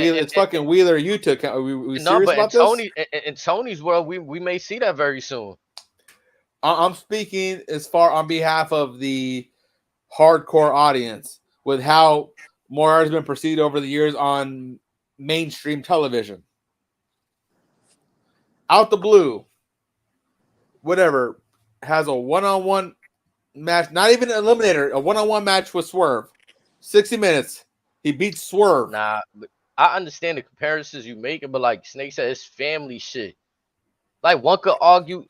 Wheeler Yuta. Are we serious about this? In Tony's world, we may see that very soon. I'm speaking as far on behalf of the hardcore audience with how Moriarty has been perceived over the years on mainstream television. Out the blue, whatever, has a one-on-one match, not even an eliminator, a one-on-one match with Swerve. 60 minutes. He beats Swerve. Nah, but I understand the comparisons you make, but like Snake said, it's family shit. Like one could argue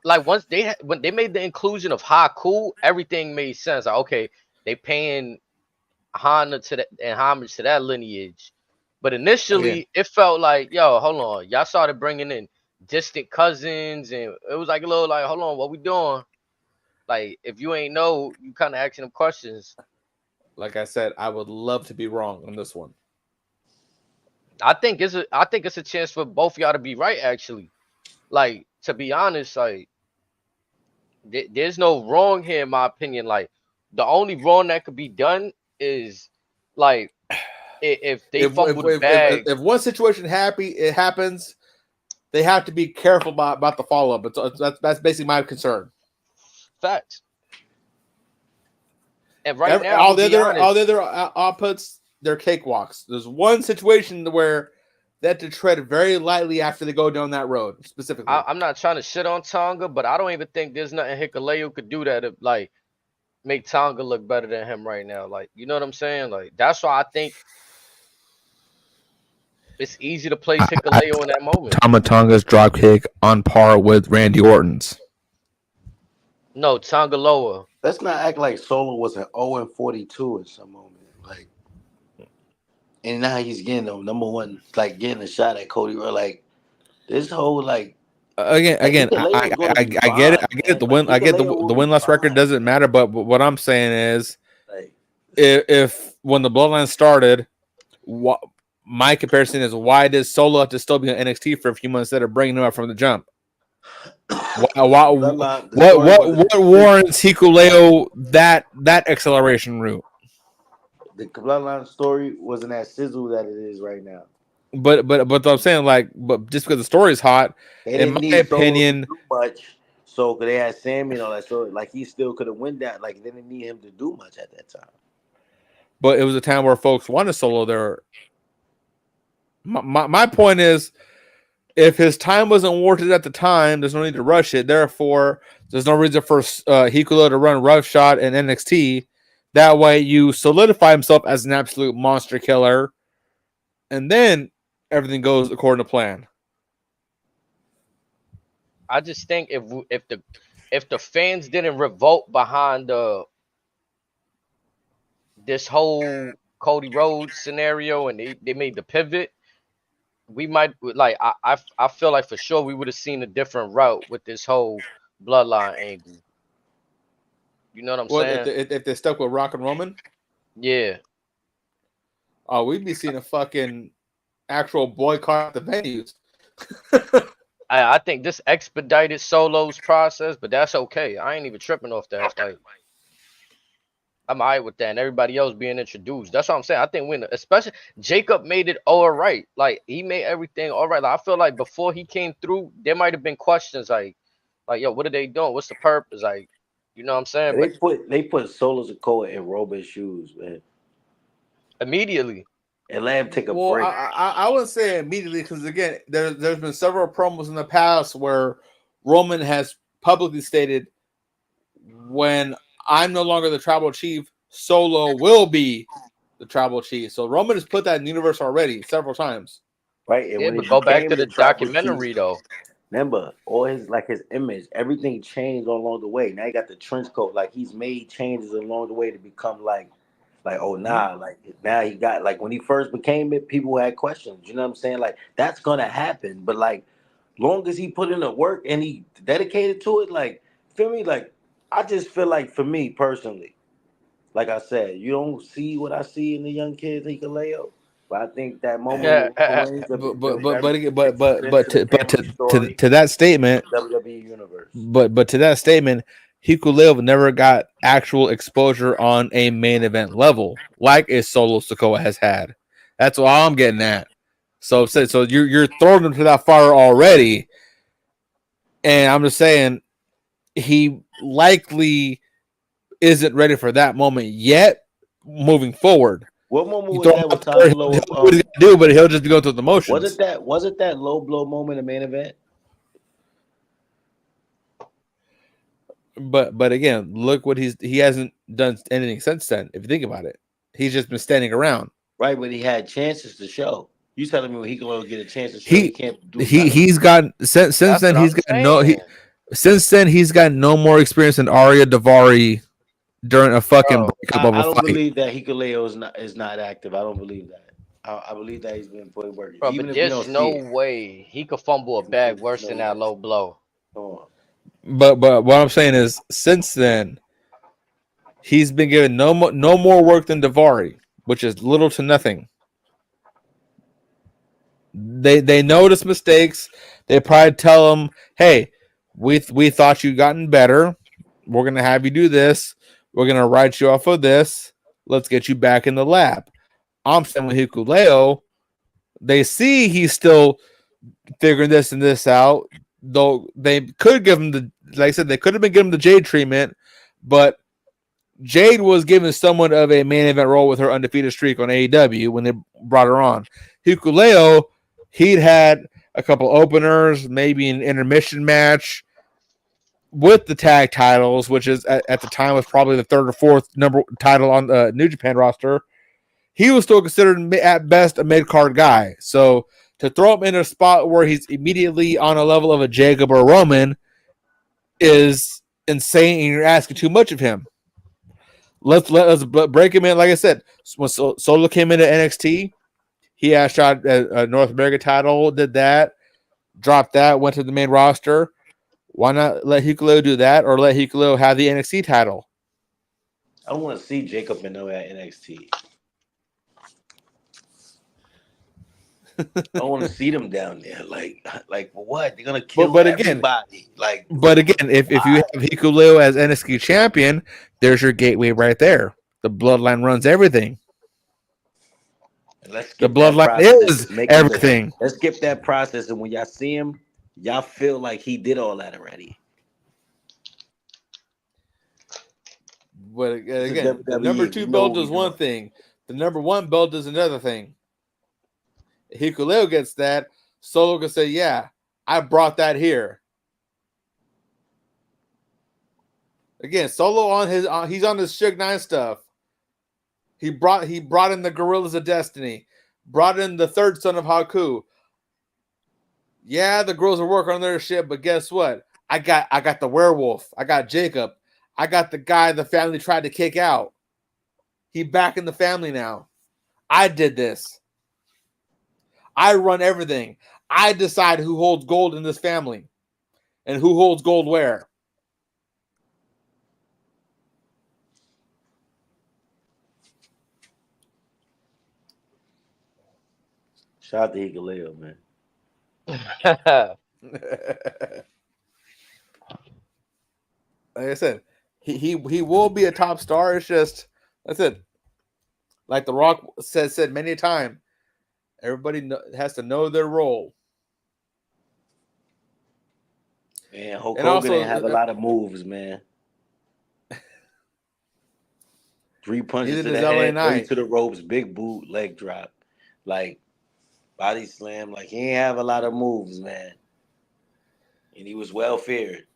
like once when they made the inclusion of Haku, everything made sense. Like, okay, they paying honor to that and homage to that lineage. But initially, it felt like, yo, hold on, y'all started bringing in distant cousins, and it was like a little like, hold on, what we doing? Like, if you ain't know, you kind of asking them questions. Like I said, I would love to be wrong on this one. I think it's a chance for both y'all to be right, actually. Like, to be honest, like there's no wrong here in my opinion. Like, the only wrong that could be done is like if they fumble the bag. If one situation happens, they have to be careful about the follow up. That's basically my concern. Facts. And right now, all the other outputs, they're cakewalks. There's one situation where they have to tread very lightly after they go down that road. Specifically, I'm not trying to shit on Tonga, but I don't even think there's nothing Hikuleo could do that to like make Tonga look better than him right now. Like, you know what I'm saying? Like, that's why I think it's easy to place Hikuleo in that moment. Tama Tonga's dropkick on par with Randy Orton's. No, Tonga lower. Let's not act like Solo was an 0-42 in some moment. Like, and now he's getting the number one, like getting a shot at Cody. Like this whole like. Again, I get it. The win, I get the win-loss record doesn't matter. But what I'm saying is, like, if when the Bloodline started, my comparison is why does Solo have to still be on NXT for a few months instead of bringing him up from the jump? What warrants Hikuleo that acceleration route? The Bloodline story wasn't as sizzle that it is right now. But I'm saying, like, but just because the story is hot, in my opinion, too much. So because they had Sammy and all that, so like he still could have won that. Like they didn't need him to do much at that time. But it was a time where folks wanted Solo there. My point is, if his time wasn't warranted at the time, there's no need to rush it. Therefore, there's no reason for Hikuleo to run roughshod in NXT. That way, you solidify himself as an absolute monster killer, and then everything goes according to plan. I just think if the fans didn't revolt behind this whole Cody Rhodes scenario and they made the pivot, we might like I feel like for sure we would have seen a different route with this whole Bloodline angle. You know what I'm saying? If they stuck with Rock and Roman, yeah. Oh, we'd be seeing a fucking actual boycott at the venues. I think this expedited Solo's process, but that's okay. I ain't even tripping off that. Like, I'm all right with that, and everybody else being introduced. That's what I'm saying. I think when, especially Jacob made it all right. Like, he made everything all right. Like, I feel like before he came through, there might have been questions like, yo, what are they doing? What's the purpose? Like, you know what I'm saying? They put Solo Sikoa in Roman's shoes, man. Immediately. And let him take a break. I wouldn't say immediately because again, there's been several promos in the past where Roman has publicly stated, when I'm no longer the tribal chief, Solo will be the tribal chief. So Roman has put that in the universe already several times. Right. And yeah, but go back to the documentary though. Remember, all his image, everything changed along the way. Now he got the trench coat. Like he's made changes along the way to become like oh nah, like now he got like when he first became it, people had questions. You know what I'm saying? Like that's gonna happen. But like long as he put in the work and he dedicated to it, like feel me, like I just feel like for me personally, like I said, you don't see what I see in the young kids Hikuleo. But I think that moment, to that statement, WWE universe. But to that statement, Hikuleo never got actual exposure on a main event level like a Solo Sikoa has had. That's all I'm getting at. So you're throwing them to that fire already, and I'm just saying, he likely isn't ready for that moment yet. Moving forward, What moment you was throw him that with out there, Tanga Loa? he'll do what he's gonna do, but he'll just go through the motions. Wasn't that low blow moment in main event? But again, look what he hasn't done anything since then. If you think about it, he's just been standing around. Right, but he had chances to show. You telling me when he can get a chance to show, he can't do nothing? He's gotten since That's then what he's I'm got saying. since then he's got no more experience than Arya Davari during a fucking Bro, breakup of I a don't fight. believe that Hikuleo is not active. I don't believe that. I believe that he's been putting work. Bro, Even but if we there's don't no see it. way he could fumble a bag worse than that low blow. Come on. But what I'm saying is, since then, he's been given no more work than Davari, which is little to nothing. They notice mistakes. They probably tell him, "Hey, we thought you gotten better. We're gonna have you do this. We're gonna write you off of this. Let's get you back in the lab." I'm saying with Hikuleo, they see he's still figuring this and this out. Though they could give him like I said, they could have been giving him the Jade treatment, but Jade was given somewhat of a main event role with her undefeated streak on AEW when they brought her on. Hikuleo, he'd had a couple openers, maybe an intermission match with the tag titles, which is at the time was probably the third or fourth number title on the New Japan roster. He was still considered at best a mid-card guy. So to throw him in a spot where he's immediately on a level of a Jacob or Roman is insane, and you're asking too much of him. Let us break him in. Like I said, when Solo came into NXT, he had a shot at a North America title, did that, dropped that, went to the main roster. Why not let Hikuleo do that, or let Hikuleo have the NXT title? I don't want to see Jacob Minogue at NXT. I want to see them down there. Like for what? They're gonna kill everybody. But again, if you have Hikuleo as NXT champion, there's your gateway right there. The bloodline runs everything. The bloodline is everything. Let's skip that process, and when y'all see him, y'all feel like he did all that already. But again, the number 2 belt is one thing. The number 1 belt is another thing. Hikuleo gets that. Solo can say, "Yeah, I brought that here." Again, Solo on his he's on his Suge 9 stuff. He brought in the Gorillas of Destiny, brought in the third son of Haku. Yeah, the girls are working on their shit, but guess what? I got the werewolf. I got Jacob. I got the guy the family tried to kick out. He back in the family now. I did this. I run everything. I decide who holds gold in this family and who holds gold where. Shout out to Hikuleo, man. Like I said, he will be a top star. It's just that's it. Like The Rock said many a time, everybody has to know their role. Man, Hulk Hogan didn't have a lot of moves, man. 3 punches to the head, 3 to the ropes, big boot, leg drop, like body slam. Like he ain't have a lot of moves, man. And he was well feared.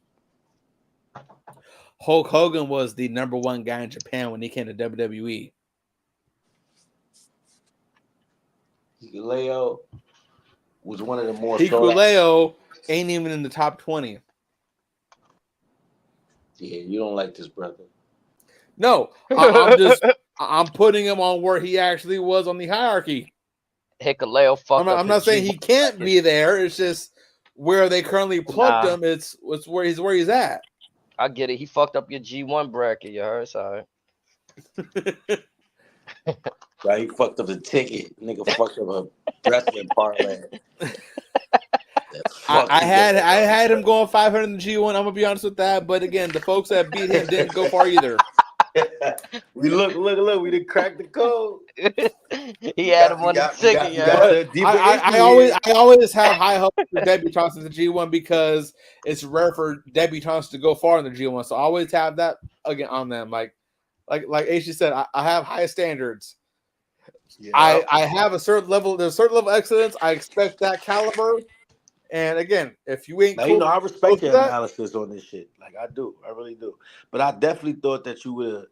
Hulk Hogan was the number 1 guy in Japan when he came to WWE. Hikuleo was one of the more. Hikuleo ain't even in the top 20. Yeah, you don't like this brother. No, I'm putting him on where he actually was on the hierarchy. Hikuleo fucked up. I'm not saying he can't be there. It's just where they currently plucked him. It's where he's at. I get it. He fucked up your G1 bracket. You heard? Sorry. Right, he fucked up the ticket. Nigga fucked up a wrestling parlay. I had him going 500 in the G1. I'm gonna be honest with that. But again, the folks that beat him didn't go far either. We look. We done cracked the code. He had him on the ticket, you yo. got But the deeper I always have high hopes for debutantes in the G1 because it's rare for debutantes to go far in the G1. So I always have that again on them. Like Aishi said, I have high standards. Yeah. I have a certain level. There's a certain level of excellence. I expect that caliber. And again, if you ain't Now, cool, I close respect to your that, analysis on this shit. Like I do, I really do. But I definitely thought that you would.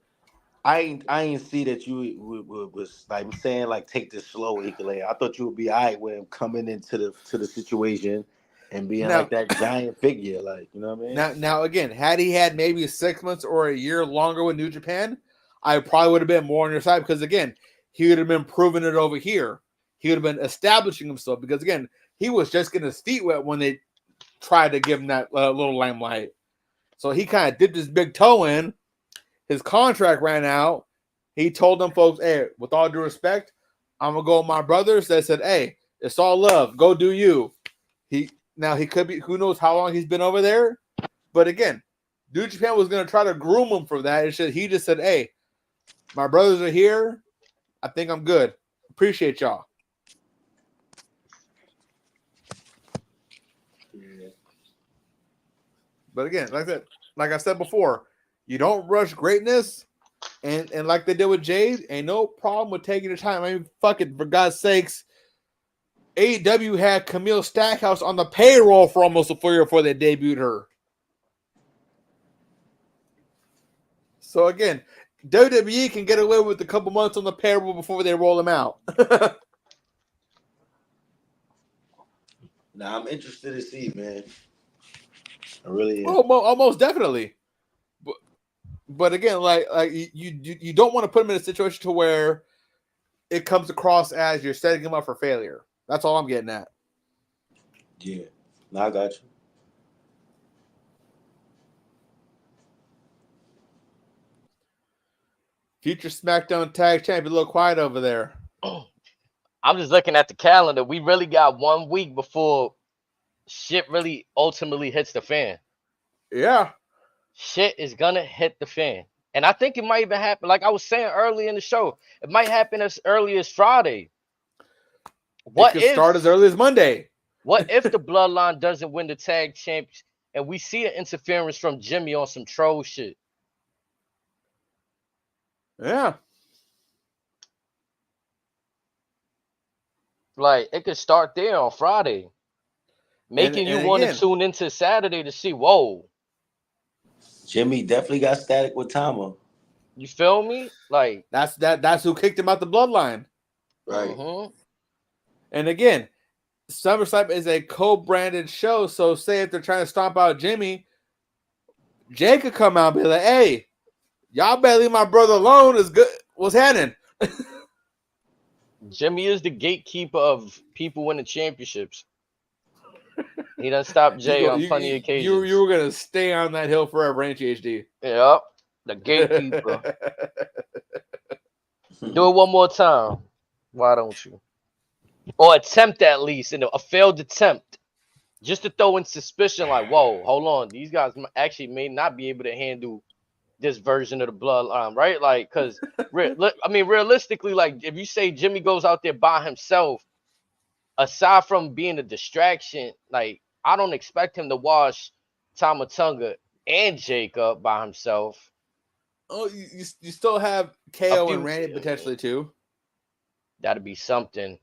I ain't see that you was like I'm saying like take this slow, Ikele. I thought you would be all right with him coming into the situation and being Now- like that giant figure, like you know what I mean. now again, had he had maybe 6 months or a year longer with New Japan, I probably would have been more on your side because again, he would have been proving it over here. He would have been establishing himself because again, he was just getting his feet wet when they tried to give him that little limelight. So he kind of dipped his big toe in. His contract ran out. He told them folks, "Hey, with all due respect, I'm gonna go with my brothers." They said, "Hey, it's all love. Go do you." He could be. Who knows how long he's been over there? But again, New Japan was gonna try to groom him for that. He just said, "Hey, my brothers are here. I think I'm good. Appreciate y'all." Yeah. But again, like I said before, you don't rush greatness, and like they did with Jade, ain't no problem with taking your time. I mean, fuck it, for God's sakes, AEW had Camille Stackhouse on the payroll for almost a full year before they debuted her. So again, WWE can get away with a couple months on the payroll before they roll them out. Now I'm interested to see, man. I really am. Almost definitely. But again, like you don't want to put him in a situation to where it comes across as you're setting him up for failure. That's all I'm getting at. Yeah. Now I got you. Future SmackDown Tag Champion, a little quiet over there. I'm just looking at the calendar. We really got 1 week before shit really ultimately hits the fan. Yeah. Shit is gonna hit the fan. And I think it might even happen, like I was saying early in the show, it might happen as early as Friday. It could start as early as Monday. What if the Bloodline doesn't win the tag champs and we see an interference from Jimmy on some troll shit? Yeah. Like, it could start there on Friday, making you want to tune into Saturday to see, whoa. Jimmy definitely got static with Tama. You feel me? Like, that's who kicked him out the Bloodline. Right. And again, SummerSlam is a co-branded show, so say if they're trying to stomp out Jimmy, Jay could come out and be like, "Hey, y'all better leave my brother alone. Is good. What's happening?" Jimmy is the gatekeeper of people winning championships. He done stopped Jay on plenty of occasions. You were gonna stay on that hill forever, ain't you, HD? Yep, the gatekeeper. Do it one more time. Why don't you? Or attempt at least, a failed attempt. Just to throw in suspicion, like, whoa, hold on. These guys actually may not be able to handle this version of the Bloodline, right? Like, because, realistically, like, if you say Jimmy goes out there by himself, aside from being a distraction, like, I don't expect him to wash Tama Tonga and Jacob by himself. Oh, you still have KO and Randy potentially too. That'd be something.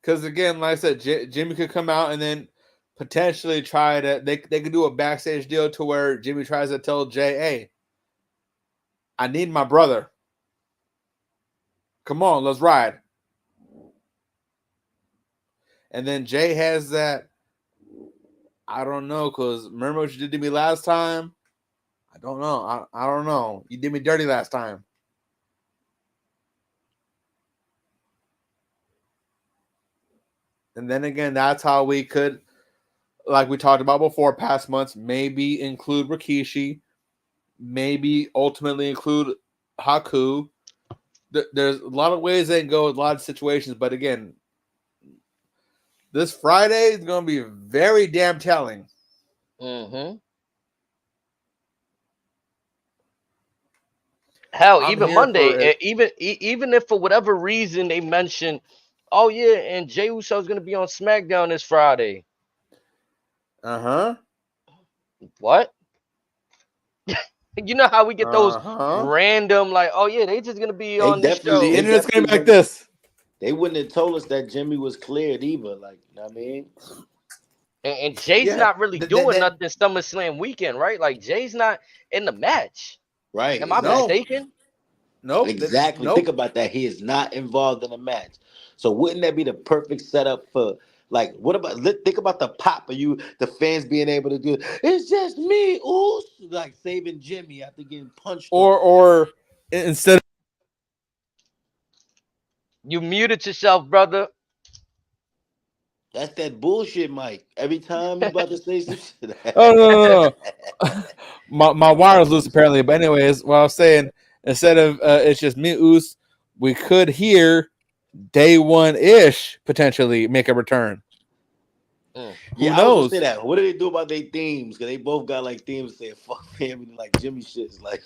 Because again, like I said, Jimmy could come out and then potentially try to. They could do a backstage deal to where Jimmy tries to tell Jay, "Hey, I need my brother. Come on, let's ride." And then Jay has that. I don't know, because remember what you did to me last time? I don't know. I don't know. You did me dirty last time. And then again, that's how we could, like we talked about before, past months, maybe include Rikishi, maybe ultimately include Haku. There's a lot of ways they can go with a lot of situations, but again, this Friday is going to be very damn telling. Mm-hmm. Hell, I'm even here for Monday, it. even if for whatever reason they mention, oh yeah, and Jey Uso's gonna be on SmackDown this Friday. Uh-huh. What? You know how we get those Uh-huh. random like, oh yeah, they just gonna be They on this definitely, The show, they internet's gonna definitely be like wouldn't. this. They wouldn't have told us that Jimmy was cleared either. Like, you know what I mean? and Jay's Yeah. not really doing nothing SummerSlam weekend, right? Like Jay's not in the match. Right. Am I No. Exactly. mistaken? Nope. Exactly. Think Nope. about that. He is not involved in a match. So wouldn't that be the perfect setup for, like, what about, think about the pop of you, the fans being able to do, it's just me, ooh, like saving Jimmy after getting punched on. Or instead You muted yourself, brother. That's that bullshit, Mike. Every time you about to say some shit. oh no. my wire was loose apparently. But anyways, what I was saying, instead of it's just me, Oos, we could hear day one ish potentially make a return. Who Yeah, I was gonna knows? say that. What do they do about their themes? Because they both got like themes saying "fuck family," like Jimmy shit's like.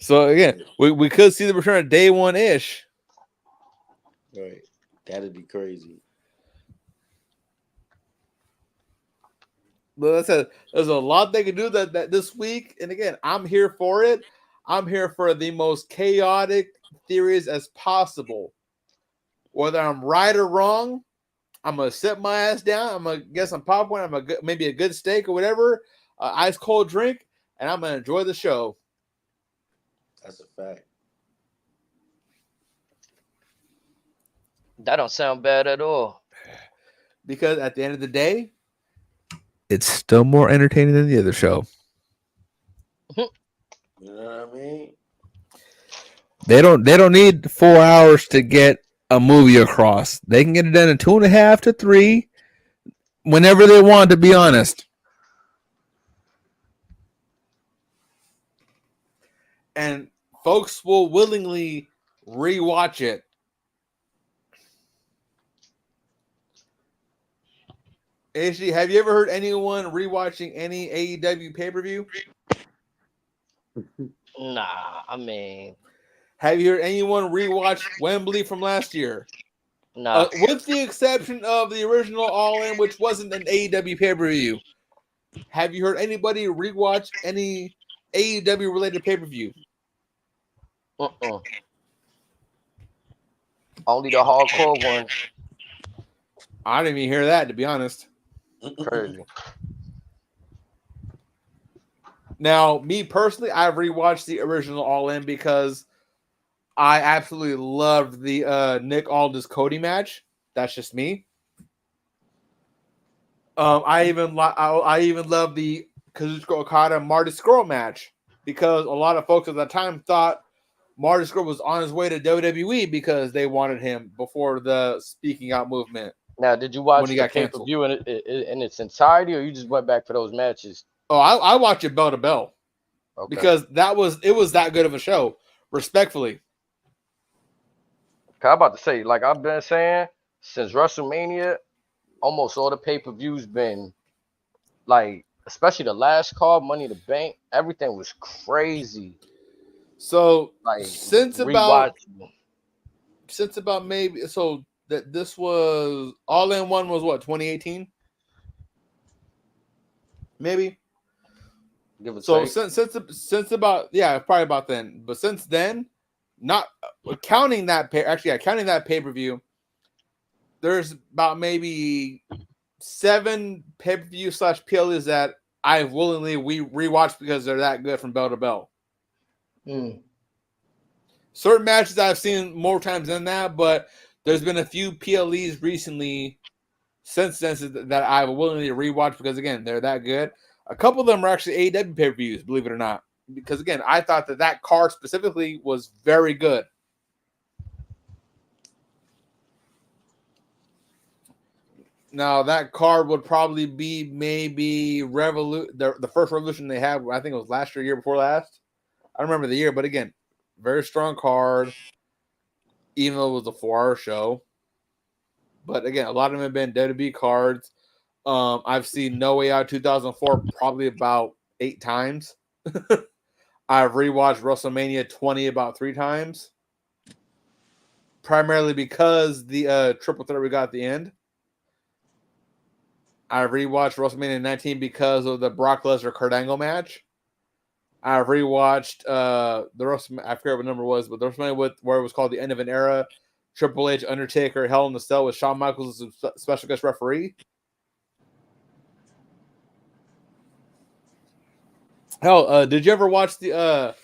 So again, we could see the return of day one ish. Right, that'd be crazy. But that's there's a lot they can do that this week, and again, I'm here for it. I'm here for the most chaotic theories as possible. Whether I'm right or wrong, I'm gonna sit my ass down. I'm gonna get some popcorn. I'm gonna maybe a good steak or whatever, ice cold drink, and I'm gonna enjoy the show. That's a fact. That don't sound bad at all. Because at the end of the day, It's still more entertaining than the other show. You know what I mean? They don't need 4 hours to get a movie across. They can get it done in 2.5 to 3 whenever they want, to be honest. and folks will willingly rewatch it. Actually, have you ever heard anyone rewatching any AEW pay-per-view? Nah, I mean, Have you heard anyone rewatch Wembley from last year? nah. With the exception of the original All In, which wasn't an AEW pay-per-view. Have you heard anybody rewatch any AEW related pay-per-view? Only the hardcore ones. I didn't even hear that, to be honest. Crazy. Now, me personally, I've rewatched the original All In because I absolutely loved the Nick Aldis Cody match. That's just me. I even love the Kazuchika Okada Marty Scurll match because a lot of folks at the time thought Marty Scurll was on his way to WWE because they wanted him before the speaking out movement. Now, did you watch When he the got pay-per-view in its entirety, or you just went back for those matches? Oh, I watched it bell to bell because it was that good of a show. Respectfully, I'm about to say, like I've been saying, since WrestleMania, almost all the pay-per-views been like, especially the last card, Money in the Bank, everything was crazy. so Like since about rewatchable. maybe so that this was All In One was what 2018, maybe. Give it So take. since about probably about then, but since then, not counting that counting that pay-per-view, there's about maybe 7 pay-per-view / PLEs that I've willingly rewatched because they're that good from bell to bell. Certain matches I've seen more times than that, but there's been a few PLEs recently since then that I've willingly rewatched because again they're that good. A couple of them are actually AEW pay-per-views, believe it or not, because again I thought that card specifically was very good. Now that card would probably be maybe the first Revolution they had. I think it was last year before last. I don't remember the year, but again, very strong card. Even though it was a 4-hour show, but again, a lot of them have been WWE cards. I've seen No Way Out 2004 probably about 8 times. I've rewatched WrestleMania 20 about 3 times. Primarily because the triple threat we got at the end. I rewatched WrestleMania 19 because of the Brock Lesnar Kurt Angle match. I rewatched the WrestleMania, I forget what number it was, but the WrestleMania where it was called the End of an Era, Triple H, Undertaker, Hell in the Cell with Shawn Michaels as a special guest referee. Hell, did you ever watch the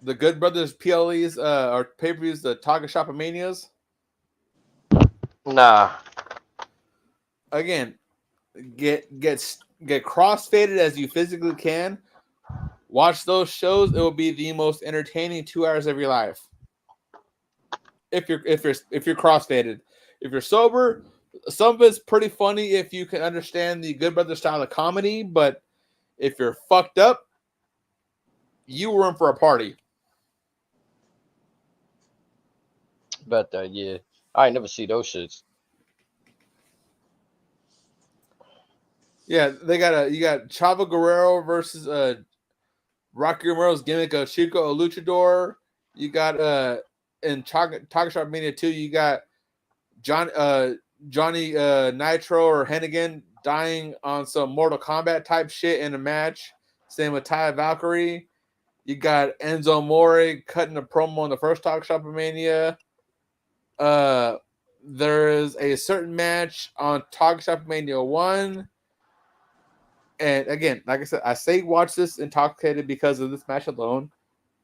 Good Brothers PLEs or pay-per-views, the Taga Shoppa Manias? Nah. Again, get cross-faded as you physically can. Watch those shows. It will be the most entertaining 2 hours of your life. If you're cross-faded. If you're sober, some of it's pretty funny if you can understand the Good Brothers style of comedy, but if you're fucked up, you were in for a party. Bet that, yeah. I ain't never see those shits. Yeah, you got Chavo Guerrero versus Rocky Romero's gimmick of Chico a Luchador. You got in Taga Shop Mania 2, you got Johnny Nitro or Hennigan dying on some Mortal Kombat type shit in a match. Same with Taya Valkyrie. You got Enzo Amore cutting a promo in the first Taga Shop Mania. There is a certain match on Taga Shop Mania 1. And again, like I said, I say watch this intoxicated because of this match alone.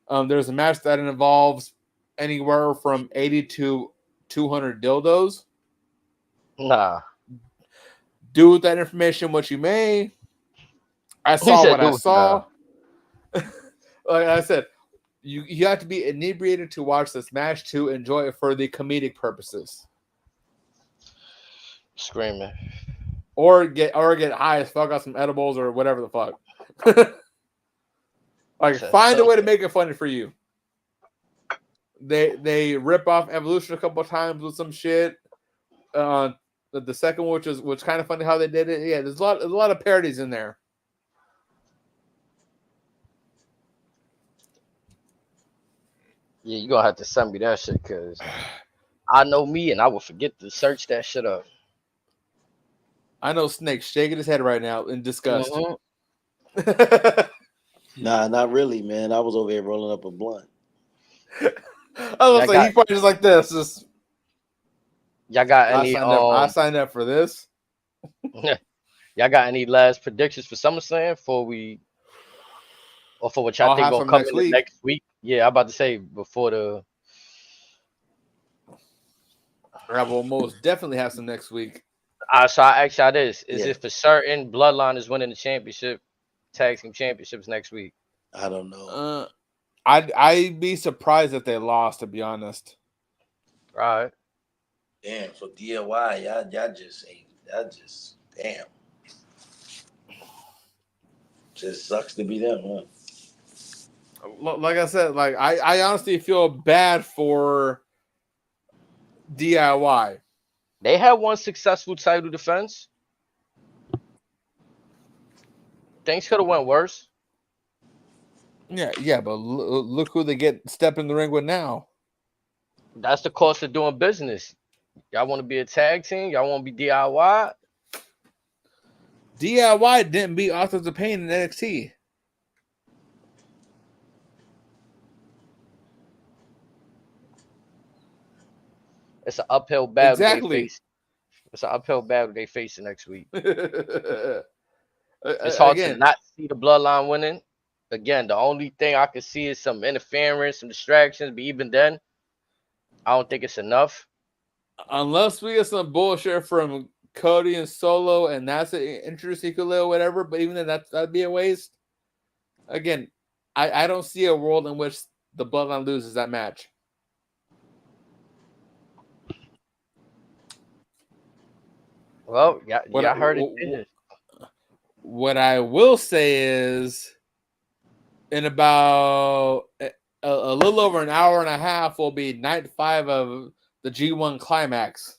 There's a match that involves anywhere from 80 to 200 dildos. Nah. Do with that information what you may. I He saw said what I do it, saw. Like I said, you have to be inebriated to watch this match to enjoy it for the comedic purposes. Screaming. Or get high as fuck on some edibles or whatever the fuck. Like find a way to make it funny for you. They rip off Evolution a couple of times with some shit. The second one, which kind of funny how they did it. Yeah, there's a lot of parodies in there. Yeah, you're gonna have to send me that shit because I know me and I will forget to search that shit up. I know Snake shaking his head right now in disgust. Nah, not really, man. I was over here rolling up a blunt. I was like, he probably just like this. Just, y'all got any? I signed up for this. Y'all got any last predictions for SummerSlam before we, or for what y'all think gonna come in next week? Yeah, I'm about to say before the. I will most definitely have some next week. So I ask y'all this: is it for certain Bloodline is winning the championship, tag team championships next week? I don't know. I'd be surprised if they lost, to be honest. Right. Damn, for DIY, y'all just damn. Just sucks to be them, huh? Like I said, like I honestly feel bad for DIY. They had one successful title defense. Things could have went worse. Yeah, but look who they get step in the ring with now. That's the cost of doing business. Y'all want to be a tag team? Y'all want to be DIY? DIY didn't beat Authors of Pain in NXT. It's an uphill battle. Exactly. It's an uphill battle they face next week. It's hard to not see the Bloodline winning. Again, the only thing I can see is some interference, some distractions, but even then, I don't think it's enough. Unless we get some bullshit from Cody and Solo, and that's an interesting or whatever, but even then, that'd be a waste. Again, I don't see a world in which the Bloodline loses that match. Well, yeah, I heard it. What I will say is, in about a little over an hour and a half, will be night 5 of the G1 Climax.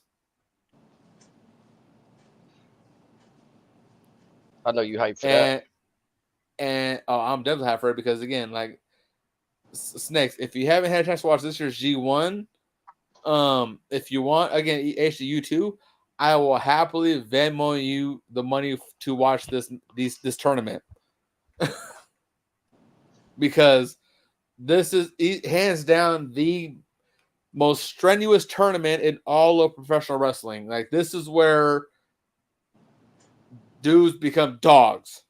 I know you hyped for that. And I'm definitely hyped for it because again, like Snakes, if you haven't had a chance to watch this year's G1, if you want, again, actually you too, I will happily Venmo you the money to watch this tournament because this is hands down the most strenuous tournament in all of professional wrestling. Like this is where dudes become dogs,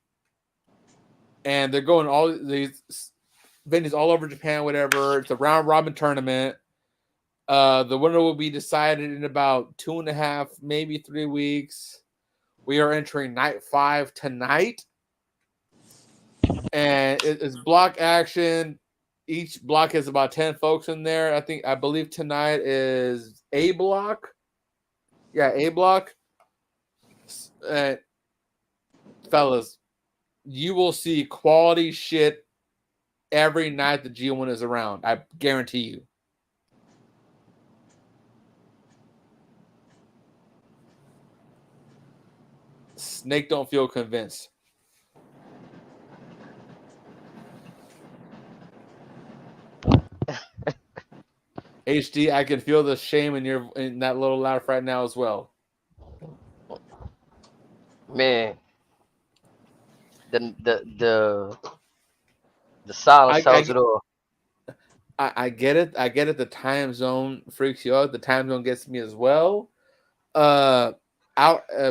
and they're going all these venues all over Japan. Whatever, it's a round robin tournament. The winner will be decided in about 2.5, maybe 3 weeks. We are entering night 5 tonight, and it's block action. Each block has about 10 folks in there. I believe tonight is A block. Yeah, A block. Fellas, you will see quality shit every night the G1 is around. I guarantee you. Snake don't feel convinced. HD, I can feel the shame in that little laugh right now as well. Man, the silence tells it all. I get it. I get it. The time zone freaks you out. The time zone gets me as well.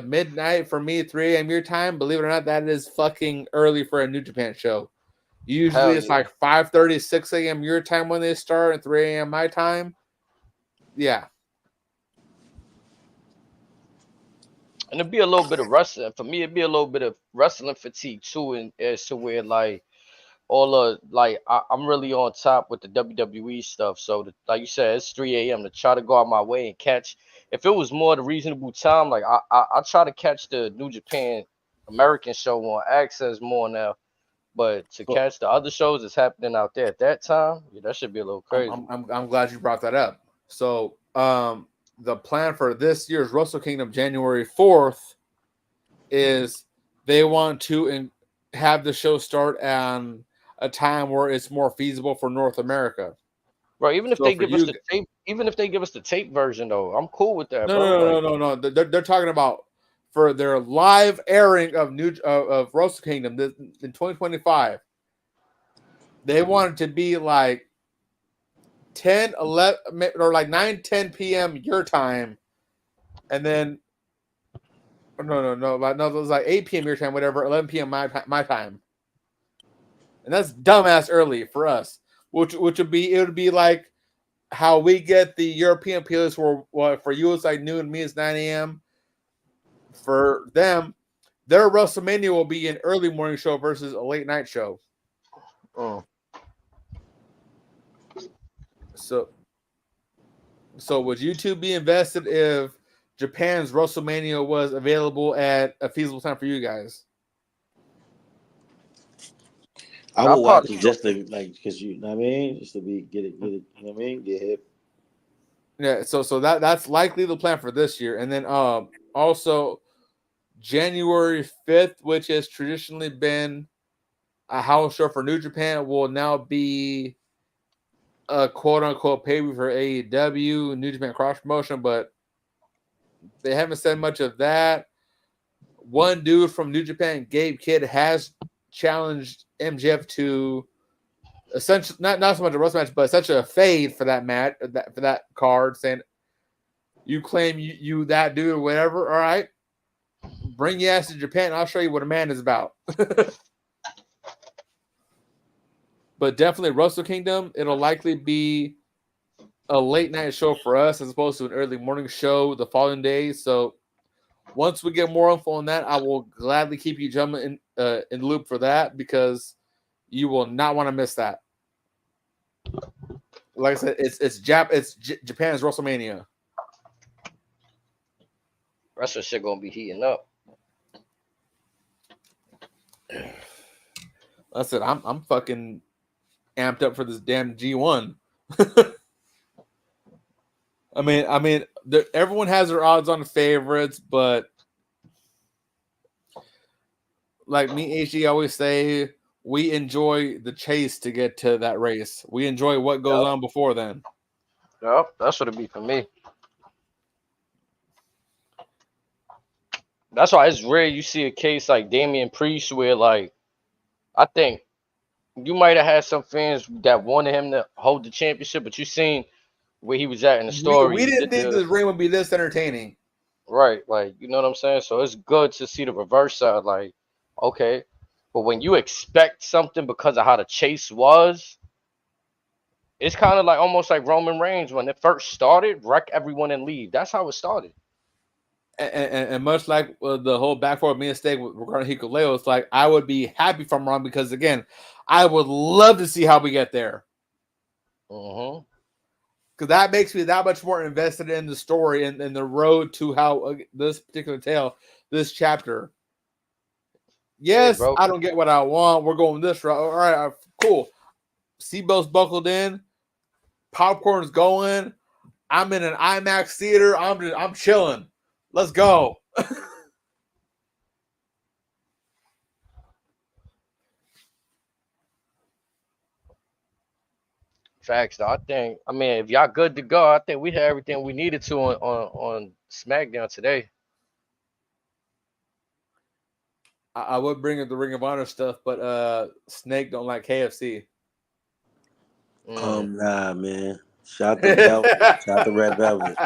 Midnight for me, 3 a.m. your time. Believe it or not, that is fucking early for a New Japan show. Usually it's like 5:30, 6 a.m. your time when they start, and 3 a.m. my time. Yeah. And it'd be a little bit of wrestling. For me, it'd be a little bit of wrestling fatigue too, and as to where like I'm really on top with the WWE stuff. So like you said, it's 3 a.m. to try to go out my way and catch. If it was more the reasonable time, like I try to catch the New Japan American show on Access more now. But to catch the other shows that's happening out there at that time, yeah, that should be a little crazy. I'm glad you brought that up. So the plan for this year's Wrestle Kingdom January 4th is they want to have the show start on a time where it's more feasible for North America. Right, even if they give us the tape, even if they give us the tape version though, I'm cool with that, No. They're talking about for their live airing of Wrestle Kingdom in 2025. They want it to be like 10, 11, or like 9, 10 p.m. your time, and then no, it was like 8 p.m. your time, whatever, 11 p.m. my time, and that's dumbass early for us. Which would be like how we get the European playlist for you it's like noon, me it's 9 a.m. For them, their WrestleMania will be an early morning show versus a late night show. Oh. So would you two be invested if Japan's WrestleMania was available at a feasible time for you guys? I will watch it just to like, because you know what I mean, just to get it, you know what I mean, get hip. Yeah, so that's likely the plan for this year, and then also January 5th, which has traditionally been a house show for New Japan, will now be a quote unquote pay-per-view for AEW, New Japan Cross Promotion, but they haven't said much of that. One dude from New Japan, Gabe Kidd, has challenged MJF to essentially not so much a wrestling match, but essentially a fade for that match, for that card, saying you claim you that dude or whatever. All right, bring your ass to Japan. I'll show you what a man is about. But definitely Wrestle Kingdom, it'll likely be a late night show for us as opposed to an early morning show the following day. So once we get more info on that, I will gladly keep you jumping in loop for that because you will not want to miss that. Like I said, it's Japan's WrestleMania. Wrestling shit gonna be heating up. That's it. I'm fucking amped up for this damn G1. I mean, everyone has their odds on favorites, but like me, HG always say, we enjoy the chase to get to that race. We enjoy what goes on before then. Yep, that's what it be for me. That's why it's rare you see a case like Damian Priest where, like, I think you might have had some fans that wanted him to hold the championship, but you seen where he was at in the story. We didn't think this ring would be this entertaining. Right, like, you know what I'm saying? So it's good to see the reverse side, like, okay. But when you expect something because of how the chase was, it's kind of like almost like Roman Reigns when it first started, wreck everyone and leave. That's how it started. And much like the whole back forward mistake regarding Hikuleo, it's like I would be happy if I'm wrong because, again, I would love to see how we get there. Mm-hmm. Because that makes me that much more invested in the story and the road to how this particular tale, this chapter. Yes, I don't get what I want. We're going this route. All right, cool. Seatbelts buckled in. Popcorn's going. I'm in an IMAX theater. I'm chilling. Let's go. Facts, though. I mean, if y'all good to go, I think we had everything we needed to on SmackDown today. I would bring up the Ring of Honor stuff, but Snake don't like KFC. Nah, man. Shout to Velvet. Shout to Red Velvet.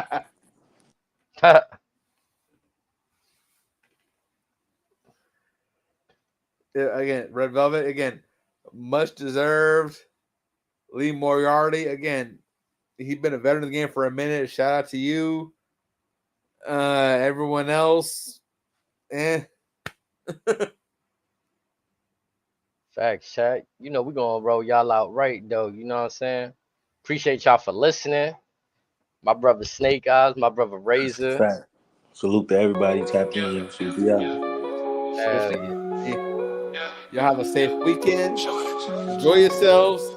Yeah, again, Red Velvet, again, much deserved. Lee Moriarty, again, he's been a veteran of the game for a minute. Shout out to you. Everyone else, Facts, chat. You know, we're going to roll y'all out right, though. You know what I'm saying? Appreciate y'all for listening. My brother Snake Eyes, my brother Razor. Fact. Salute to everybody tapped in. Y'all have a safe weekend. Enjoy yourselves.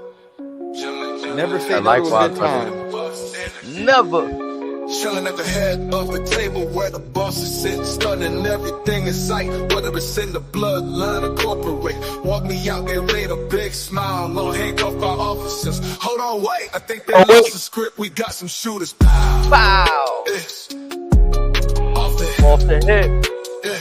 Never say no to a good time. Never. Chilling at the head of the table where the boss is sitting, stunning everything in sight, whether it's in the bloodline or corporate. Walk me out, they laid a big smile, no handcuff by officers. Hold on, wait, I think they lost the script, we got some shooters. Pow! Off the hip. Off the hip. Yeah.